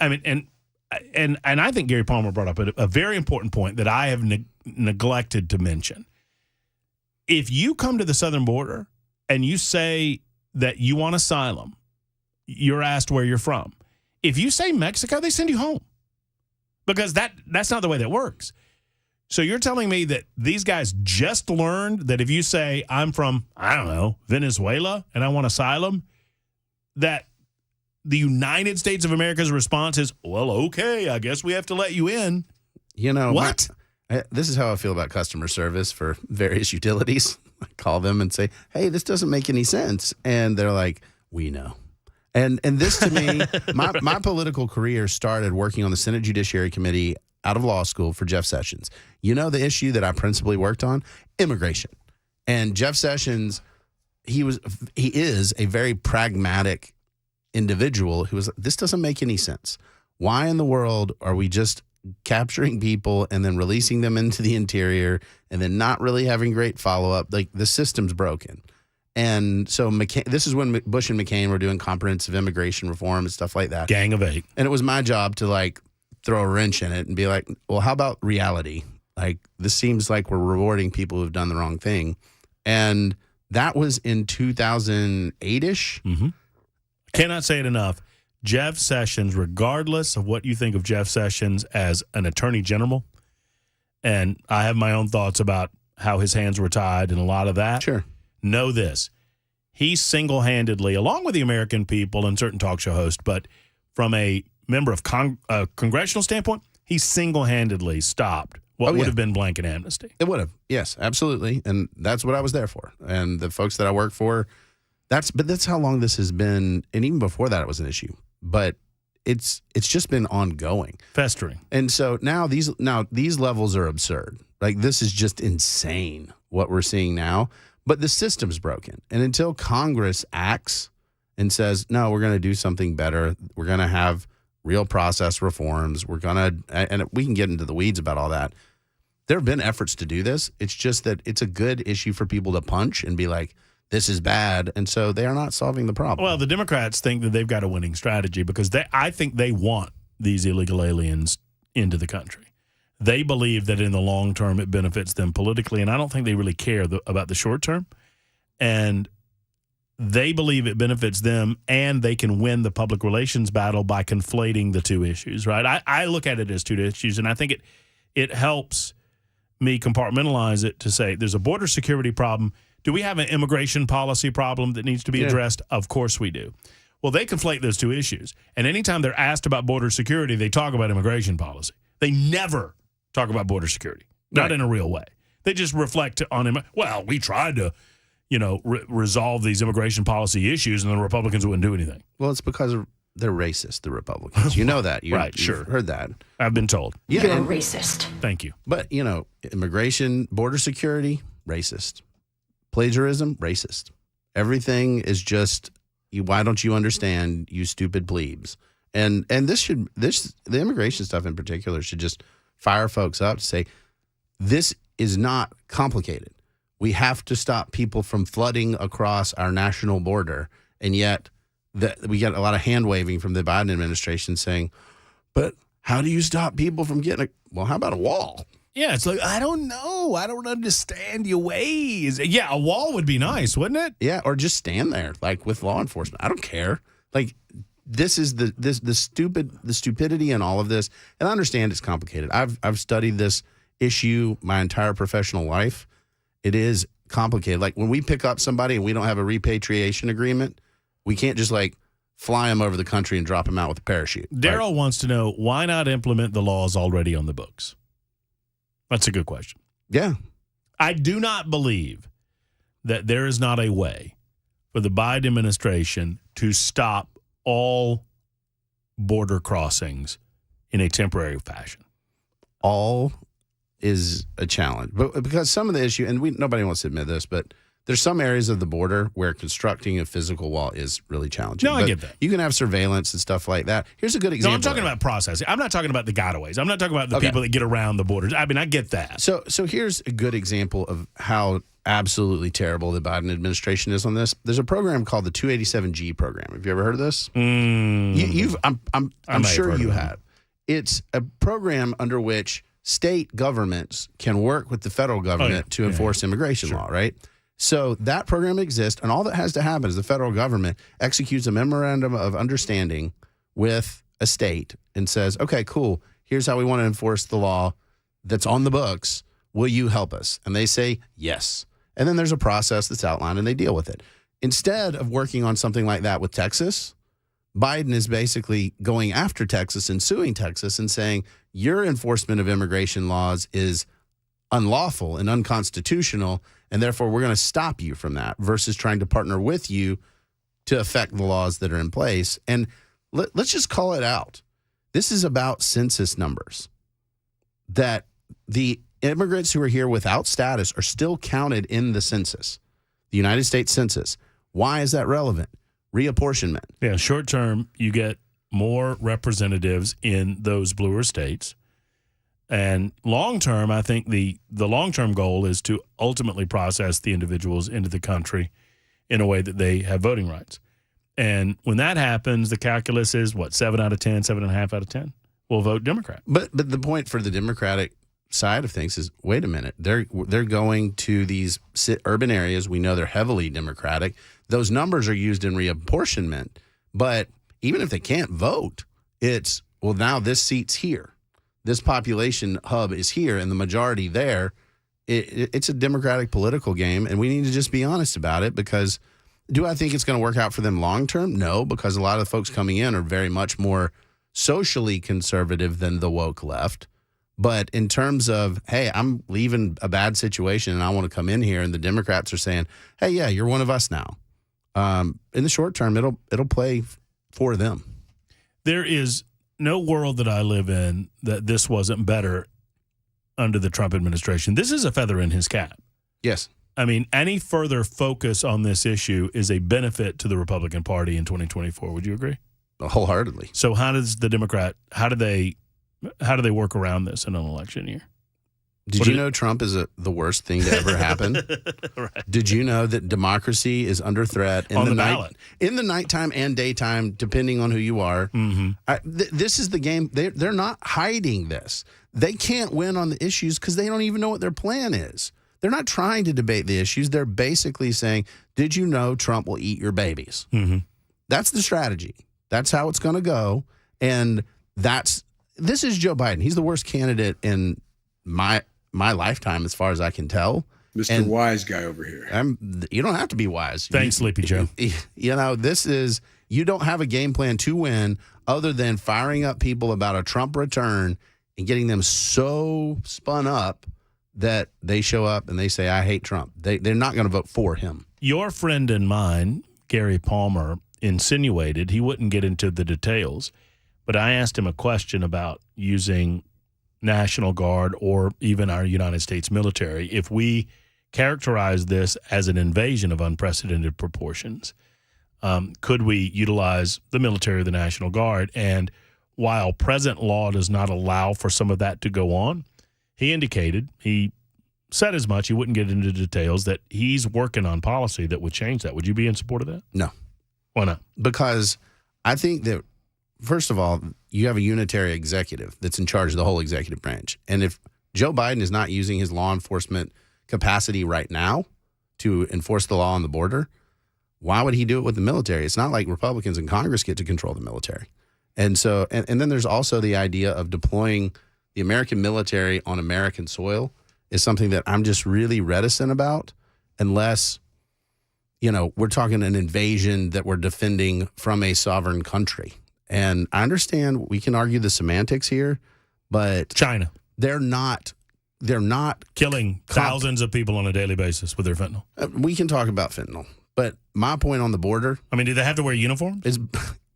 A: and I think Gary Palmer brought up a very important point that I have neglected to mention. If you come to the southern border and you say that you want asylum, you're asked where you're from. If you say Mexico, they send you home because that's not the way that works. So you're telling me that these guys just learned that if you say I'm from, I don't know, Venezuela and I want asylum, that the United States of America's response is, well, okay, I guess we have to let you in.
M: You know,
A: what?
M: This is how I feel about customer service for various utilities. I call them and say, hey, this doesn't make any sense. And they're like, we know. And this to me, my political career started working on the Senate Judiciary Committee out of law school for Jeff Sessions. You know the issue that I principally worked on? Immigration. And Jeff Sessions, he is a very pragmatic individual who was, this doesn't make any sense. Why in the world are we just capturing people and then releasing them into the interior and then not really having great follow-up? Like, the system's broken. And so this is when Bush and McCain were doing comprehensive immigration reform and stuff like that.
A: Gang of 8.
M: And it was my job to throw a wrench in it and be like, well, how about reality? Like, this seems like we're rewarding people who've done the wrong thing. And that was in 2008-ish.
A: Mm-hmm. Cannot say it enough. Jeff Sessions, regardless of what you think of Jeff Sessions as an attorney general, and I have my own thoughts about how his hands were tied and a lot of that.
M: Sure.
A: Know this. He single-handedly, along with the American people and certain talk show hosts, but from a member of congressional standpoint, he single-handedly stopped what would have been blanket amnesty.
M: It would have. Yes, absolutely. And that's what I was there for. And the folks that I work for, that's how long this has been. And even before that, it was an issue. But it's just been ongoing.
A: Festering.
M: And so now these levels are absurd. Like, this is just insane what we're seeing now. But the system's broken. And until Congress acts and says, no, we're going to do something better, we're going to have real process reforms, and we can get into the weeds about all that. There have been efforts to do this. It's just that it's a good issue for people to punch and be like, this is bad. And so they are not solving the problem.
A: Well, the Democrats think that they've got a winning strategy because I think they want these illegal aliens into the country. They believe that in the long term it benefits them politically, and I don't think they really care about the short term. And they believe it benefits them, and they can win the public relations battle by conflating the two issues, right? I look at it as two issues, and I think it helps me compartmentalize it to say there's a border security problem. Do we have an immigration policy problem that needs to be addressed? Of course we do. Well, they conflate those two issues, and anytime they're asked about border security, they talk about immigration policy. They never talk about border security, not in a real way. They just reflect on him. Well, we tried to, resolve these immigration policy issues, and the Republicans wouldn't do anything.
M: Well, it's because they're racist, the Republicans. You know that.
A: Right, sure.
M: You've heard that.
A: I've been told.
M: Yeah,
P: You're a racist.
A: Thank you.
M: But, immigration, border security, racist. Plagiarism, racist. Everything is just, why don't you understand, you stupid plebes? And the immigration stuff in particular should just fire folks up to say, this is not complicated. We have to stop people from flooding across our national border. And yet we get a lot of hand waving from the Biden administration saying, but how do you stop people from getting well, how about a wall?
A: Yeah, it's like, I don't know. I don't understand your ways. Yeah, a wall would be nice, wouldn't it?
M: Yeah, or just stand there, with law enforcement. I don't care. This is the stupidity in all of this. And I understand it's complicated. I've studied this issue my entire professional life. It is complicated. Like, when we pick up somebody and we don't have a repatriation agreement, we can't just fly them over the country and drop them out with a parachute.
A: Daryl wants to know, why not implement the laws already on the books? That's a good question.
M: Yeah.
A: I do not believe that there is not a way for the Biden administration to stop all border crossings in a temporary fashion.
M: All is a challenge, but because some of the issue, and nobody wants to admit this, but There's some areas of the border where constructing a physical wall is really challenging.
A: No, I get that.
M: You can have surveillance and stuff like that. Here's a good example.
A: No, I'm talking about processing. I'm not talking about the gotaways. I'm not talking about the people that get around the borders. I mean, I get that.
M: So here's a good example of how absolutely terrible the Biden administration is on this. There's a program called the 287G program. Have you ever heard of this? I'm sure you have. It's a program under which state governments can work with the federal government to enforce immigration law, right? So that program exists, and all that has to happen is the federal government executes a memorandum of understanding with a state and says, okay, cool, here's how we want to enforce the law that's on the books. Will you help us? And they say yes. And then there's a process that's outlined, and they deal with it. Instead of working on something like that with Texas, Biden is basically going after Texas and suing Texas and saying, your enforcement of immigration laws is unlawful and unconstitutional, and therefore we're going to stop you from that, versus trying to partner with you to affect the laws that are in place. And let's just call it out. This is about census numbers, that the immigrants who are here without status are still counted in the census, the United States Census. Why is that relevant? Reapportionment.
A: Yeah, short term, you get more representatives in those bluer states. And long term, I think the long-term goal is to ultimately process the individuals into the country in a way that they have voting rights. And when that happens, the calculus is, 7 out of 10, 7.5 out of 10 will vote Democrat.
M: But the point for the Democratic side of things is, wait a minute, they're going to these urban areas. We know they're heavily Democratic. Those numbers are used in reapportionment. But even if they can't vote, it's, well, now this seat's here. This population hub is here and the majority there. It's a Democratic political game, and we need to just be honest about it, because do I think it's going to work out for them long term? No, because a lot of the folks coming in are very much more socially conservative than the woke left. But in terms of, hey, I'm leaving a bad situation and I want to come in here, and the Democrats are saying, hey, yeah, you're one of us now. In the short term, it'll play for them.
A: There is no world that I live in that this wasn't better under the Trump administration. This is a feather in his cap.
M: Yes.
A: I mean, any further focus on this issue is a benefit to the Republican Party in 2024. Would you agree?
M: Wholeheartedly.
A: So how does the Democrat, how do they work around this in an election year?
M: Did you know Trump is the worst thing to ever happen?
A: Right.
M: Did you know that democracy is under threat in the
A: ballot,
M: in the nighttime and daytime, depending on who you are?
A: Mm-hmm.
M: This is the game. They're not hiding this. They can't win on the issues because they don't even know what their plan is. They're not trying to debate the issues. They're basically saying, did you know Trump will eat your babies?
A: Mm-hmm.
M: That's the strategy. That's how it's going to go. And this is Joe Biden. He's the worst candidate in my lifetime, as far as I can tell.
P: Mr. Wise guy over here.
M: You don't have to be wise.
A: Thanks, Sleepy Joe.
M: You know, you don't have a game plan to win other than firing up people about a Trump return and getting them so spun up that they show up and they say, I hate Trump. They're not going to vote for him.
A: Your friend and mine, Gary Palmer, insinuated, he wouldn't get into the details, but I asked him a question about using National Guard or even our United States military. If we characterize this as an invasion of unprecedented proportions, could we utilize the military or the National Guard? And while present law does not allow for some of that to go on, he said as much, he wouldn't get into details, that he's working on policy that would change that. Would you be in support of that?
M: No.
A: Why not?
M: Because I think that, first of all, you have a unitary executive that's in charge of the whole executive branch. And if Joe Biden is not using his law enforcement capacity right now to enforce the law on the border, why would he do it with the military? It's not like Republicans in Congress get to control the military. And so, and then there's also the idea of deploying the American military on American soil is something that I'm just really reticent about, unless, we're talking an invasion that we're defending from a sovereign country. And I understand we can argue the semantics here, but
A: China,
M: they're not
A: killing thousands of people on a daily basis with their fentanyl.
M: We can talk about fentanyl, but my point on the border,
A: I mean, do they have to wear uniforms?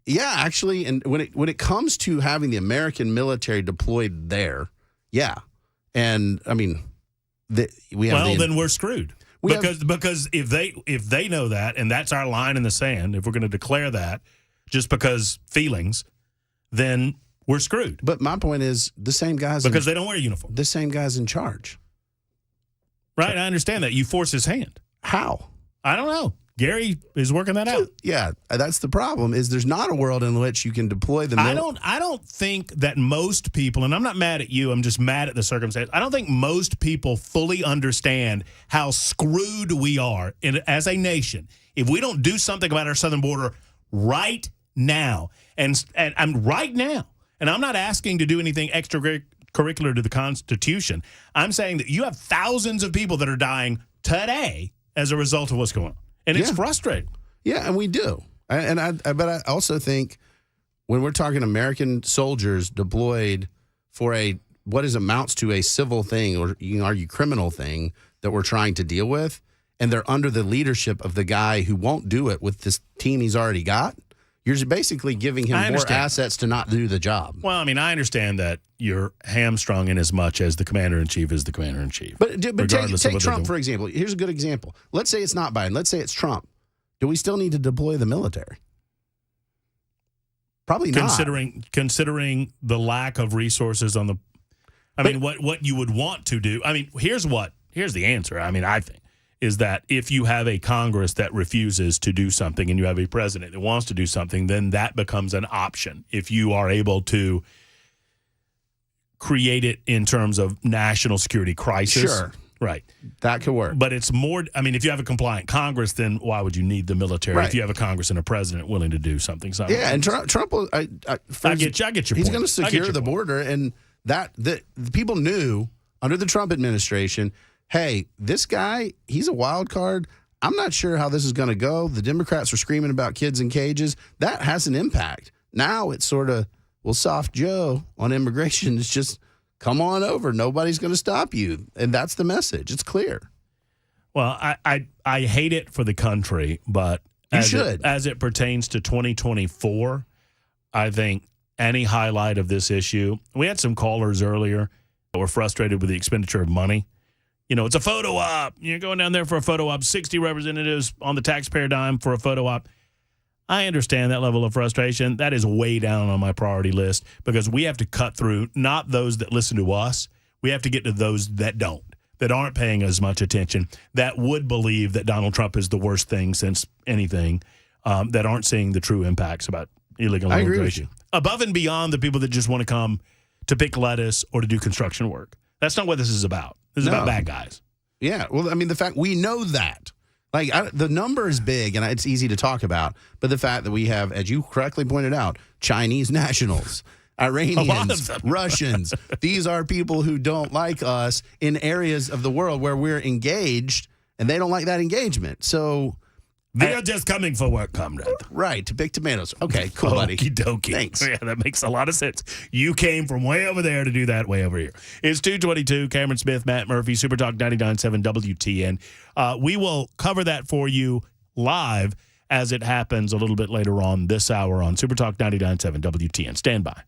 M: Yeah, actually, and when it comes to having the American military deployed there, yeah, and I mean,
A: then we're screwed. Because if they know that, and that's our line in the sand, if we're going to declare that just because feelings, then we're screwed.
M: But my point is the same guys
A: because they don't wear a uniform.
M: The same guys in charge.
A: Right, I understand that. You force his hand.
M: How?
A: I don't know. Gary is working that out.
M: Yeah, that's the problem. Is there's not a world in which you can deploy the.
A: I don't think that most people, and I'm not mad at you. I'm just mad at the circumstance. I don't think most people fully understand how screwed we are as a nation if we don't do something about our southern border right now. And I'm right now. And I'm not asking to do anything extracurricular to the Constitution. I'm saying that you have thousands of people that are dying today as a result of what's going on. And it's frustrating.
M: Yeah, and we do. But I also think when we're talking American soldiers deployed for what amounts to a civil thing, or you can argue criminal thing that we're trying to deal with, and they're under the leadership of the guy who won't do it with this team he's already got, you're basically giving him more assets to not do the job.
A: Well, I mean, I understand that you're hamstrung in as much as the commander-in-chief is the commander-in-chief.
M: But take Trump, for example. Here's a good example. Let's say it's not Biden. Let's say it's Trump. Do we still need to deploy the military? Probably not.
A: Considering the lack of resources on the – I mean, what you would want to do – I mean, here's the answer. I mean, I think is that if you have a Congress that refuses to do something and you have a president that wants to do something, then that becomes an option. If you are able to create it in terms of national security crisis.
M: Sure.
A: Right.
M: That could work.
A: But it's more, I mean, if you have a compliant Congress, then why would you need the military if you have a Congress and a president willing to do something?
M: Yeah, and Trump I
A: get your point.
M: He's going to secure the border, and the people knew under the Trump administration, hey, this guy, he's a wild card. I'm not sure how this is going to go. The Democrats were screaming about kids in cages. That has an impact. Now it's sort of, well, soft Joe on immigration. It's just come on over. Nobody's going to stop you. And that's the message. It's clear.
A: Well, I hate it for the country, but as it pertains to 2024, I think any highlight of this issue, we had some callers earlier that were frustrated with the expenditure of money. You know, it's a photo op. You're going down there for a photo op, 60 representatives on the taxpayer dime for a photo op. I understand that level of frustration. That is way down on my priority list because we have to cut through not those that listen to us. We have to get to those that don't, that aren't paying as much attention, that would believe that Donald Trump is the worst thing since anything, that aren't seeing the true impacts about illegal immigration.
M: I agree with you.
A: Above and beyond the people that just want to come to pick lettuce or to do construction work. That's not what this is about. This is about bad guys.
M: Yeah. Well, I mean, the fact we know that. Like, the number is big, and it's easy to talk about. But the fact that we have, as you correctly pointed out, Chinese nationals, Iranians, Russians. These are people who don't like us in areas of the world where we're engaged, and they don't like that engagement. So
A: they're just coming for work, comrade.
M: Right, to pick tomatoes. Okay, cool, buddy.
A: Okie dokie.
M: Thanks.
A: Yeah, that makes a lot of sense. You came from way over there to do that way over here. It's 2:22. Cameron Smith, Matt Murphy, Super Talk 99.7 WTN. We will cover that for you live as it happens a little bit later on this hour on Super Talk 99.7 WTN. Stand by.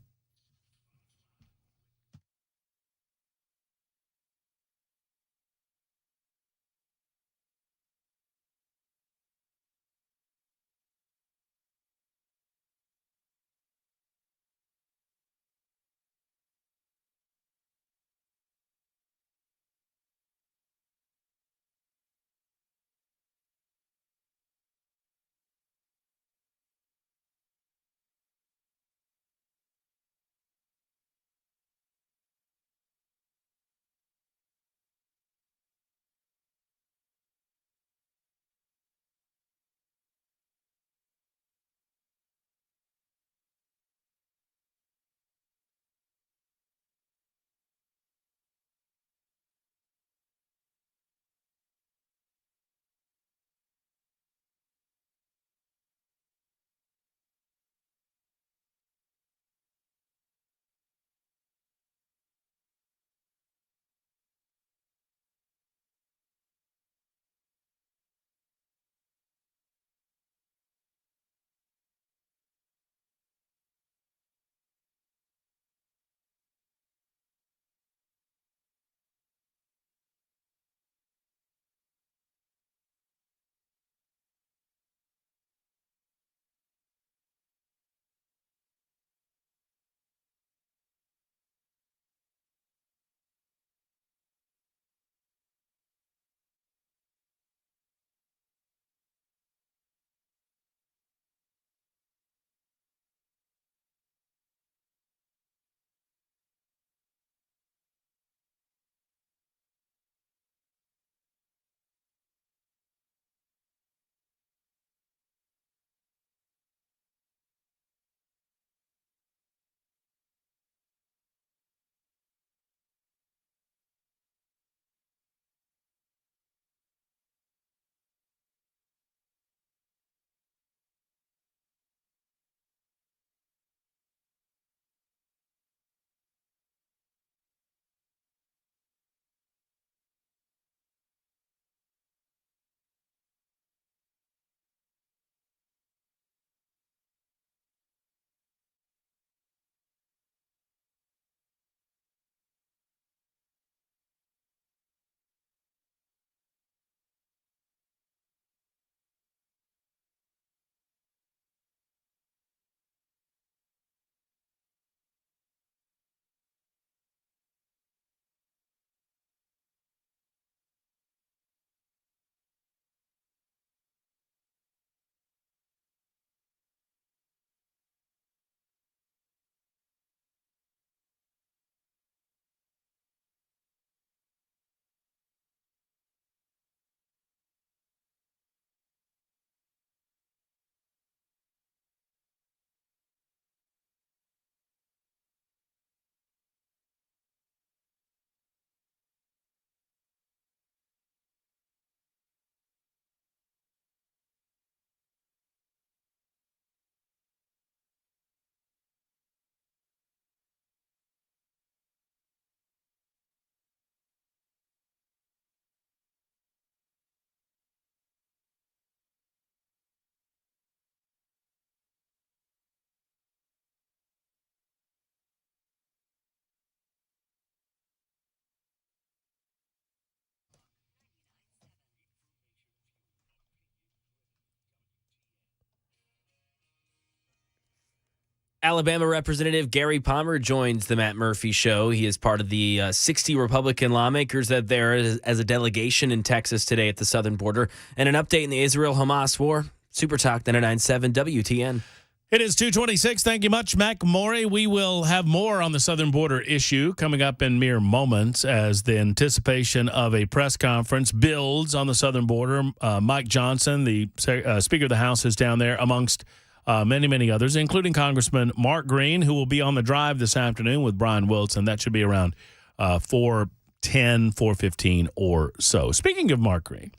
N: Alabama Representative Gary Palmer joins the Matt Murphy Show. He is part of the 60 Republican lawmakers that there as a delegation in Texas today at the southern border. And an update in the Israel-Hamas war. Super Talk 99.7 WTN.
A: It is 2:26. Thank you much, Mac Morey. We will have more on the southern border issue coming up in mere moments as the anticipation of a press conference builds on the southern border. Mike Johnson, the Speaker of the House, is down there amongst many others, including Congressman Mark Green, who will be on the drive this afternoon with Brian Wilson. That should be around 4:10, 4:15 or so. Speaking of Mark Green,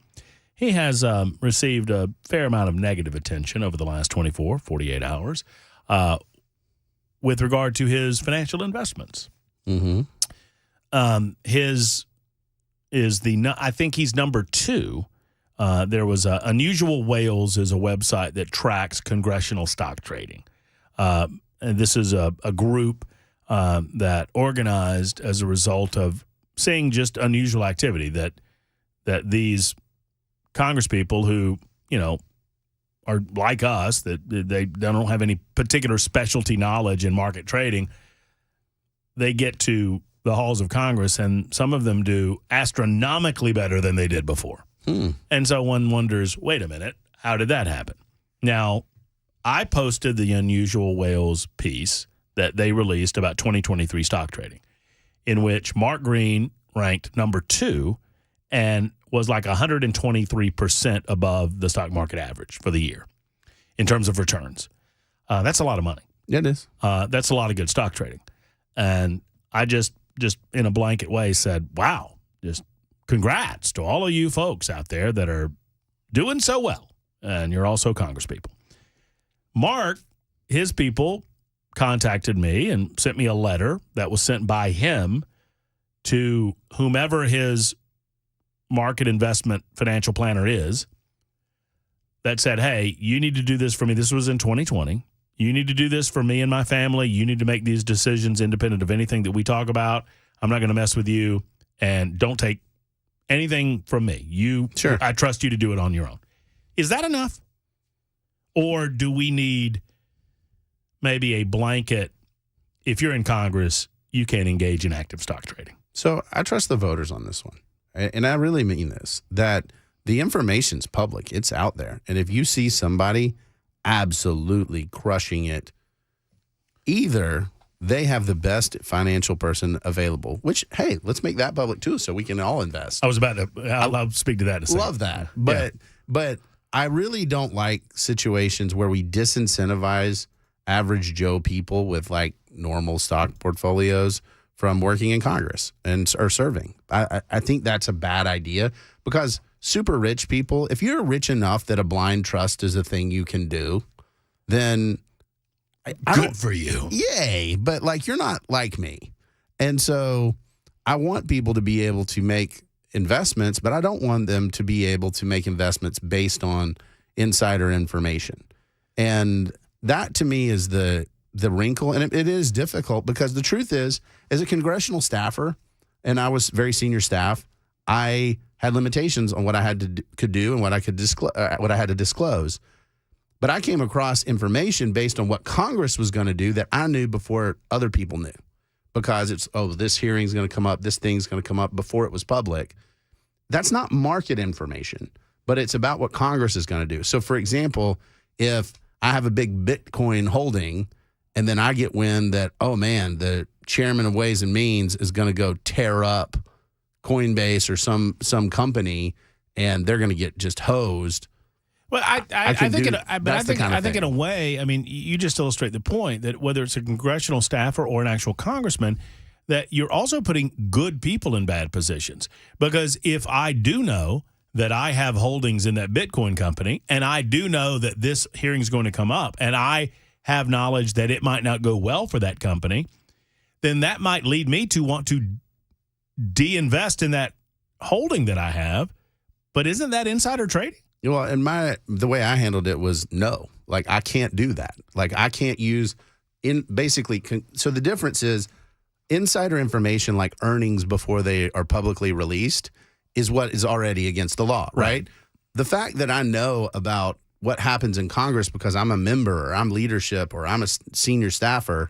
A: he has received a fair amount of negative attention over the last 24, 48 hours with regard to his financial investments.
M: Mm-hmm.
A: I think he's number 2. There was Unusual Whales is a website that tracks congressional stock trading. And this is a group that organized as a result of seeing just unusual activity that these congresspeople who, are like us, that they don't have any particular specialty knowledge in market trading, they get to the halls of Congress and some of them do astronomically better than they did before. And so one wonders, wait a minute, how did that happen? Now, I posted the Unusual Whales piece that they released about 2023 stock trading, in which Mark Green ranked number 2 and was like 123% above the stock market average for the year in terms of returns. That's a lot of money.
M: It is.
A: That's a lot of good stock trading. And I just in a blanket way said, wow, just congrats to all of you folks out there that are doing so well. And you're also congresspeople. Mark, his people contacted me and sent me a letter that was sent by him to whomever his market investment financial planner is, that said, hey, you need to do this for me. This was in 2020. You need to do this for me and my family. You need to make these decisions independent of anything that we talk about. I'm not going to mess with you, and don't take anything from me.
M: Sure.
A: I trust you to do it on your own. Is that enough? Or do we need maybe a blanket, if you're in Congress, you can't engage in active stock trading?
M: So I trust the voters on this one. And I really mean this, that the information's public. It's out there. And if you see somebody absolutely crushing it, either they have the best financial person available, which, hey, let's make that public too so we can all invest.
A: I'll speak to that in a second.
M: Love that. But I really don't like situations where we disincentivize average Joe people with like normal stock portfolios from working in Congress or serving. I think that's a bad idea, because super rich people, if you're rich enough that a blind trust is a thing you can do, then
A: good for you.
M: Yay. But like, you're not like me. And so I want people to be able to make investments, but I don't want them to be able to make investments based on insider information. And that to me is the wrinkle. And it is difficult, because the truth is, as a congressional staffer, and I was very senior staff, I had limitations on what I could do and what I had to disclose. But I came across information based on what Congress was going to do that I knew before other people knew, because it's, this hearing's going to come up, this thing's going to come up before it was public. That's not market information, but it's about what Congress is going to do. So, for example, if I have a big Bitcoin holding and then I get wind that, oh, man, the chairman of Ways and Means is going to go tear up Coinbase or some company and they're going to get just hosed.
A: Well, I think in a way, I mean, you just illustrate the point that whether it's a congressional staffer or an actual congressman, that you're also putting good people in bad positions. Because if I do know that I have holdings in that Bitcoin company, and I do know that this hearing is going to come up, and I have knowledge that it might not go well for that company, then that might lead me to want to de-invest in that holding that I have. But isn't that insider trading?
M: Well, and the way I handled it was no. Like, I can't do that. Like, I can't use so the difference is insider information like earnings before they are publicly released is what is already against the law, right? The fact that I know about what happens in Congress because I'm a member or I'm leadership or I'm a senior staffer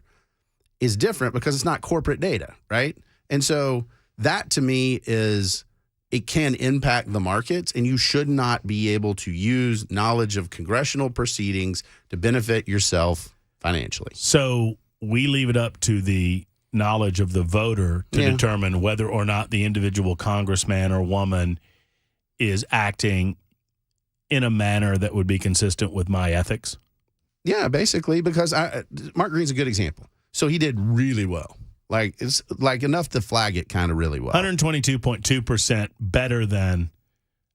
M: is different because it's not corporate data, right? And so that to me is it can impact the markets, and you should not be able to use knowledge of congressional proceedings to benefit yourself financially.
A: So we leave it up to the knowledge of the voter to determine whether or not the individual congressman or woman is acting in a manner that would be consistent with my ethics?
M: Yeah, basically, because Mark Green's a good example. So he did really well. Like, it's like enough to flag it kind of really well.
A: 122.2% better than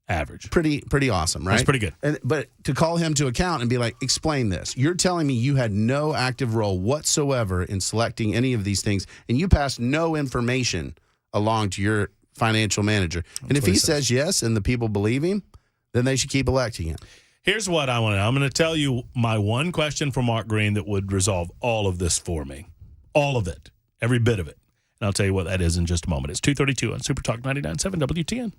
A: average.
M: Pretty awesome, right?
A: That's pretty good.
M: But to call him to account and be like, explain this. You're telling me you had no active role whatsoever in selecting any of these things, and you passed no information along to your financial manager. And if he says yes and the people believe him, then they should keep electing him.
A: Here's what I want to know. I'm going to tell you my one question for Mark Green that would resolve all of this for me. All of it. Every bit of it. And I'll tell you what that is in just a moment. It's 2:32 on Super Talk 99.7 WTN.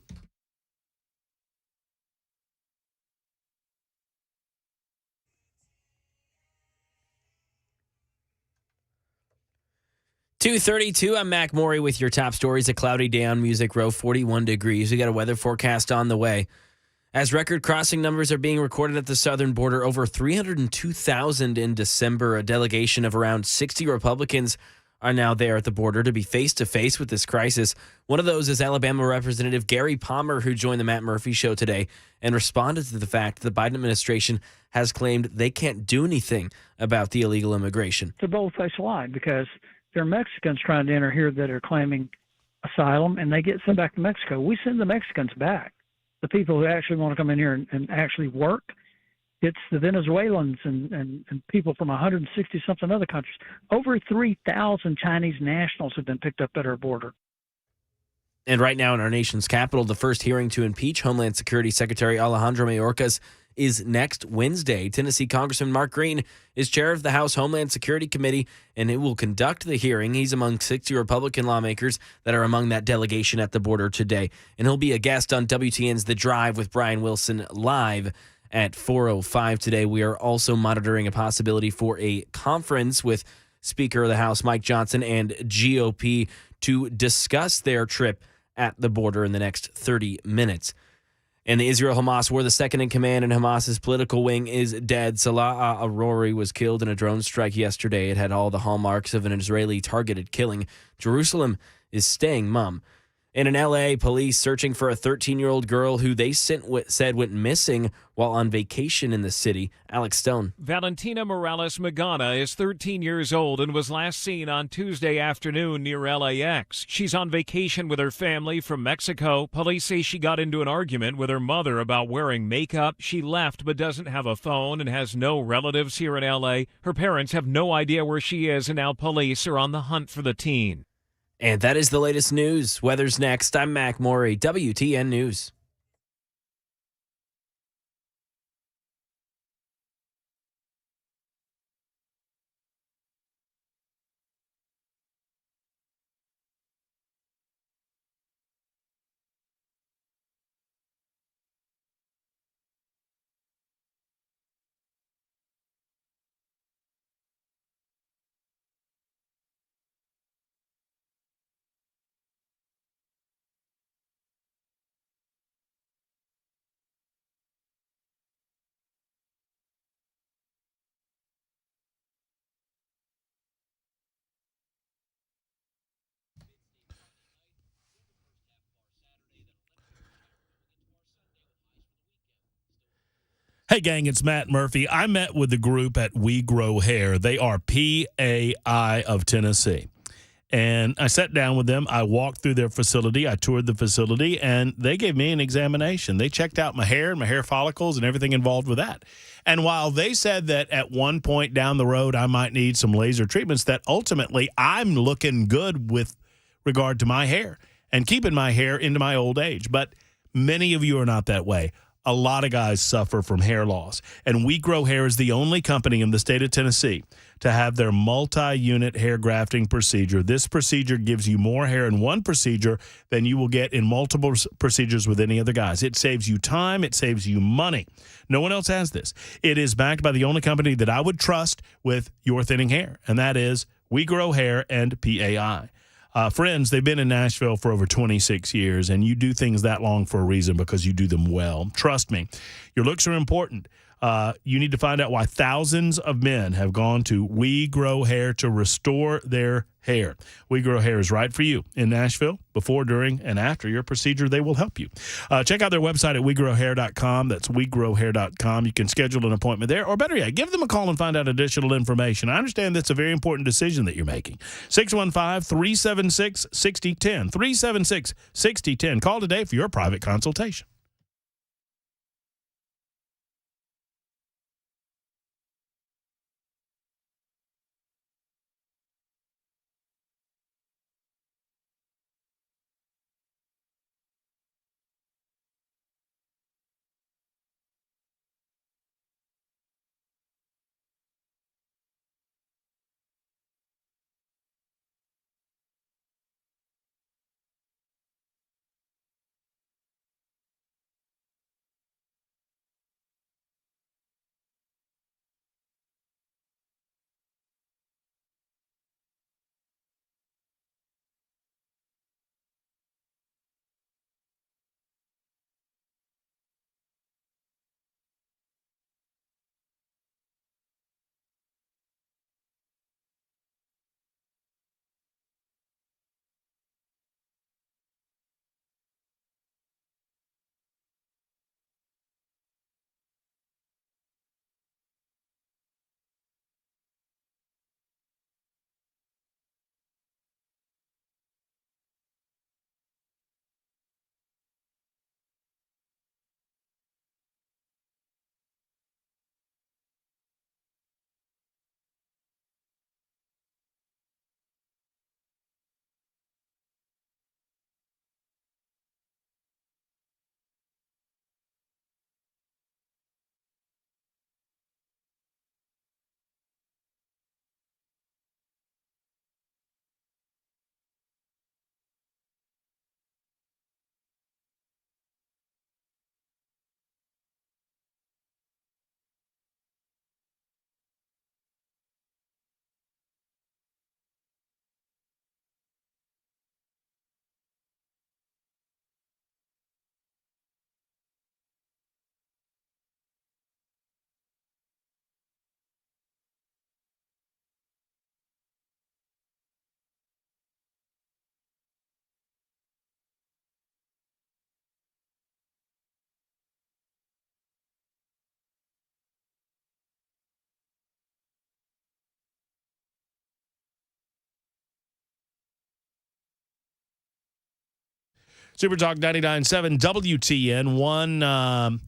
N: .232, I'm Mac Morey with your top stories. A cloudy day on Music Row, 41 degrees. We got a weather forecast on the way. As record crossing numbers are being recorded at the southern border, over 302,000 in December. A delegation of around 60 Republicans are now there at the border to be face-to-face with this crisis. One of those is Alabama Representative Gary Palmer, who joined the Matt Murphy Show today and responded to the fact the Biden administration has claimed they can't do anything about the illegal immigration.
L: It's a bold-faced lie because there are Mexicans trying to enter here that are claiming asylum, and they get sent back to Mexico. We send the Mexicans back. The people who actually want to come in here and actually work, it's the Venezuelans and people from 160-something other countries. Over 3,000 Chinese nationals have been picked up at our border.
N: And right now in our nation's capital, the first hearing to impeach Homeland Security Secretary Alejandro Mayorkas is next Wednesday. Tennessee Congressman Mark Green is chair of the House Homeland Security Committee, and it will conduct the hearing. He's among 60 Republican lawmakers that are among that delegation at the border today. And he'll be a guest on WTN's The Drive with Brian Wilson live at 4:05 today. We are also monitoring a possibility for a conference with Speaker of the House Mike Johnson and GOP to discuss their trip at the border in the next 30 minutes. And the Israel-Hamas war, the second in command in Hamas's political wing, is dead. Salah Arori was killed in a drone strike yesterday. It had all the hallmarks of an Israeli targeted killing. Jerusalem is staying mum. And in L.A., police searching for a 13-year-old girl who they said went missing while on vacation in the city. Alex Stone.
O: Valentina Morales Magana is 13 years old and was last seen on Tuesday afternoon near LAX. She's on vacation with her family from Mexico. Police say she got into an argument with her mother about wearing makeup. She left but doesn't have a phone and has no relatives here in L.A. Her parents have no idea where she is, and now police are on the hunt for the teen.
N: And that is the latest news. Weather's next. I'm Mac Morey, WTN News.
A: Hey, gang, it's Matt Murphy. I met with the group at We Grow Hair. They are PAI of Tennessee. And I sat down with them. I walked through their facility. I toured the facility, and they gave me an examination. They checked out my hair and my hair follicles and everything involved with that. And while they said that at one point down the road I might need some laser treatments, that ultimately I'm looking good with regard to my hair and keeping my hair into my old age. But many of you are not that way. a lot of guys suffer from hair loss. And We Grow Hair is the only company in the state of Tennessee to have their multi-unit hair grafting procedure. This procedure gives you more hair in one procedure than you will get in multiple procedures with any other guys. It saves you time. It saves you money. No one else has this. It is backed by the only company that I would trust with your thinning hair, and that is We Grow Hair and PAI. Friends, they've been in Nashville for over 26 years, and you do things that long for a reason because you do them well. Trust me, your looks are important. You need to find out why thousands of men have gone to We Grow Hair to restore their hair. We Grow Hair is right for you in Nashville. Before, during, and after your procedure, they will help you. Check out their website at wegrowhair.com. That's wegrowhair.com. You can schedule an appointment there, or better yet, give them a call and find out additional information. I understand that's a very important decision that you're making. 615-376-6010. 376-6010. Call today for your private consultation. Super Talk 99.7 WTN.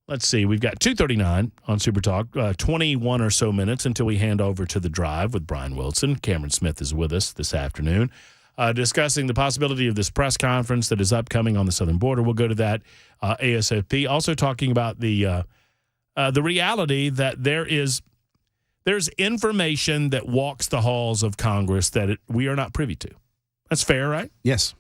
A: Let's see, we've got 2:39 on Super Talk, 21 or so minutes until we hand over to The Drive with Brian Wilson. Cameron Smith is with us this afternoon, discussing the possibility of this press conference that is upcoming on the southern border. We'll go to that ASAP. Also talking about the reality that there's information that walks the halls of Congress that we are not privy to. That's fair, right?
M: Yes.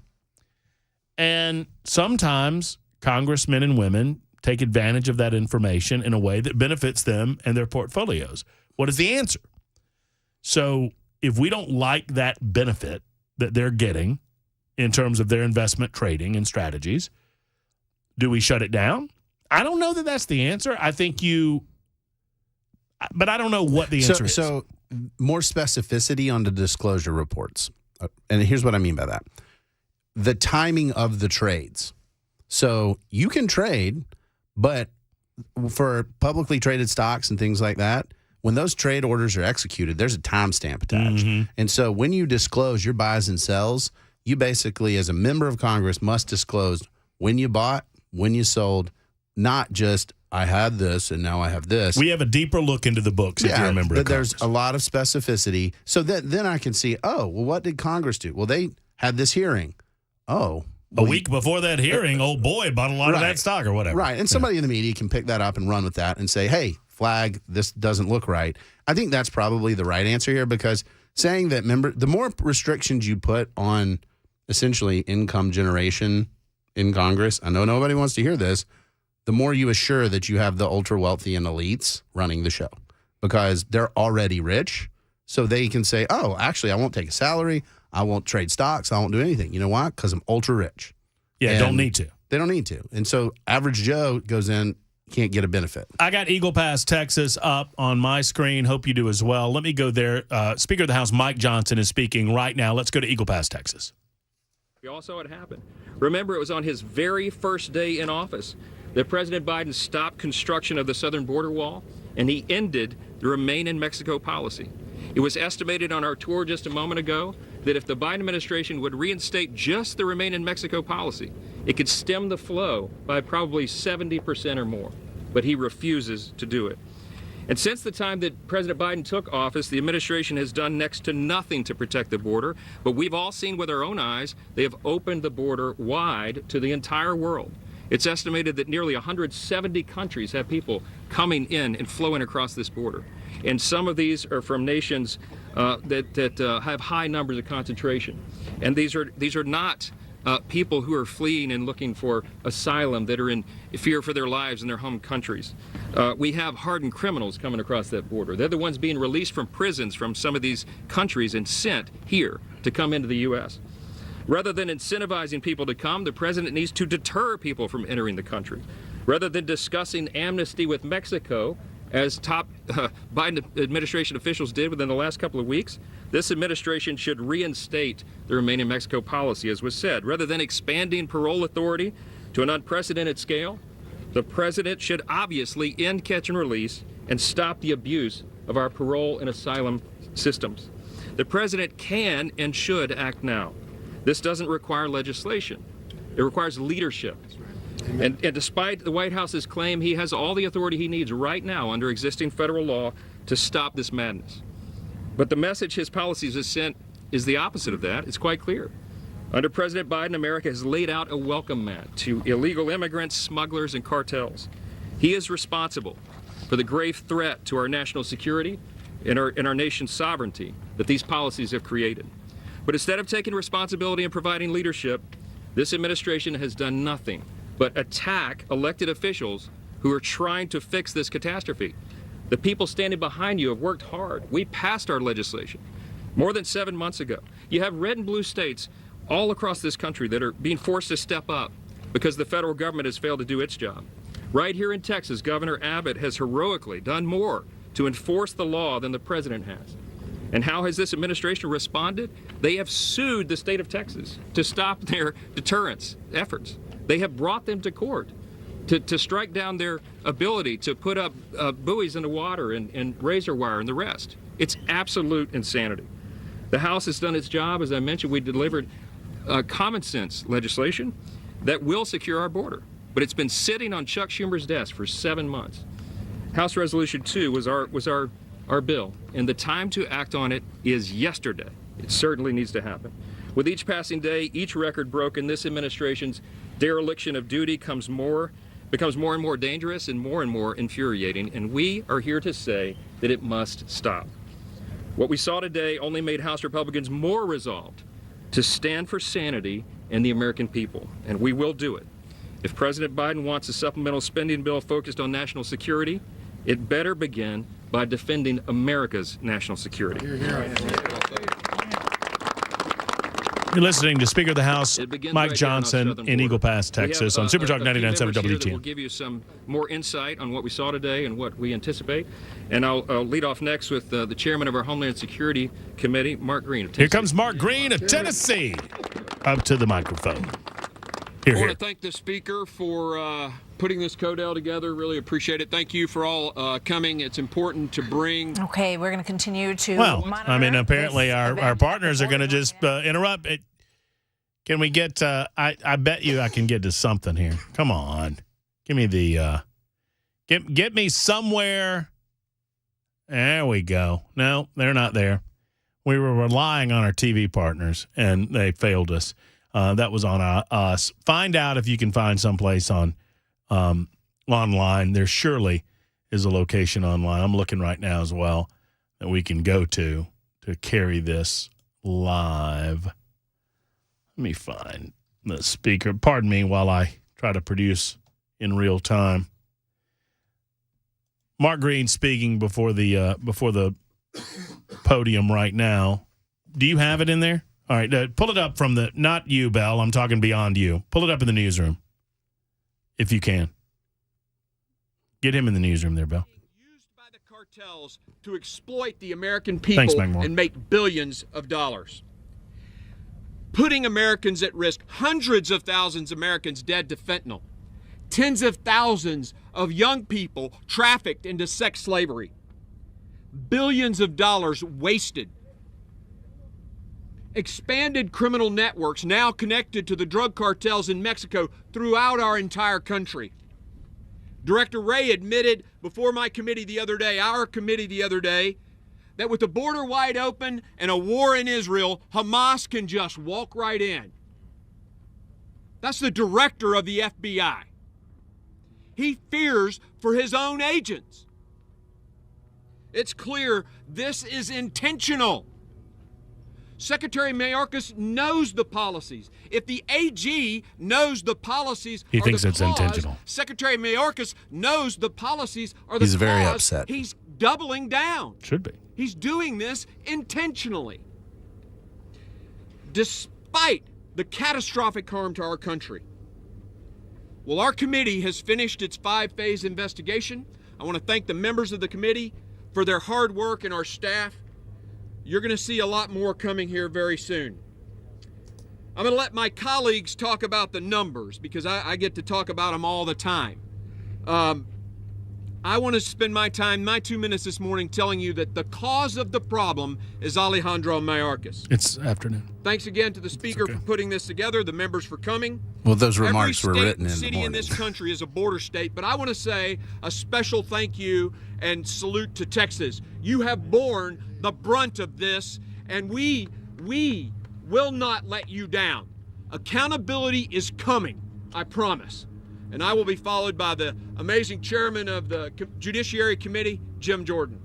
A: And sometimes congressmen and women take advantage of that information in a way that benefits them and their portfolios. What is the answer? So if we don't like that benefit that they're getting in terms of their investment trading and strategies, do we shut it down? I don't know that that's the answer. I think but I don't know what the answer is.
M: So more specificity on the disclosure reports. And here's what I mean by that. The timing of the trades. So you can trade, but for publicly traded stocks and things like that, when those trade orders are executed, there's a timestamp attached. Mm-hmm. And so when you disclose your buys and sells, you basically, as a member of Congress, must disclose when you bought, when you sold, not just I had this and now I have this.
A: We have a deeper look into the books if you're a member of Congress.
M: There's a lot of specificity. So then I can see, oh, well, what did Congress do? Well, they had this hearing. Oh,
A: A week before that hearing, old boy bought a lot of that stock or whatever.
M: Right. And somebody in the media can pick that up and run with that and say, hey, flag, this doesn't look right. I think that's probably the right answer here, because saying that, the more restrictions you put on essentially income generation in Congress, I know nobody wants to hear this, the more you assure that you have the ultra wealthy and elites running the show, because they're already rich. So they can say, oh, actually, I won't take a salary. I won't trade stocks. I won't do anything. You know why? Because I'm ultra rich.
A: Yeah,
M: And
A: don't need to.
M: They don't need to. And so average Joe goes in, can't get a benefit.
A: I got Eagle Pass, Texas up on my screen. Hope you do as well. Let me go there. Speaker of the House Mike Johnson is speaking right now. Let's go to Eagle Pass, Texas.
Q: We all saw it happen. Remember, it was on his very first day in office that President Biden stopped construction of the southern border wall, and he ended the Remain in Mexico policy. It was estimated on our tour just a moment ago that if the Biden administration would reinstate just the Remain in Mexico policy, it could stem the flow by probably 70% or more. But he refuses to do it. And since the time that President Biden took office, the administration has done next to nothing to protect the border. But we've all seen with our own eyes, they have opened the border wide to the entire world. It's estimated that nearly 170 countries have people coming in and flowing across this border. And some of these are from nations that have high numbers of concentration. And these are not people who are fleeing and looking for asylum, that are in fear for their lives in their home countries. We have hardened criminals coming across that border. They're the ones being released from prisons from some of these countries and sent here to come into the U.S. Rather than incentivizing people to come, the president needs to deter people from entering the country. Rather than discussing amnesty with Mexico, as top Biden administration officials did within the last couple of weeks, this administration should reinstate the Remain in Mexico policy, as was said. Rather than expanding parole authority to an unprecedented scale, the president should obviously end catch and release and stop the abuse of our parole and asylum systems. The president can and should act now. This doesn't require legislation. It requires leadership. And despite the White House's claim, he has all the authority he needs right now under existing federal law to stop this madness. But the message his policies have sent is the opposite of that. It's quite clear. Under President Biden, America has laid out a welcome mat to illegal immigrants, smugglers, and cartels. He is responsible for the grave threat to our national security and our nation's sovereignty that these policies have created. But instead of taking responsibility and providing leadership, this administration has done nothing but attack elected officials who are trying to fix this catastrophe. The people standing behind you have worked hard. We passed our legislation more than 7 months ago. You have red and blue states all across this country that are being forced to step up because the federal government has failed to do its job. Right here in Texas, Governor Abbott has heroically done more to enforce the law than the president has. And how has this administration responded? They have sued the state of Texas to stop their deterrence efforts. They have brought them to court to strike down their ability to put up buoys in the water and razor wire and the rest. It's absolute insanity. The House has done its job. As I mentioned, we delivered common sense legislation that will secure our border. But it's been sitting on Chuck Schumer's desk for 7 months. House Resolution 2 was our bill, and the time to act on it is yesterday. It certainly needs to happen. With each passing day, each record broken, this administration's dereliction of duty becomes more and more dangerous and more infuriating, and we are here to say that it must stop. What we saw today only made House Republicans more resolved to stand for sanity and the American people, and we will do it. If President Biden wants a supplemental spending bill focused on national security, it better begin by defending America's national security.
A: You're listening to Speaker of the House Mike Johnson in Eagle Pass, Texas, on Super Talk 99.7 WTN.
Q: We'll give you some more insight on what we saw today and what we anticipate. And I'll lead off next with the chairman of our Homeland Security Committee, Mark Green.
A: Here comes Mark Green of Tennessee. Up to the microphone.
R: I want to thank the speaker for putting this codel together. Really appreciate it. Thank you for all coming. It's important to bring.
S: Okay, we're going to continue to.
A: Well, I mean, apparently our partners are going to just interrupt. Can we get? I bet you I can get to something here. Come on, give me the. Get me somewhere. There we go. No, they're not there. We were relying on our TV partners, and they failed us. That was on us. Find out if you can find someplace on online. There surely is a location online. I'm looking right now as well that we can go to carry this live. Let me find the speaker. Pardon me while I try to produce in real time. Mark Green speaking before the podium right now. Do you have it in there? All right, pull it up from the, not you, Bell. I'm talking beyond you. Pull it up in the newsroom, if you can. Get him in the newsroom there, Bell.
R: Used by the cartels to exploit the American people
A: Thanks,
R: and make billions of dollars. Putting Americans at risk, hundreds of thousands of Americans dead to fentanyl. Tens of thousands of young people trafficked into sex slavery. Billions of dollars wasted. Expanded criminal networks now connected to the drug cartels in Mexico throughout our entire country. Director Wray admitted before my committee the other day, our committee the other day, that with the border wide open and a war in Israel, Hamas can just walk right in. That's the director of the FBI. He fears for his own agents. It's clear this is intentional. Secretary Mayorkas knows the policies. If the AG knows the policies,
A: he thinks it's intentional.
R: Secretary Mayorkas knows the policies are the
M: He's
R: cause.
M: very upset.
R: He's doubling down.
A: Should be.
R: He's doing this intentionally. Despite the catastrophic harm to our country. Well, our committee has finished its 5-phase investigation. I want to thank the members of the committee for their hard work and our staff. You're going to see a lot more coming here very soon. I'm going to let my colleagues talk about the numbers because I get to talk about them all the time. I want to spend my 2 minutes this morning telling you that the cause of the problem is Alejandro Mayorkas.
A: It's afternoon.
R: Thanks again to the speaker for putting this together, the members for coming.
M: Well, those remarks were
R: Every state
M: written
R: and
M: in the
R: city
M: morning.
R: in this country is a border state, but I want to say a special thank you and salute to Texas. You have borne the brunt of this, and we will not let you down. Accountability is coming, I promise. And I will be followed by the amazing chairman of the Judiciary Committee, Jim Jordan.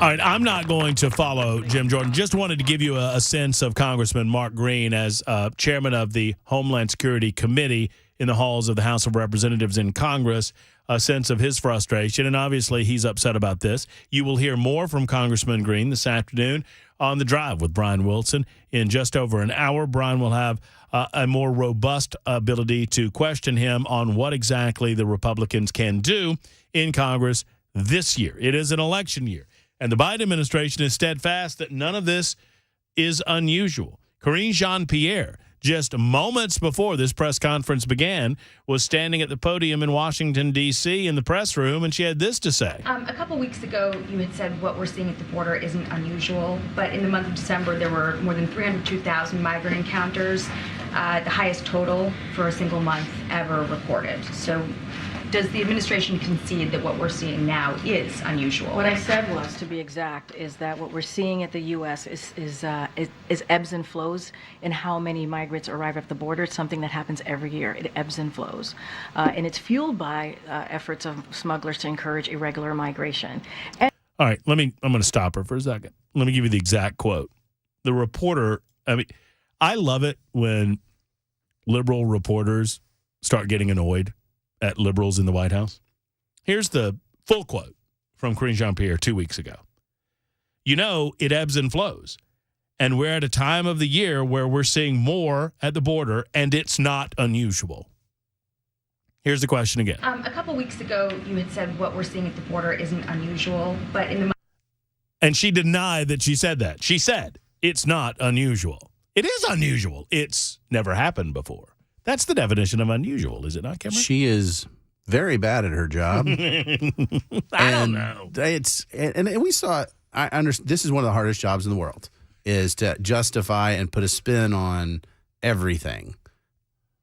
A: All right, I'm not going to follow Jim Jordan. Just wanted to give you a sense of Congressman Mark Green as chairman of the Homeland Security Committee in the halls of the House of Representatives in Congress, a sense of his frustration, and obviously he's upset about this. You will hear more from Congressman Green this afternoon on The Drive with Brian Wilson in just over an hour. Brian will have a more robust ability to question him on what exactly the Republicans can do in Congress this year. It is an election year, and the Biden administration is steadfast that none of this is unusual. Karine Jean-Pierre, just moments before this press conference began, was standing at the podium in Washington, D.C. in the press room, and she had this to say.
S: A couple weeks ago, you had said what we're seeing at the border isn't unusual, but in the month of December, there were more than 302,000 migrant encounters, the highest total for a single month ever recorded. So does the administration concede that what we're seeing now is unusual?
T: What I said was, to be exact, is that what we're seeing at the U.S. is ebbs and flows in how many migrants arrive at the border. It's something that happens every year. It ebbs and flows. And it's fueled by efforts of smugglers to encourage irregular migration.
A: All right, I'm going to stop her for a second. Let me give you the exact quote. The reporter, I love it when liberal reporters start getting annoyed at liberals in the White House. Here's the full quote from Karine Jean-Pierre 2 weeks ago. You know, it ebbs and flows. And we're at a time of the year where we're seeing more at the border, and it's not unusual. Here's the question again.
S: A couple weeks ago, you had said what we're seeing at the border isn't unusual, but in the...
A: And she denied that she said that. She said it's not unusual. It is unusual. It's never happened before. That's the definition of unusual, is it not, Cameron?
M: She is very bad at her job.
A: I don't know.
M: And we saw. I understand. This is one of the hardest jobs in the world, is to justify and put a spin on everything.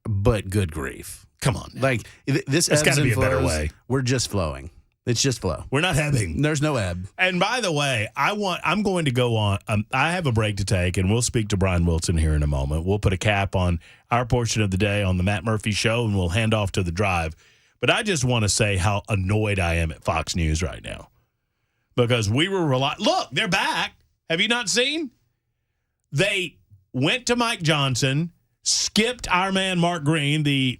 M: But good grief,
A: come on! Now.
M: Like this,
A: there's got to be a better way.
M: We're just flowing. It's just flow.
A: We're not ebbing.
M: There's no ebb.
A: And by the way, I'm going to go on. I have a break to take, and we'll speak to Brian Wilson here in a moment. We'll put a cap on our portion of the day on the Matt Murphy Show, and we'll hand off to the drive. But I just want to say how annoyed I am at Fox News right now. Because we were look, they're back. Have you not seen? They went to Mike Johnson, skipped our man Mark Green, the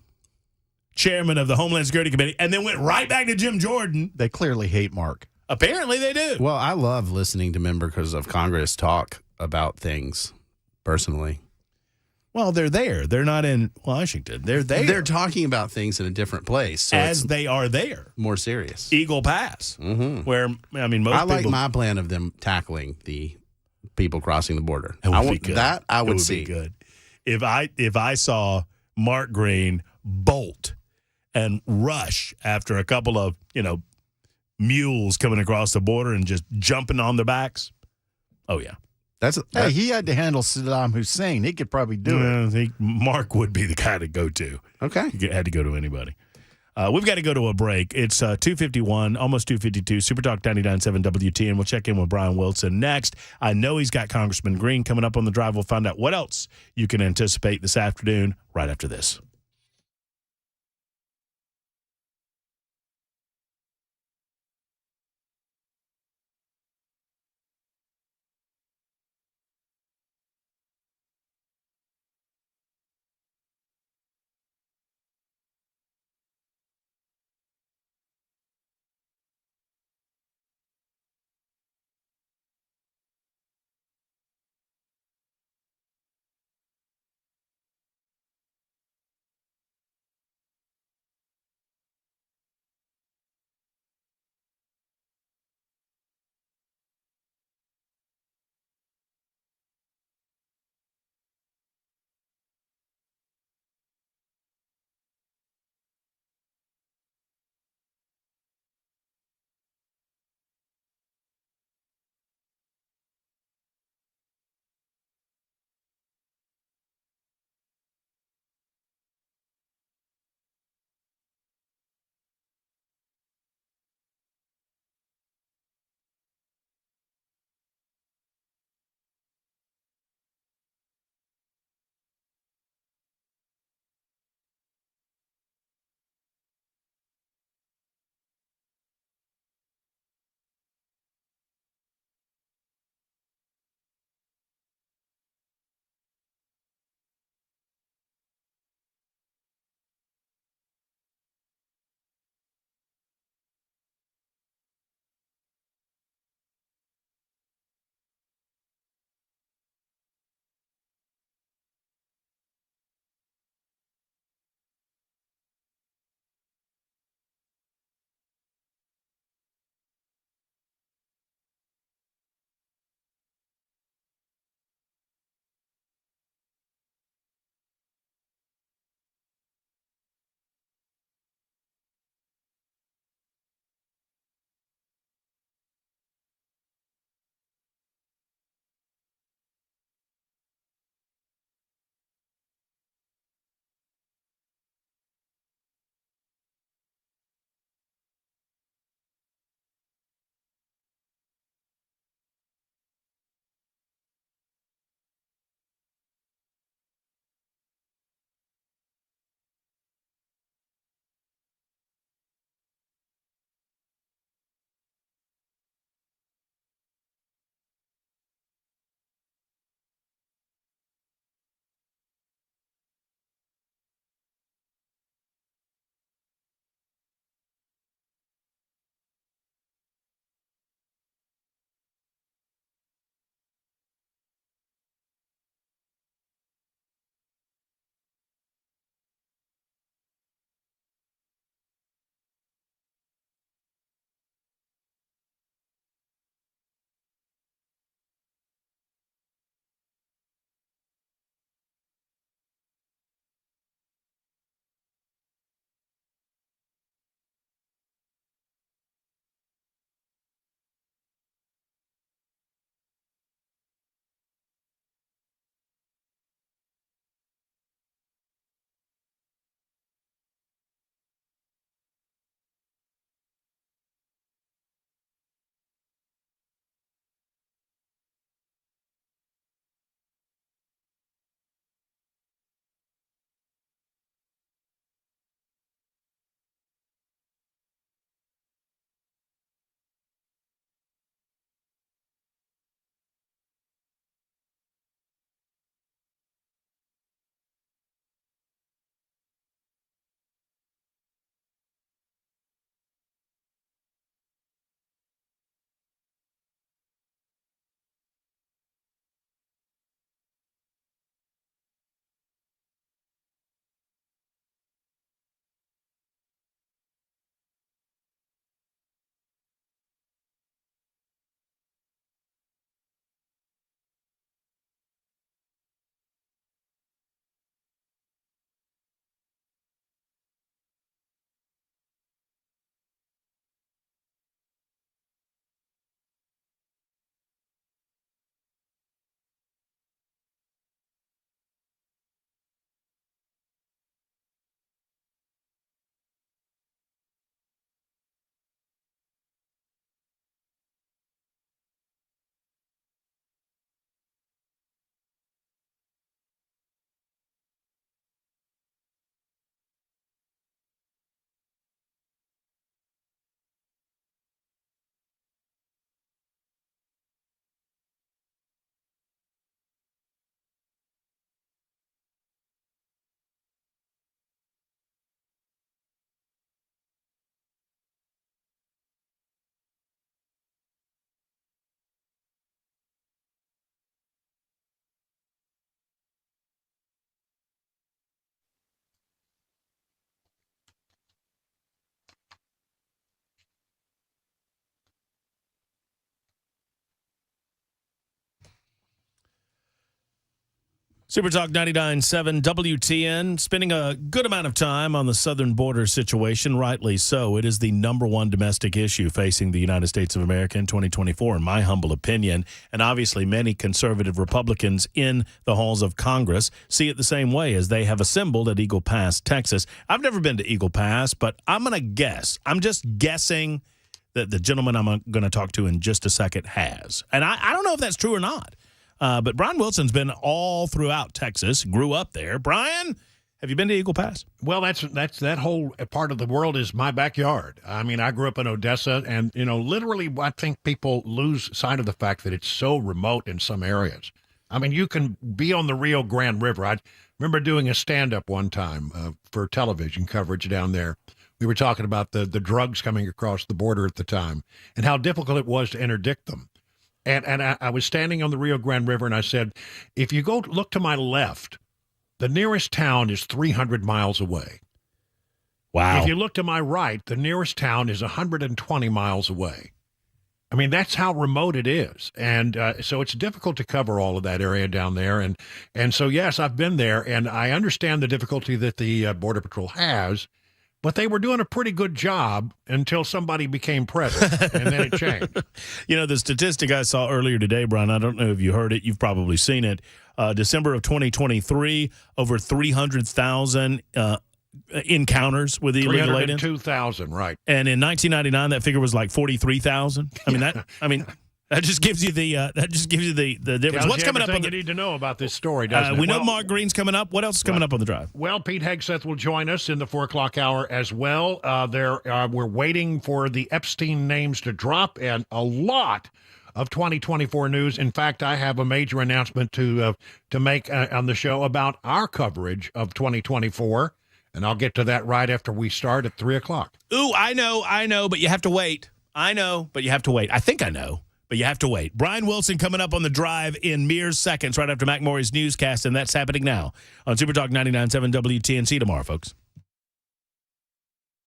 A: chairman of the Homeland Security Committee, and then went right back to Jim Jordan.
B: They clearly hate Mark.
A: Apparently they do.
M: Well, I love listening to members of Congress talk about things personally.
A: Well, they're there. They're not in Washington. They're there.
M: They're talking about things in a different place. So
A: as they are there.
M: More serious.
A: Eagle Pass.
M: Mm-hmm.
A: Where, I mean, most
M: I like
A: people,
M: my plan of them tackling the people crossing the border.
A: I would be good.
M: I would
A: see. Be good. If I saw Mark Green bolt and rush after a couple of, mules coming across the border and just jumping on their backs. Oh, yeah.
B: Hey, he had to handle Saddam Hussein. He could probably do it.
A: I think Mark would be the guy to go to.
M: Okay.
A: He had to go to anybody. We've got to go to a break. It's 2:51, almost 2:52. Super Talk 99.7 WTN. We'll check in with Brian Wilson next. I know he's got Congressman Green coming up on the drive. We'll find out what else you can anticipate this afternoon right after this. Super Talk 99.7 WTN, spending a good amount of time on the southern border situation, rightly so. It is the number one domestic issue facing the United States of America in 2024, in my humble opinion. And obviously many conservative Republicans in the halls of Congress see it the same way, as they have assembled at Eagle Pass, Texas. I've never been to Eagle Pass, but I'm going to guess. I'm just guessing that the gentleman I'm going to talk to in just a second has. And I don't know if that's true or not. But Brian Wilson's been all throughout Texas, grew up there. Brian, have you been to Eagle Pass?
U: Well, that's that whole part of the world is my backyard. I mean, I grew up in Odessa, and, literally I think people lose sight of the fact that it's so remote in some areas. I mean, you can be on the Rio Grande River. I remember doing a stand-up one time for television coverage down there. We were talking about the drugs coming across the border at the time and how difficult it was to interdict them. And I was standing on the Rio Grande River, and I said, if you go look to my left, the nearest town is 300 miles away.
A: Wow.
U: If you look to my right, the nearest town is 120 miles away. I mean, that's how remote it is. And so it's difficult to cover all of that area down there. And so, yes, I've been there, and I understand the difficulty that the Border Patrol has. But they were doing a pretty good job until somebody became president, and then it changed.
A: The statistic I saw earlier today, Brian, I don't know if you heard it. You've probably seen it. December of 2023, over 300,000 encounters with illegal aliens.
U: 302,000, right.
A: And in 1999, that figure was like 43,000. That just gives you the difference. What's coming up?
U: You need to know about this story, doesn't it?
A: We know Mark Green's coming up. What else is coming up on the drive?
U: Well, Pete Hegseth will join us in the 4 o'clock hour as well. We're waiting for the Epstein names to drop, and a lot of 2024 news. In fact, I have a major announcement to make on the show about our coverage of 2024, and I'll get to that right after we start at 3 o'clock.
A: Ooh, I know, but you have to wait. I know, but you have to wait. I think I know. But you have to wait. Brian Wilson coming up on the drive in mere seconds right after Mac Morey's newscast, and that's happening now on Super Talk 99.7 WTNC tomorrow, folks.